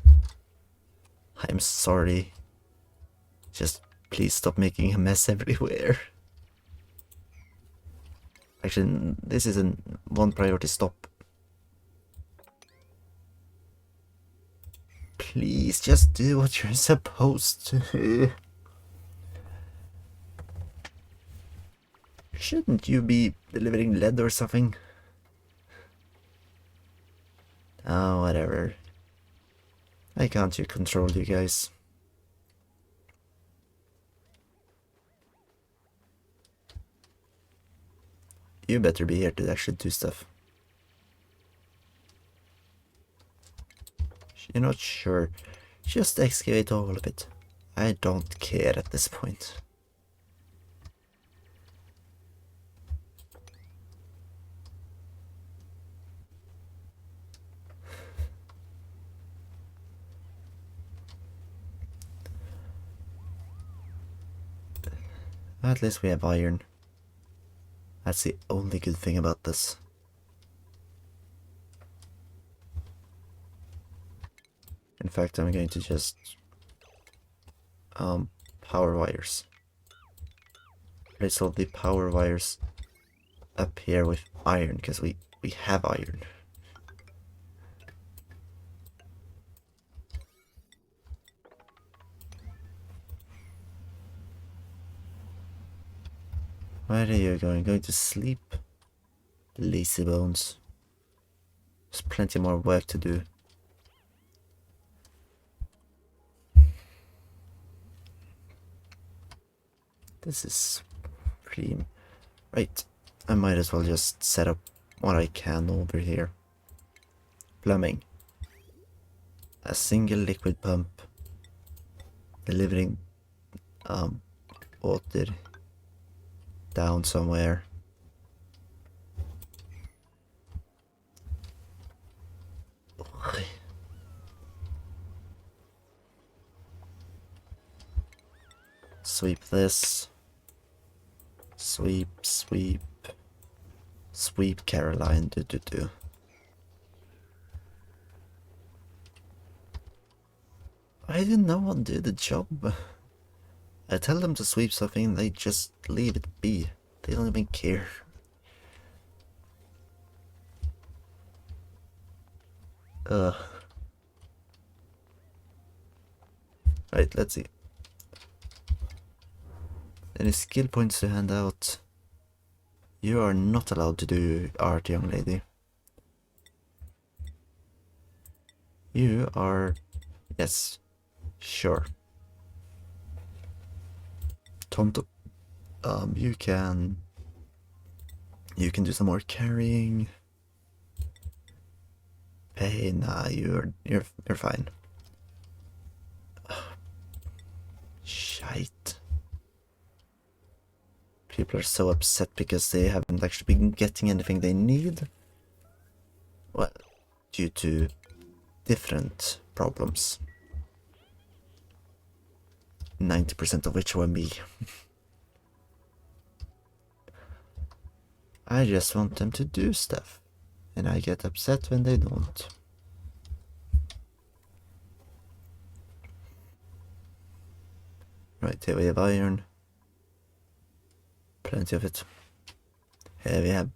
I'm sorry. Just please stop making a mess everywhere. Actually, this is a 1 priority stop. Please, just do what you're supposed to. Shouldn't you be delivering lead or something? Oh, whatever. I can't control you guys. You better be here to actually do stuff. You're not sure. Just excavate all of it. I don't care at this point. At least we have iron. That's the only good thing about this. In fact, I'm going to just power wires. Place all the power wires up here with iron, because we have iron. Where are you going? Going to sleep? Lazy bones. There's plenty more work to do. This is pretty... Right. I might as well just set up what I can over here. Plumbing. A single liquid pump. Delivering water down somewhere. Sweep this. Sweep. Sweep Caroline. Do. I didn't know what did the job. I tell them to sweep something, they just leave it be. They don't even care. Right, let's see. Any skill points to hand out? You are not allowed to do art, young lady. You are... Yes. Sure. Tonto. You can do some more carrying. Hey, nah, you're fine. Shite. People are so upset because they haven't actually been getting anything they need. Well, due to different problems. 90% of which were me. I just want them to do stuff, and I get upset when they don't. Right, here we have iron. Plenty of it. Here we have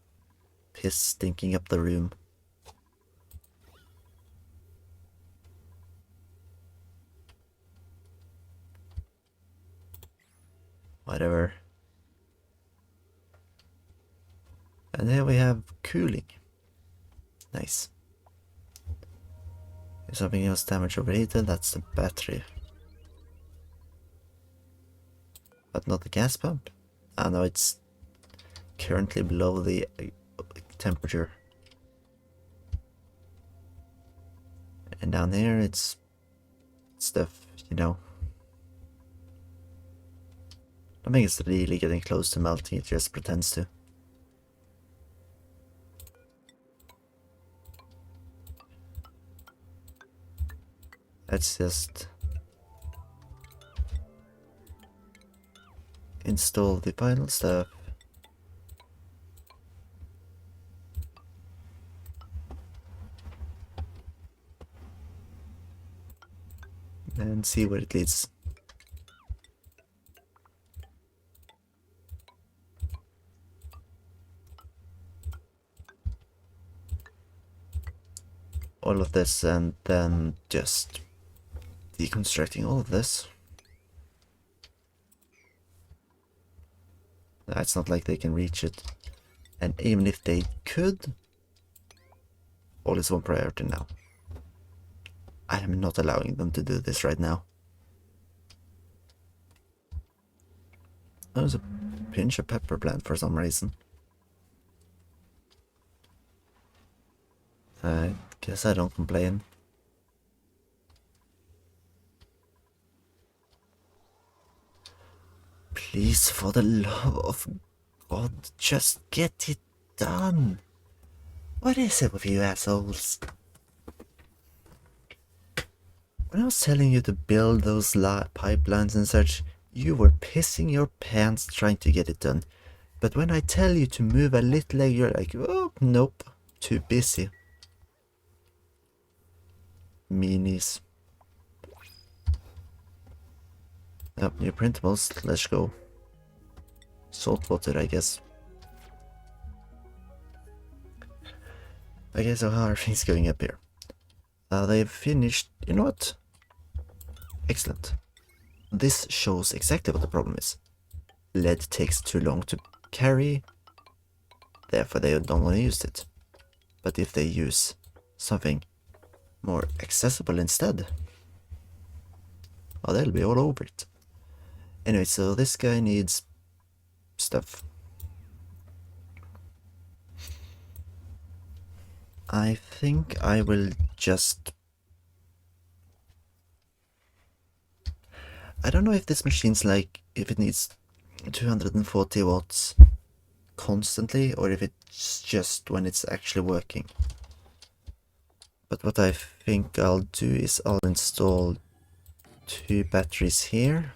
piss stinking up the room. Whatever. And here we have cooling. Nice. If something else damaged overheated, that's the battery. But not the gas pump. Ah no, it's currently below the temperature. And down here it's stuff, you know. I think it's really getting close to melting, it just pretends to. Let's just install the final stuff. And see where it leads. All of this and then just deconstructing all of this. It's not like they can reach it. And even if they could, all is one priority now. I am not allowing them to do this right now. There's a pinch of pepper plant for some reason. I guess I don't complain. Please, for the love of God, just get it done. What is it with you assholes? When I was telling you to build those pipelines and such, you were pissing your pants trying to get it done. But when I tell you to move a little leg, you're like, oh, nope, too busy. Meanies. Oh, new printables, let's go. Salt water, I guess. Okay, so how are things going up here? They've finished, you know what? Excellent. This shows exactly what the problem is. Lead takes too long to carry, therefore they don't want to use it. But if they use something more accessible instead, well, they'll be all over it. Anyway, so this guy needs stuff. I think I will just... I don't know if this machine's like, if it needs 240 watts constantly, or if it's just when it's actually working. But what I think I'll do is I'll install 2 batteries here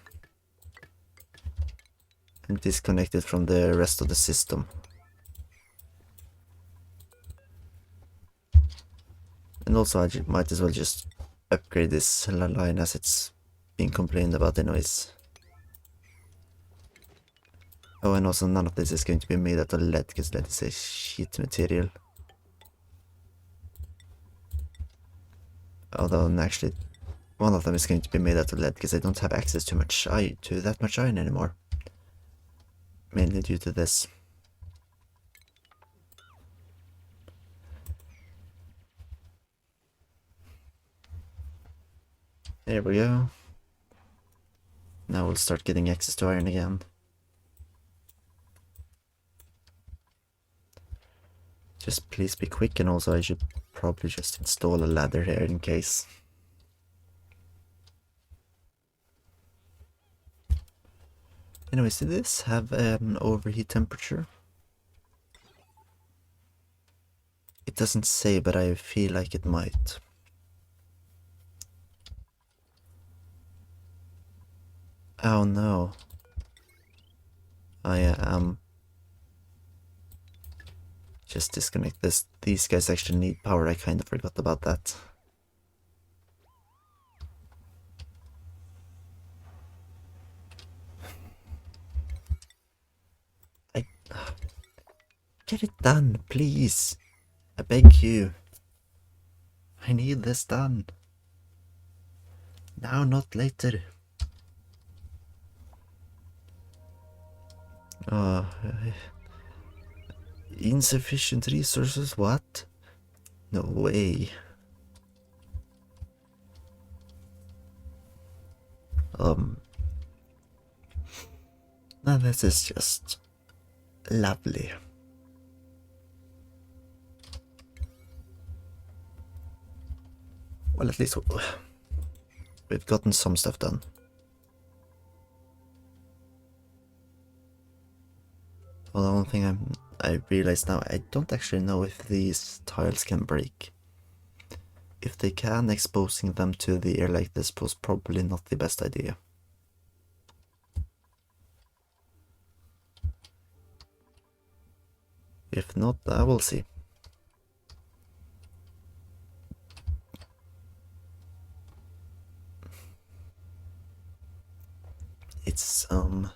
and disconnect it from the rest of the system. And also I might as well just upgrade this line as it's being complained about anyways. Oh, and also none of this is going to be made out of lead, because lead is a shit material. Although actually one of them is going to be made out of lead, because I don't have access to that much iron anymore. Mainly due to this. There we go. Now we'll start getting access to iron again. Just please be quick, and also I should probably just install a ladder here in case. Anyways, did this have an overheat temperature? It doesn't say, but I feel like it might. Oh no. I just disconnect this. These guys actually need power, I kind of forgot about that. Get it done, please. I beg you. I need this done. Now, not later. Uh, insufficient resources, what? No way. Now this is just lovely. Well, at least we've gotten some stuff done. Well, the only thing I realize now, I don't actually know if these tiles can break. If they can, exposing them to the air like this was probably not the best idea. If not, I will see. It's annoying.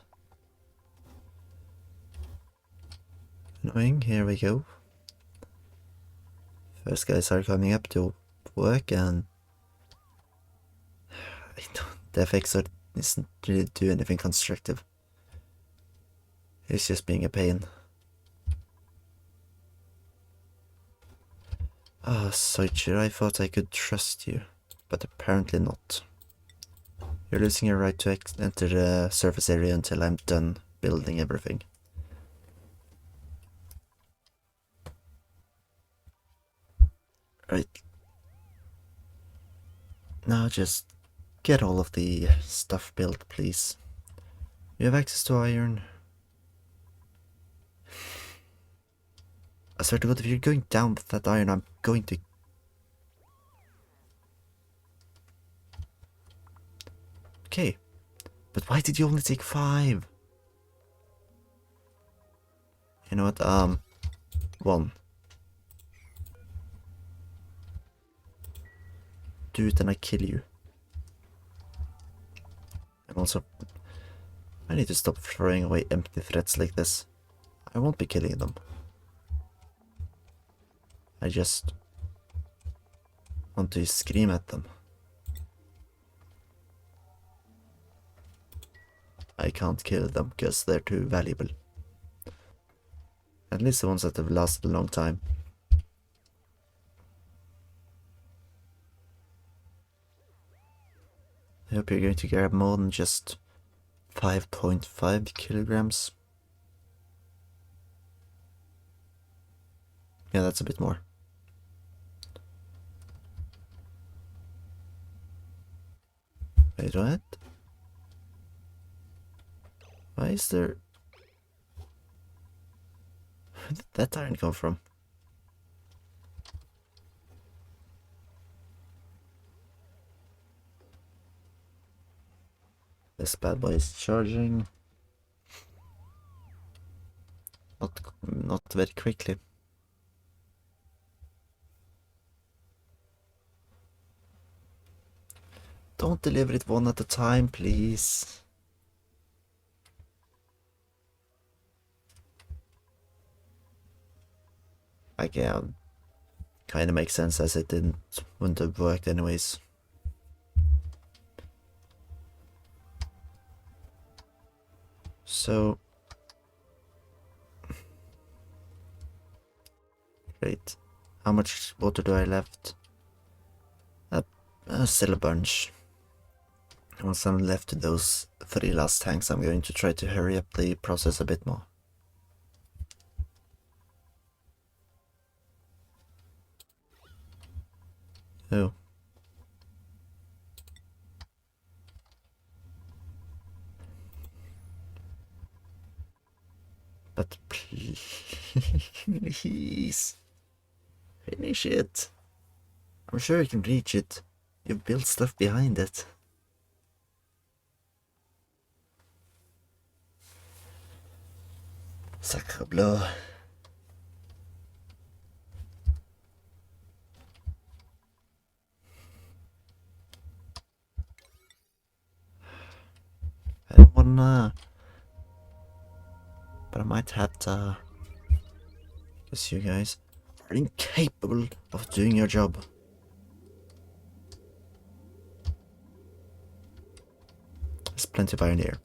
Here we go. First guys are coming up to work and the effects isn't really do anything constructive. It's just being a pain. Ah, Soichiro, I thought I could trust you, but apparently not. You're losing your right to enter the surface area until I'm done building everything. Right. Now just get all of the stuff built, please. You have access to iron. I swear to God, if you're going down with that iron, I'm going to... Okay. But why did you only take 5? You know what, 1. Do it and I kill you. And also, I need to stop throwing away empty threats like this. I won't be killing them. I just want to scream at them. I can't kill them because they're too valuable. At least the ones that have lasted a long time. I hope you're going to grab more than just 5.5 kilograms. Yeah, that's a bit more. Wait, what? Why is there... Where did that iron come from? This bad boy is charging. Not very quickly. Don't deliver it one at a time, please. Yeah, kinda makes sense as it wouldn't have worked anyways. So... Great. How much water do I left? Still a bunch. Once I'm left to those 3 last tanks, I'm going to try to hurry up the process a bit more. Oh. But please, finish it. I'm sure you can reach it. You've built stuff behind it. Sacre bleu. I don't wanna... But I might have to... Because you guys are incapable of doing your job. There's plenty of iron here.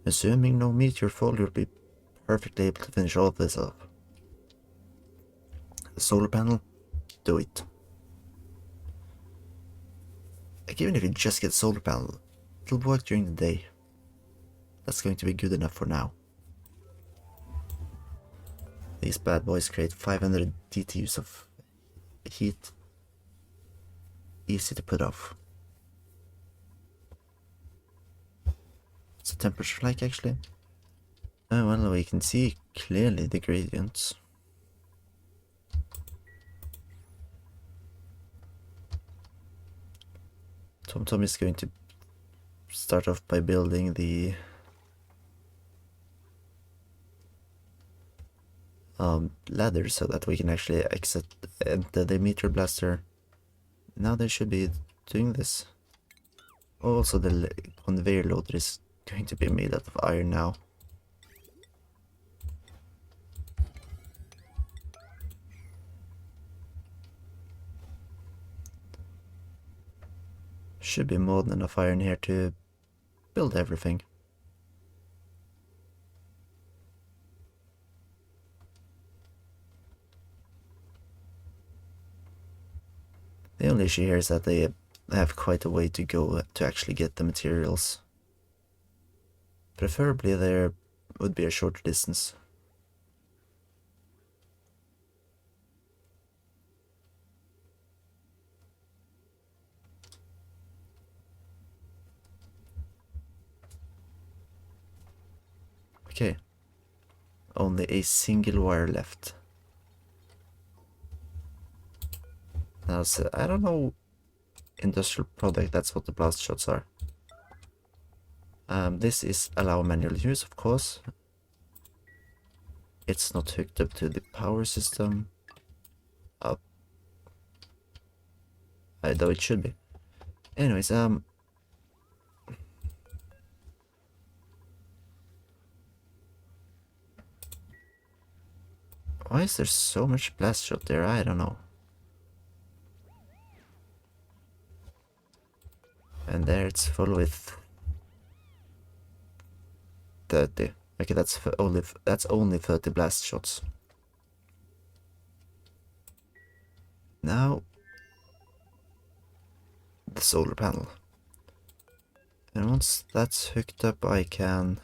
Assuming no meteor fall, you'll be perfectly able to finish all of this off. The solar panel, do it. Like, even if you just get solar panel, it'll work during the day. That's going to be good enough for now. These bad boys create 500 DTUs of heat. Easy to put off. What's the temperature like actually? Oh well, we can see clearly the gradients. TomTom is going to start off by building the ladder so that we can actually enter the Meteor Blaster. Now they should be doing this. Also, the conveyor loader is going to be made out of iron now. Should be more than enough iron here to build everything. The only issue here is that they have quite a way to go to actually get the materials. Preferably there would be a shorter distance. Okay. Only a single wire left. Now, so I don't know, industrial product, that's what the blast shots are. This is allow manual use, of course. It's not hooked up to the power system. Though it should be. Anyways, why is there so much blast shot there? I don't know. And there it's full with 30. Okay, that's only 30 blast shots. Now the solar panel. And once that's hooked up, I can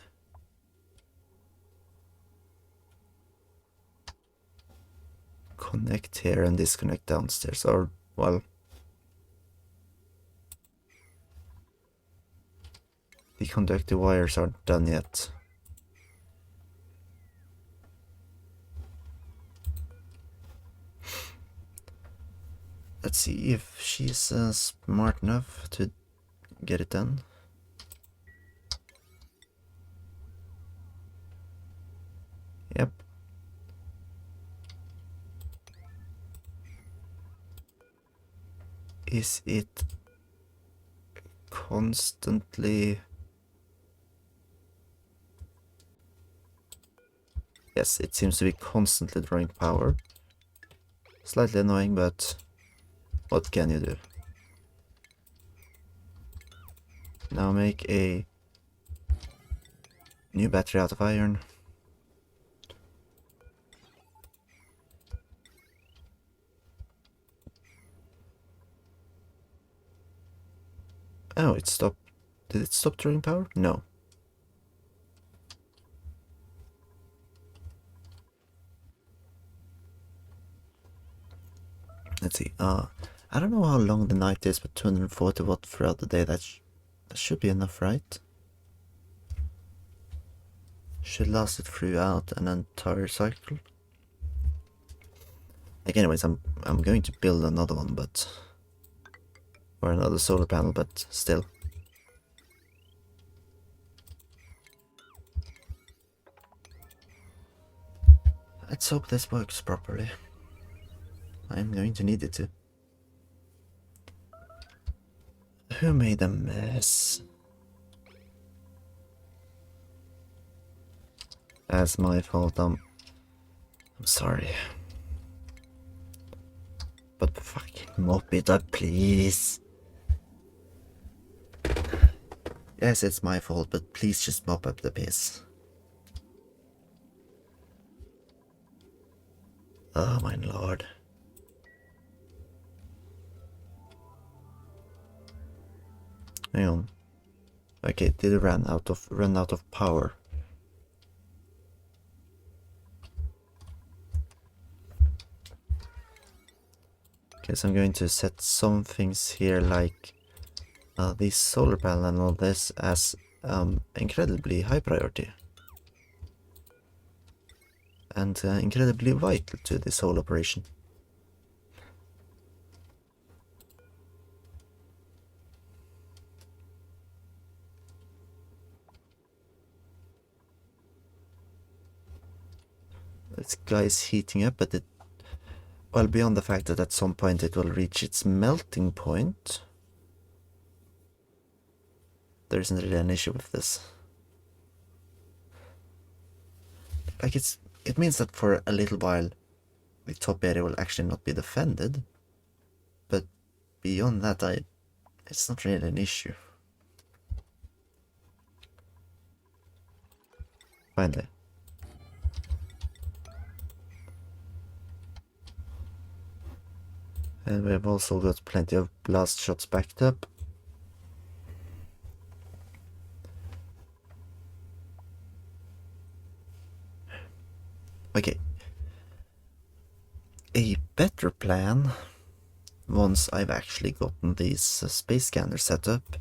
connect here and disconnect downstairs, or well, the conductive wires aren't done yet. Let's see if she's smart enough to get it done. Yep. Is it constantly... Yes, it seems to be constantly drawing power. Slightly annoying, but what can you do? Now make a new battery out of iron. Oh, it stopped. Did it stop drawing power? No. Let's see. I don't know how long the night is, but 240 watt throughout the day, that should be enough, right? Should last it throughout an entire cycle. Like, anyways, I'm going to build another one, but... or another solar panel, but still. Let's hope this works properly. I'm going to need it to. Who made a mess? That's my fault. I'm sorry. But fucking mop it up, please. Yes, it's my fault, but please just mop up the piss. Oh my lord. Hang on. Okay, did it run out of power? Okay, so I'm going to set some things here like the solar panel and all this as incredibly high priority. And incredibly vital to this whole operation. This guy is heating up, but well, beyond the fact that at some point it will reach its melting point, there isn't really an issue with this. Like, it means that for a little while the top area will actually not be defended, but beyond that, it's not really an issue. Finally. And we have also got plenty of blast shots backed up. Okay. A better plan, once I've actually gotten these space scanners set up,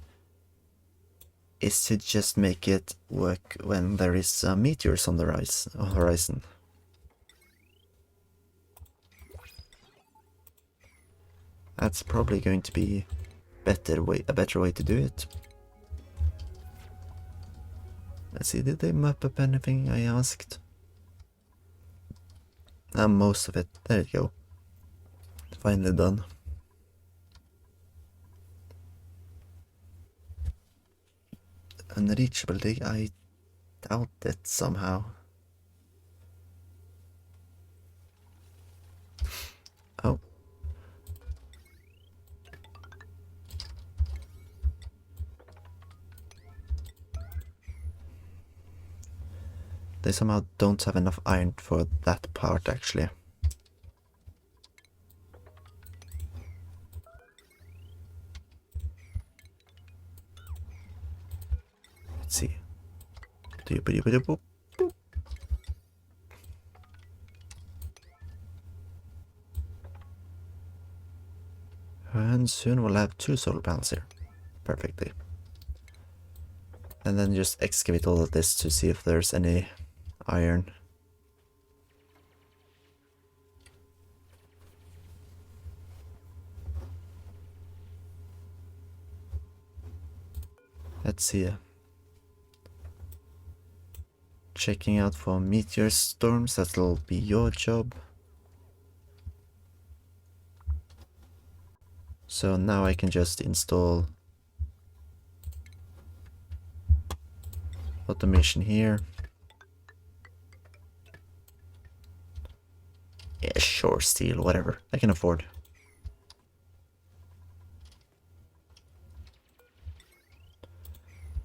is to just make it work when there is meteors on the horizon. That's probably going to be a better way to do it. Let's see, did they map up anything I asked? Most of it. There you go. Finally done. Unreachability, I doubt it somehow. Oh. They somehow don't have enough iron for that part, actually. Let's see. And soon we'll have 2 solar panels here. Perfectly. And then just excavate all of this to see if there's any iron. Let's see. Checking out for meteor storms, that'll be your job. So now I can just install automation here. Yeah, sure, steel, whatever. I can afford.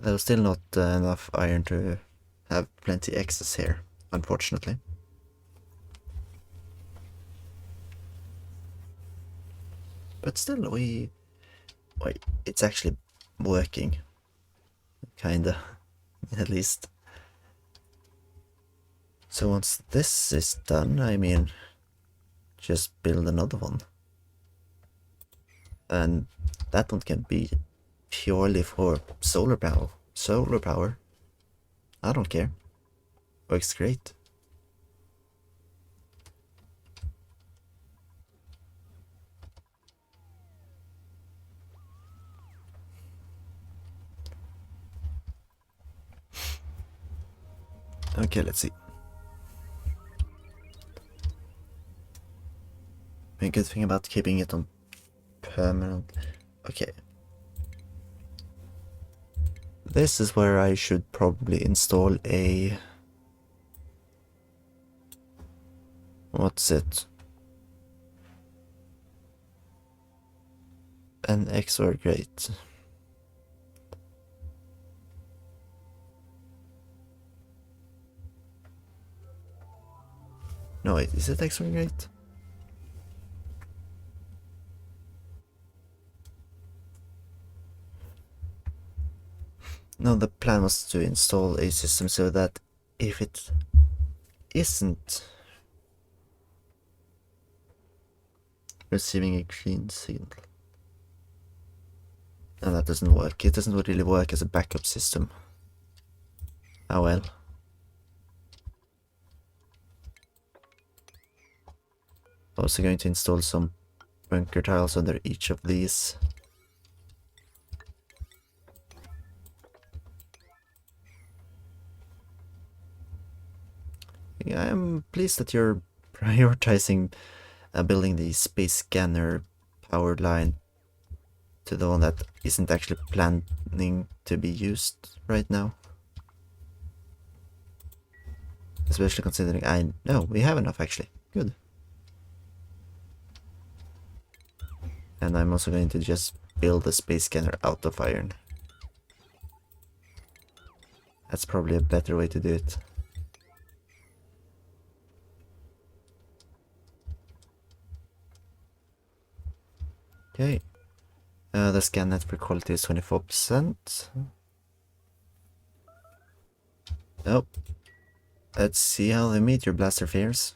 There's still not enough iron to have plenty excess here, unfortunately. But still, wait, it's actually working. Kinda, at least. So once this is done, I mean, just build another one. And that one can be purely for solar power. I don't care. Works great. Okay, let's see. A good thing about keeping it on permanent. Okay. This is where I should probably install a What's it? An XOR gate. No, wait, is it XOR gate? No, the plan was to install a system so that if it isn't receiving a clean signal. And that doesn't work. It doesn't really work as a backup system. Oh well. Also going to install some bunker tiles under each of these. Yeah, I'm pleased that you're prioritizing building the space scanner powered line to the one that isn't actually planning to be used right now. Especially considering I know we have enough actually. Good. And I'm also going to just build the space scanner out of iron. That's probably a better way to do it. Okay. The scan network quality is 24%. Oh. Let's see how the Meteor Blaster fares.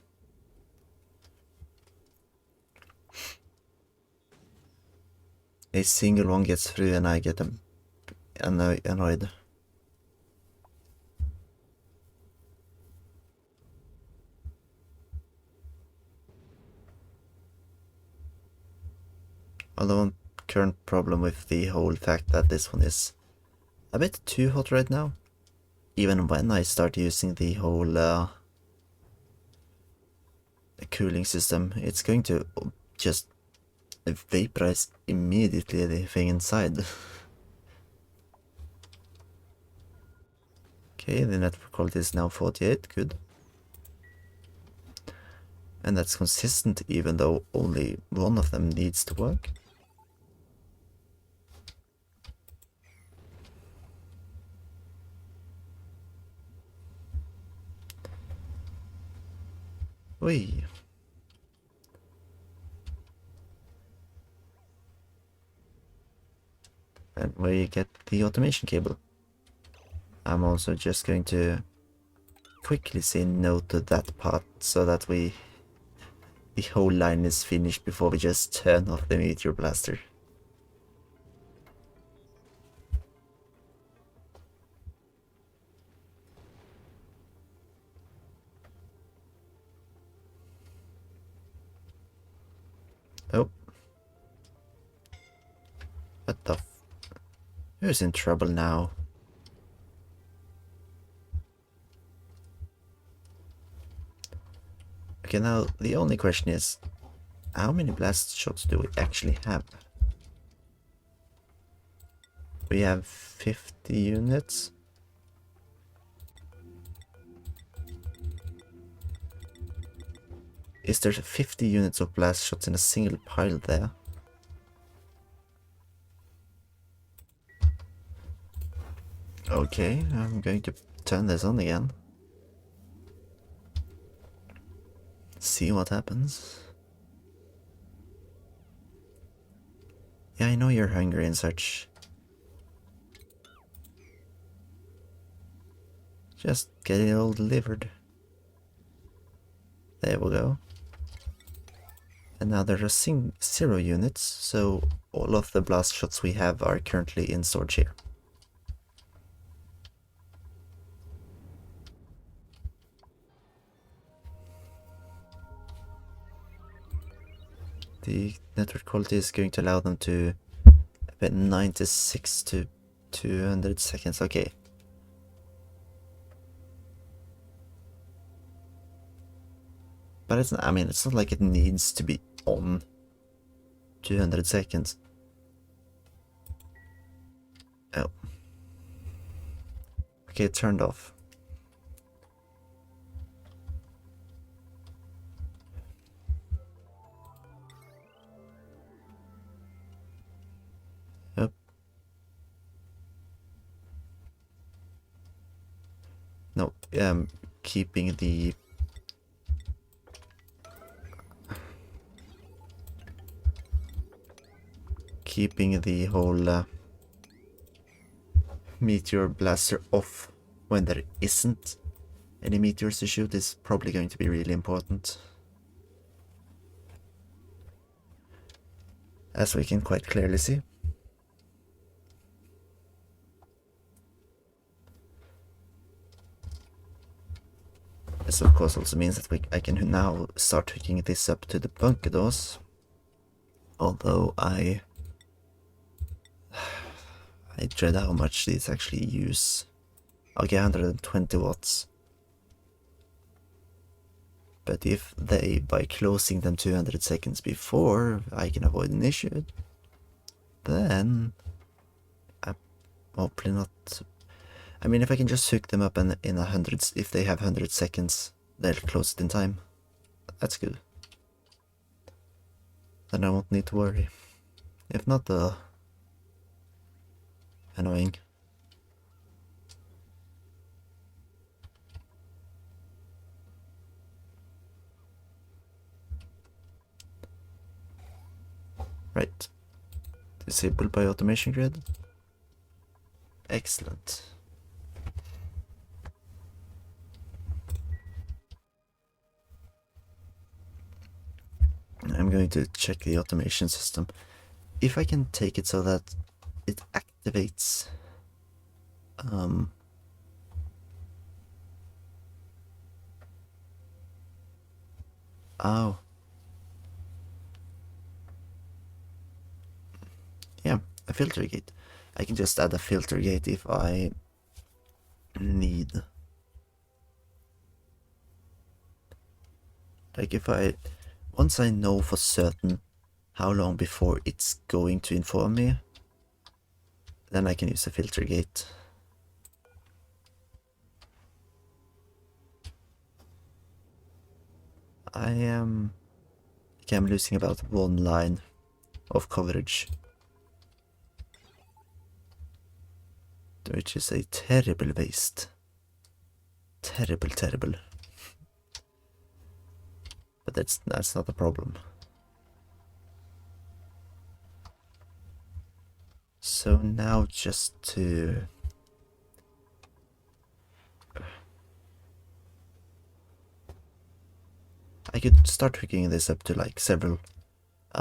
A single one gets through and I get them annoyed. Although one current problem with the whole fact that this one is a bit too hot right now. Even when I start using the whole cooling system, it's going to just vaporize immediately the thing inside. Okay, the network quality is now 48, good. And that's consistent even though only one of them needs to work. Oi. And where you get the automation cable. I'm also just going to quickly say no to that part so that the whole line is finished before we just turn off the Meteor Blaster. Oh. What the Who's in trouble now? Okay, now the only question is, how many blast shots do we actually have? We have 50 units. Is there 50 units of blast shots in a single pile there? Okay, I'm going to turn this on again. See what happens. Yeah, I know you're hungry and such. Just get it all delivered. There we go. And now there are 0 units, so all of the blast shots we have are currently in storage here. The network quality is going to allow them to about 96 to 200 seconds. Okay. But it's not, I mean, it's not like it needs to be on 200 seconds. Oh. Okay, it turned off. keeping the whole Meteor Blaster off when there isn't any meteors to shoot is probably going to be really important. As we can quite clearly see. This of course also means that I can now start hooking this up to the bunker doors. Although I dread how much these actually use. Okay, 120 watts. But if they, by closing them 200 seconds before I can avoid an issue, then I'm hopefully not. I mean, if I can just hook them up in 100, if they have 100 seconds, they'll close it in time. That's good. Then I won't need to worry. If not, annoying. Right. Disabled by automation grid. Excellent. I'm going to check the automation system. If I can take it so that it activates oh. Yeah, a filter gate. I can just add a filter gate if I need. Like once I know for certain how long before it's going to inform me, then I can use a filter gate. I'm losing about 1 line of coverage, which is a terrible waste. Terrible. But that's not a problem. So now just to I could start hooking this up to like several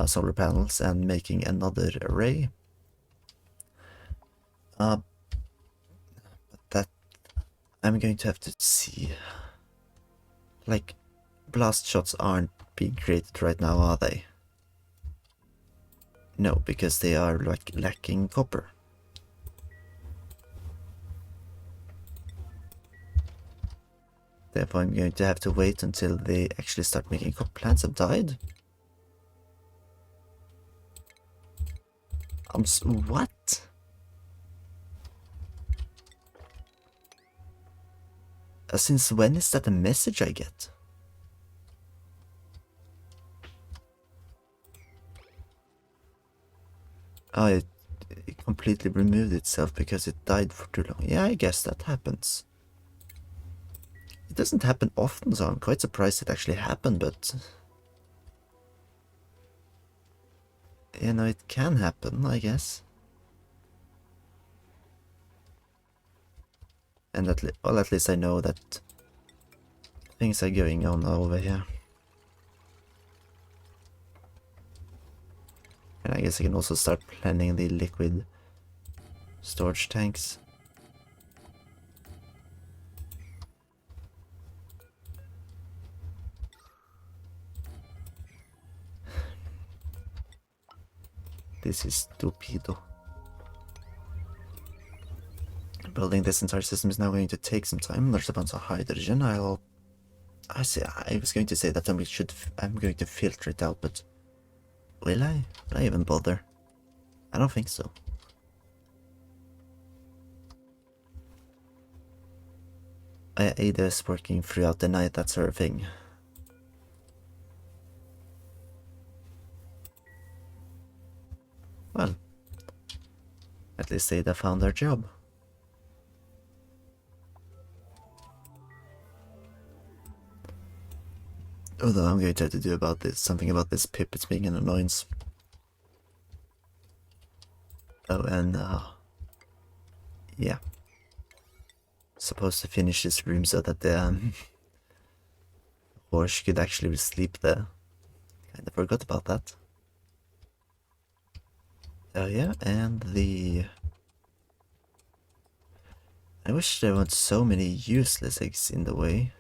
solar panels and making another array. But that I'm going to have to see. Like, blast shots aren't being created right now, are they? No, because they are like lacking copper. Therefore, I'm going to have to wait until they actually start making copper. Plants have died. What? Since when is that a message I get? Oh, it completely removed itself because it died for too long. Yeah, I guess that happens. It doesn't happen often, so I'm quite surprised it actually happened, but... You know, it can happen, I guess. And at least I know that things are going on over here. And I guess I can also start planning the liquid storage tanks. This is stupido. Building this entire system is now going to take some time. There's a bunch of hydrogen. I was going to say that I'm going to filter it out, but will I? Will I even bother? I don't think so. Ada is working throughout the night, that's her thing. Well, at least Ada found her job. Although I'm going to have to do about this something about this pip, it's being an annoyance. Oh, and yeah. Supposed to finish this room so that the horse could actually sleep there. Kinda forgot about that. Oh yeah, and the... I wish there weren't so many useless eggs in the way.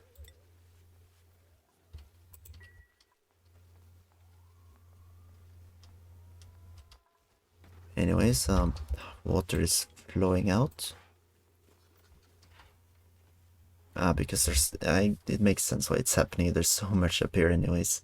Anyways, water is flowing out. Because there's... it makes sense why it's happening, there's so much up here anyways.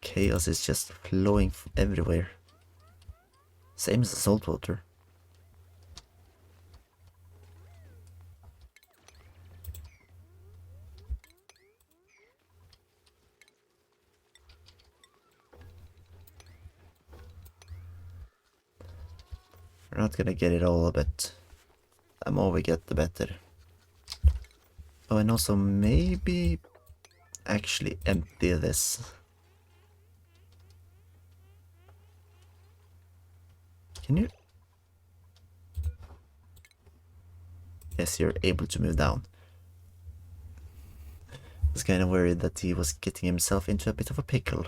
Chaos is just flowing everywhere. Same as the salt water. We're not gonna get it all, but the more we get, the better. Oh, and also maybe actually empty this. Can you? Yes, you're able to move down. I was kind of worried that he was getting himself into a bit of a pickle.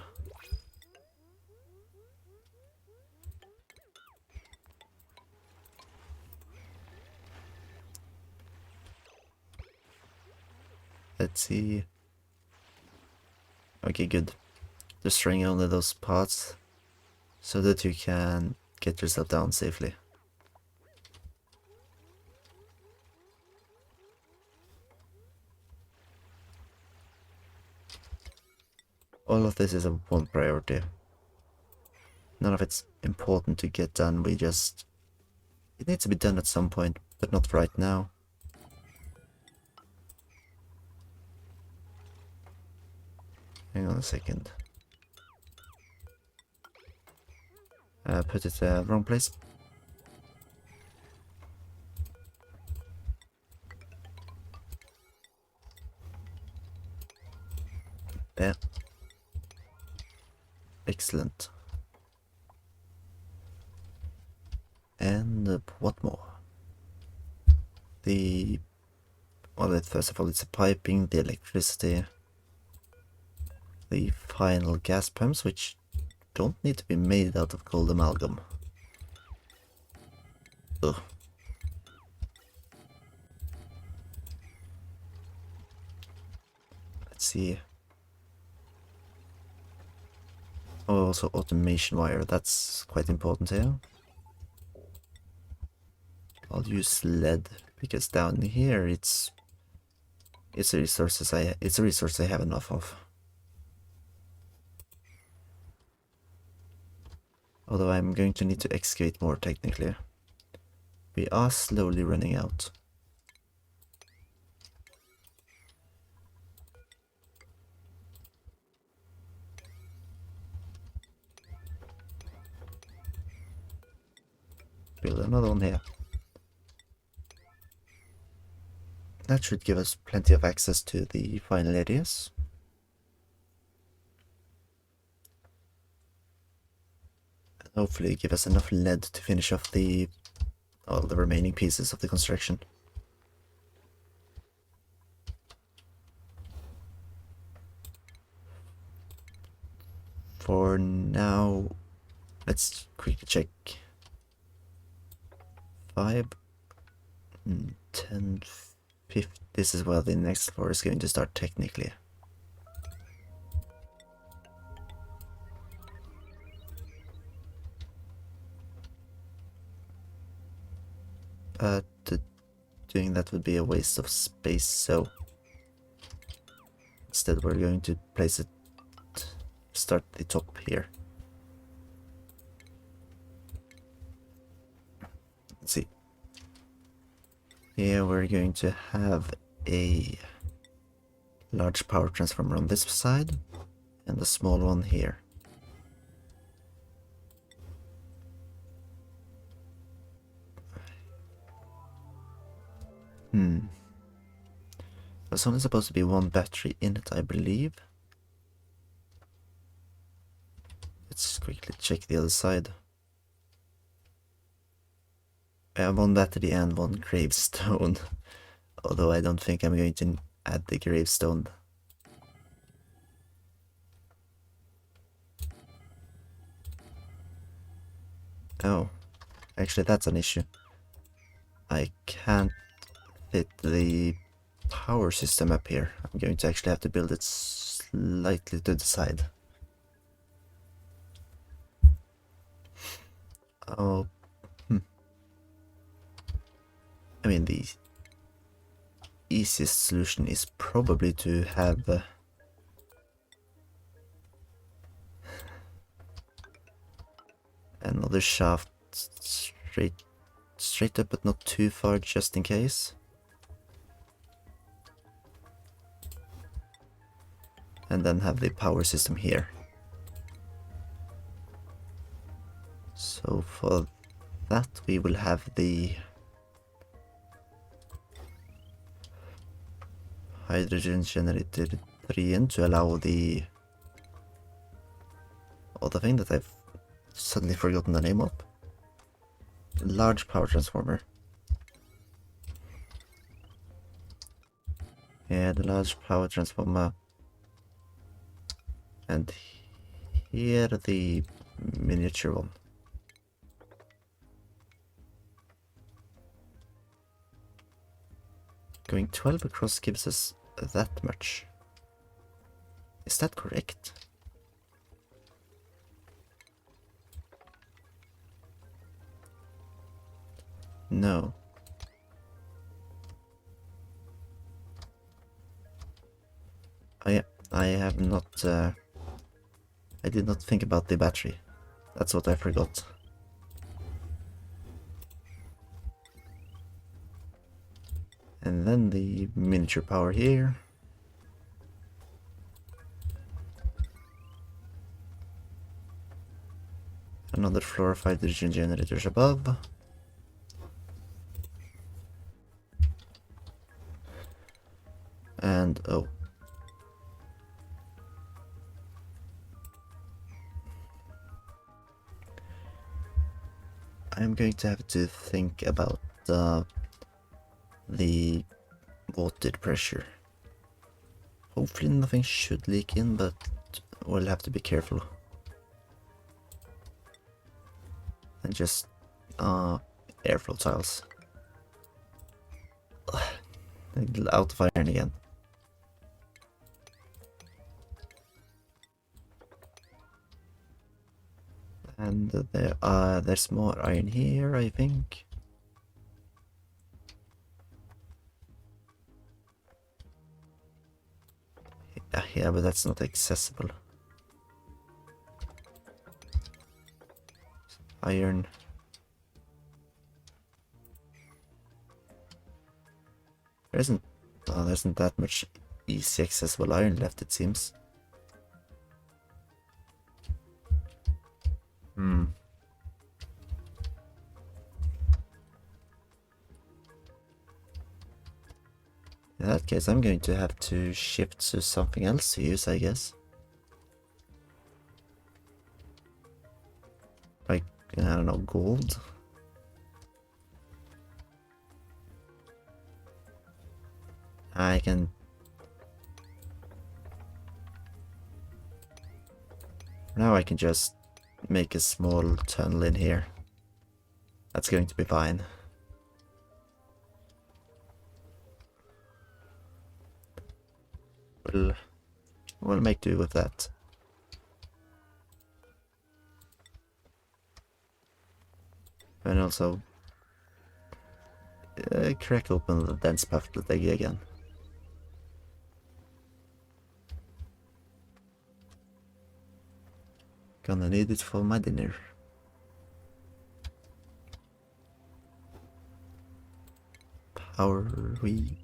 Let's see. Okay, good. Destroying only those parts so that you can get yourself down safely. All of this is a one priority. None of it's important to get done, we just... It needs to be done at some point, but not right now. Hang on a second. Put it wrong place. There. Excellent. And what more? The... Well, first of all, it's the piping, the electricity, the final gas pumps, which don't need to be made out of cold amalgam. Ugh. Let's see. Oh, also automation wire, that's quite important here. I'll use lead, because down here it's a resource I have enough of. Although I'm going to need to excavate more technically. We are slowly running out. Build another one here. That should give us plenty of access to the final areas. And hopefully give us enough lead to finish off all the remaining pieces of the construction. For now, let's quickly check. 5, 10, 50. This is where the next floor is going to start technically. But doing that would be a waste of space, so instead we're going to place it, start the top here. Let's see. Here we're going to have a large power transformer on this side and a small one here. There's only supposed to be one battery in it, I believe. Let's quickly check the other side. I have one battery and one gravestone. Although I don't think I'm going to add the gravestone. Oh, actually that's an issue. I can't fit the power system up here. I'm going to actually have to build it slightly to the side. Oh, I mean, the easiest solution is probably to have another shaft straight up, but not too far, just in case. And then have the power system here. So for that we will have the hydrogen generator 3 in to allow the other thing that I've suddenly forgotten the name of. Large power transformer. Yeah, the large power transformer. And here the miniature one. Going 12 across gives us that much. Is that correct? No. I have not I did not think about the battery. That's what I forgot. And then the miniature power here. Another floor of hydrogen generators above. And oh. I'm going to have to think about the water pressure. Hopefully nothing should leak in, but we'll have to be careful. And just airflow tiles. Out of iron again. And there's more iron here, I think. Yeah, but that's not accessible. Iron. There isn't that much easy accessible iron left, it seems. In that case, I'm going to have to shift to something else to use, I guess. Like, I don't know, gold? I can... Now I can just make a small tunnel in here. That's going to be fine. We'll make do with that. And also crack open the dense pufflet egg again. Gonna need it for my dinner. Power we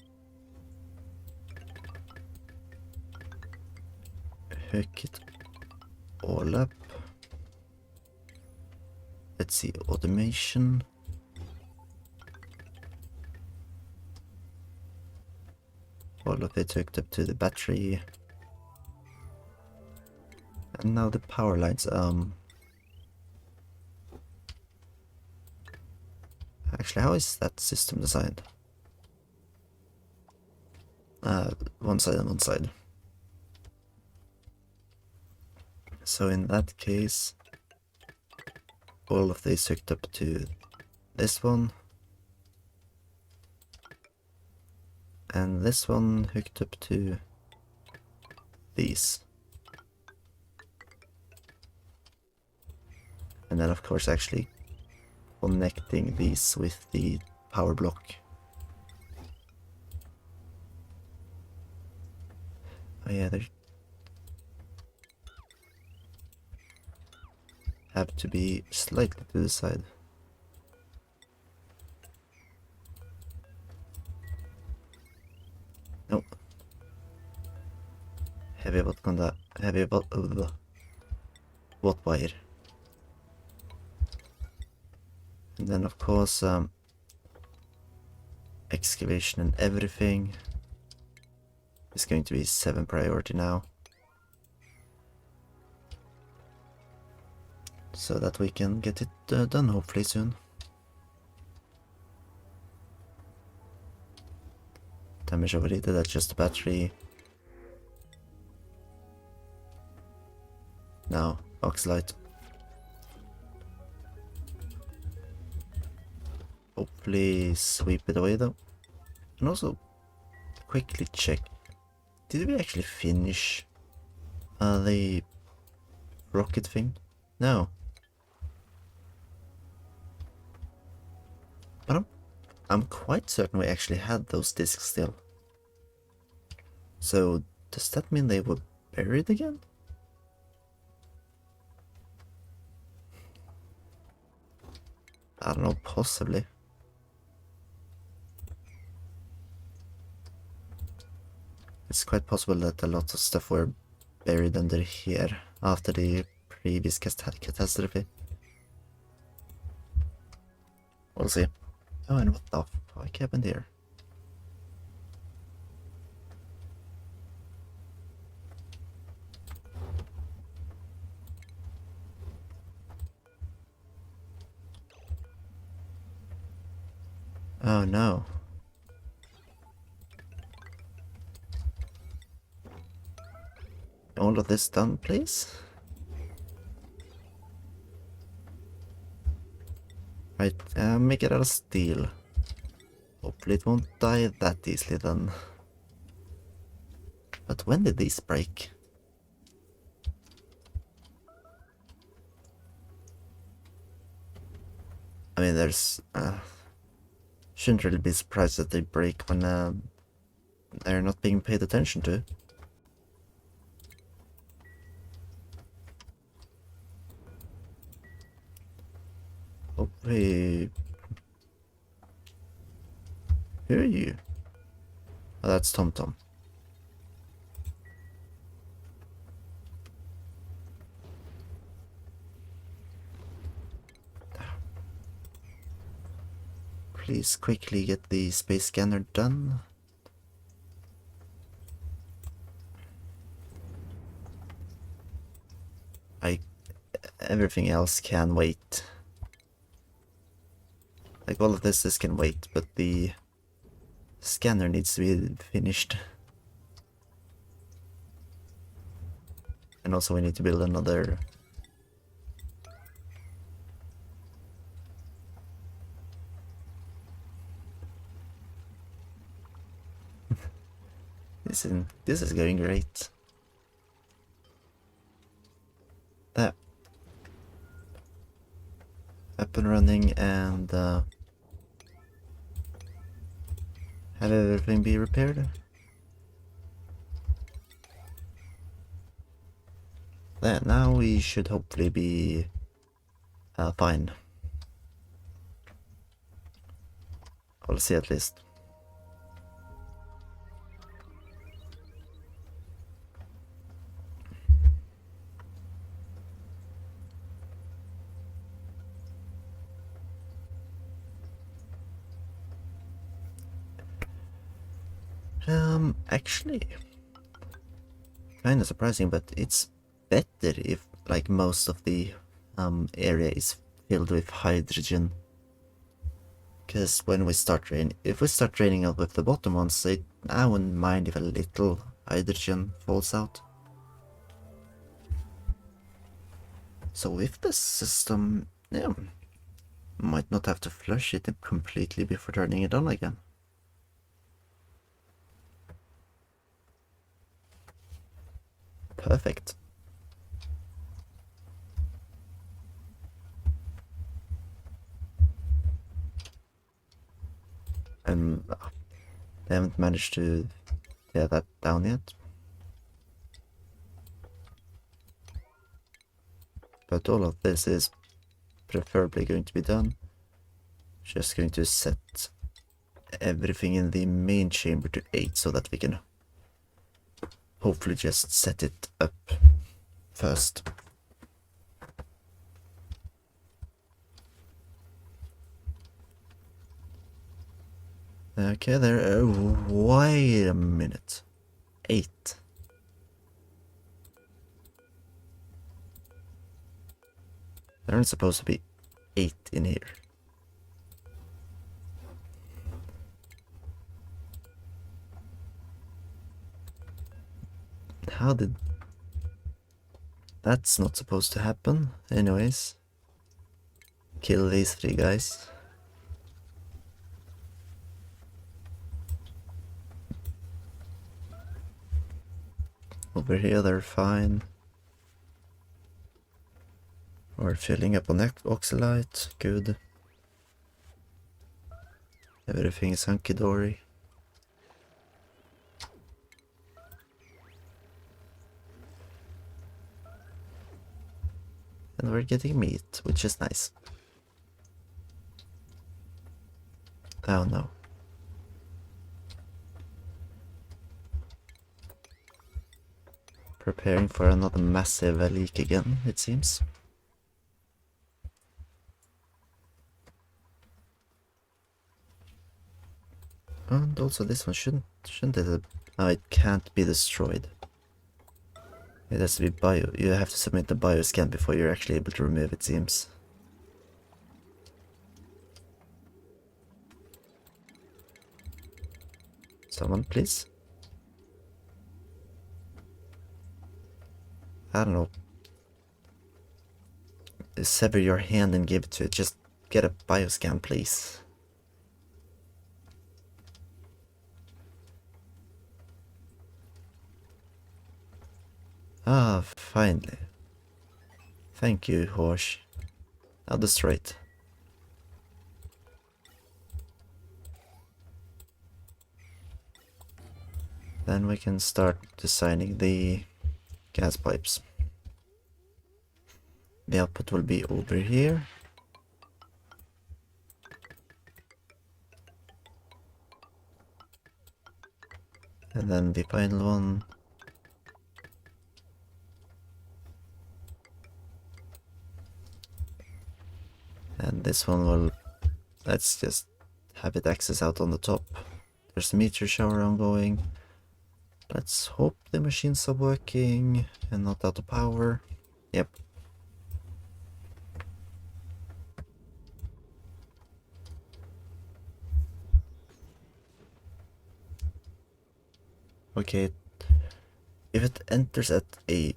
hook it all up. Let's see, automation. all of it hooked up to the battery. And now the power lines, actually, how is that system designed? One side and one side. So in that case, all of these hooked up to this one. And this one hooked up to these. And then of course actually connecting these with the power block. Oh yeah, they have to be slightly to the side. No. Heavy what wire. And then of course excavation and everything is going to be 7 priority now. So that we can get it done hopefully soon. Damage overheated, that's just the battery. Now, oxalite. Hopefully sweep it away though. And also, quickly check. Did we actually finish the rocket thing? No. But I'm quite certain we actually had those discs still. So, does that mean they were buried again? I don't know, possibly. It's quite possible that a lot of stuff were buried under here after the previous catastrophe. We'll see. Oh, and what the fuck happened here? Oh no. All of this done, please? Right, make it out of steel. Hopefully it won't die that easily then. But when did these break? I mean, there's... shouldn't really be surprised that they break when they're not being paid attention to. Hopefully... Who are you? Oh, that's Tom Tom. Please quickly get the space scanner done. Everything else can wait. Like all of this can wait, but the scanner needs to be finished. And also we need to build another... This is going great. That. Up and running and have everything be repaired. There, now we should hopefully be fine. I'll see at least. Actually, kind of surprising, but it's better if like most of the area is filled with hydrogen. Because when we start raining, if we start raining out with the bottom ones, I wouldn't mind if a little hydrogen falls out. So if the system, yeah, might not have to flush it completely before turning it on again. Perfect. And they haven't managed to tear that down yet. But all of this is preferably going to be done. Just going to set everything in the main chamber to 8 so that we can hopefully just set it up first. Okay, there. Wait a minute. 8. There aren't supposed to be 8 in here. How did... That's not supposed to happen. Anyways. Kill these 3 guys. Over here they're fine. We're filling up on oxalite. Good. Everything is hunky-dory. And we're getting meat, which is nice. Oh no. Preparing for another massive leak again, it seems. And also this one shouldn't it? No, it can't be destroyed. It has to be bio. You have to submit the bioscan before you're actually able to remove it, seems. Someone, please. I don't know. Sever your hand and give it to it. Just get a bioscan, please. Ah, finally. Thank you, horse. Now destroy it. Then we can start designing the gas pipes. The output will be over here. And then the final one. And this one will... Let's just have it access out on the top. There's a meteor shower ongoing. Let's hope the machines are working and not out of power. Yep. Okay. If it enters at a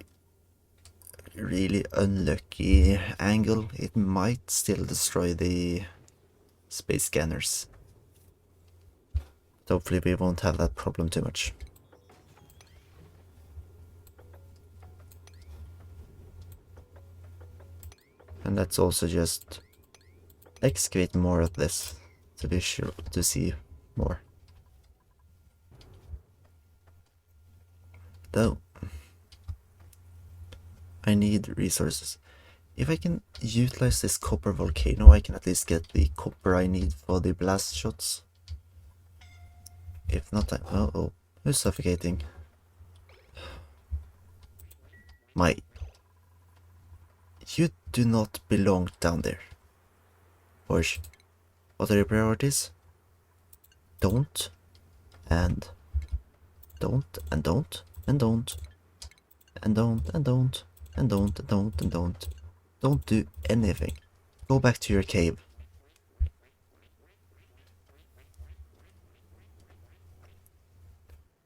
really unlucky angle, it might still destroy the space scanners. But hopefully we won't have that problem too much. And let's also just excavate more of this to be sure to see more. Though I need resources. If I can utilize this copper volcano, I can at least get the copper I need for the blast shots. If not, oh, who's suffocating? You do not belong down there. Porsche, what are your priorities? Don't and don't, and don't, and don't, and don't, and don't, and don't, and don't, and don't. Don't do anything. Go back to your cave.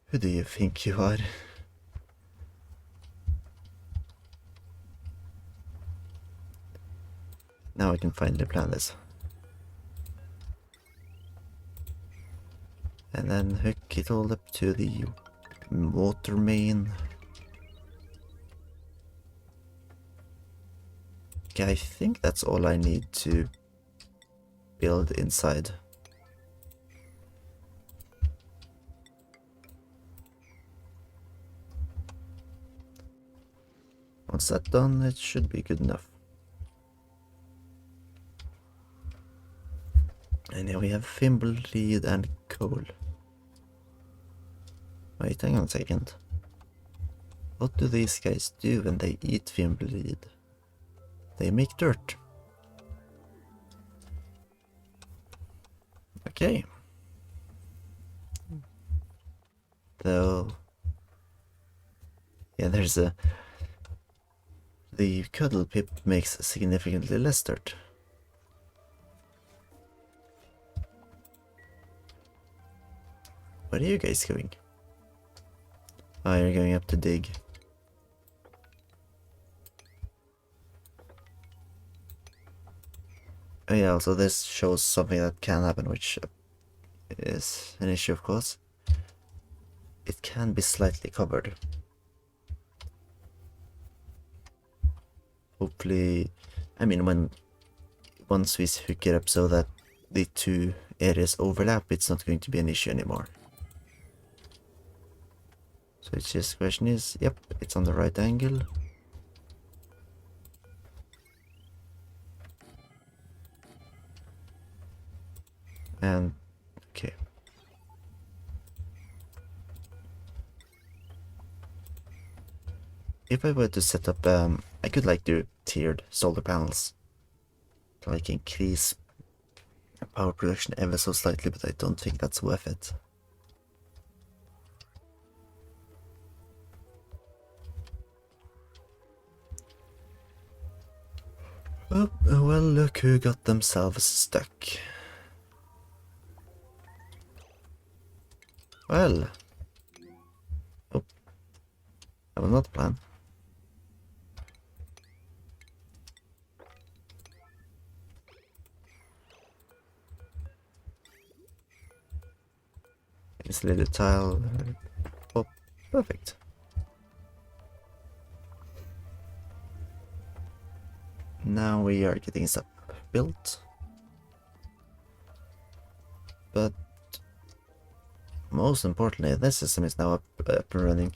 Who do you think you are? Now I can finally plan this. And then hook it all up to the water main. Okay, I think that's all I need to build inside. Once that's done, it should be good enough. And here we have thimbleweed and coal. Wait, hang on a second. What do these guys do when they eat thimbleweed? They make dirt. Okay. So, yeah, the cuddle pip makes significantly less dirt. Where are you guys going? Oh, you're going up to dig. Oh yeah, also this shows something that can happen, which is an issue, of course. It can be slightly covered. Hopefully, I mean, once we hook it up so that the two areas overlap, it's not going to be an issue anymore. So it's just the question is, yep, it's on the right angle. And, okay. If I were to set up, I could like do tiered solar panels to like increase power production ever so slightly, but I don't think that's worth it. Oh, well, look who got themselves stuck. Well. Oh. That was not the plan. Insulate the tile. Oh, perfect. Now we are getting stuff built. But most importantly, this system is now up and running.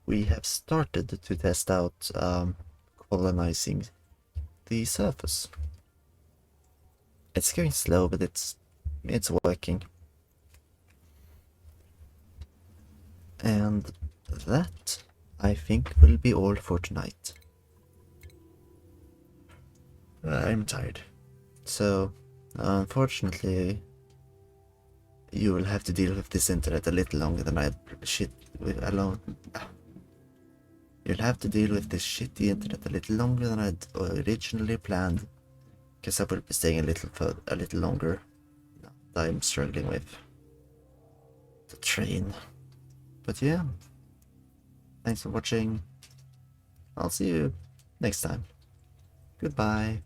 We have started to test out colonizing the surface. It's going slow, but it's working. And that, I think, will be all for tonight. I'm tired. So, unfortunately, you will have to deal with this internet a little longer than You'll have to deal with this shitty internet a little longer than I'd originally planned, because I will be staying a little longer. I'm struggling with the train. But yeah, thanks for watching. I'll see you next time. Goodbye.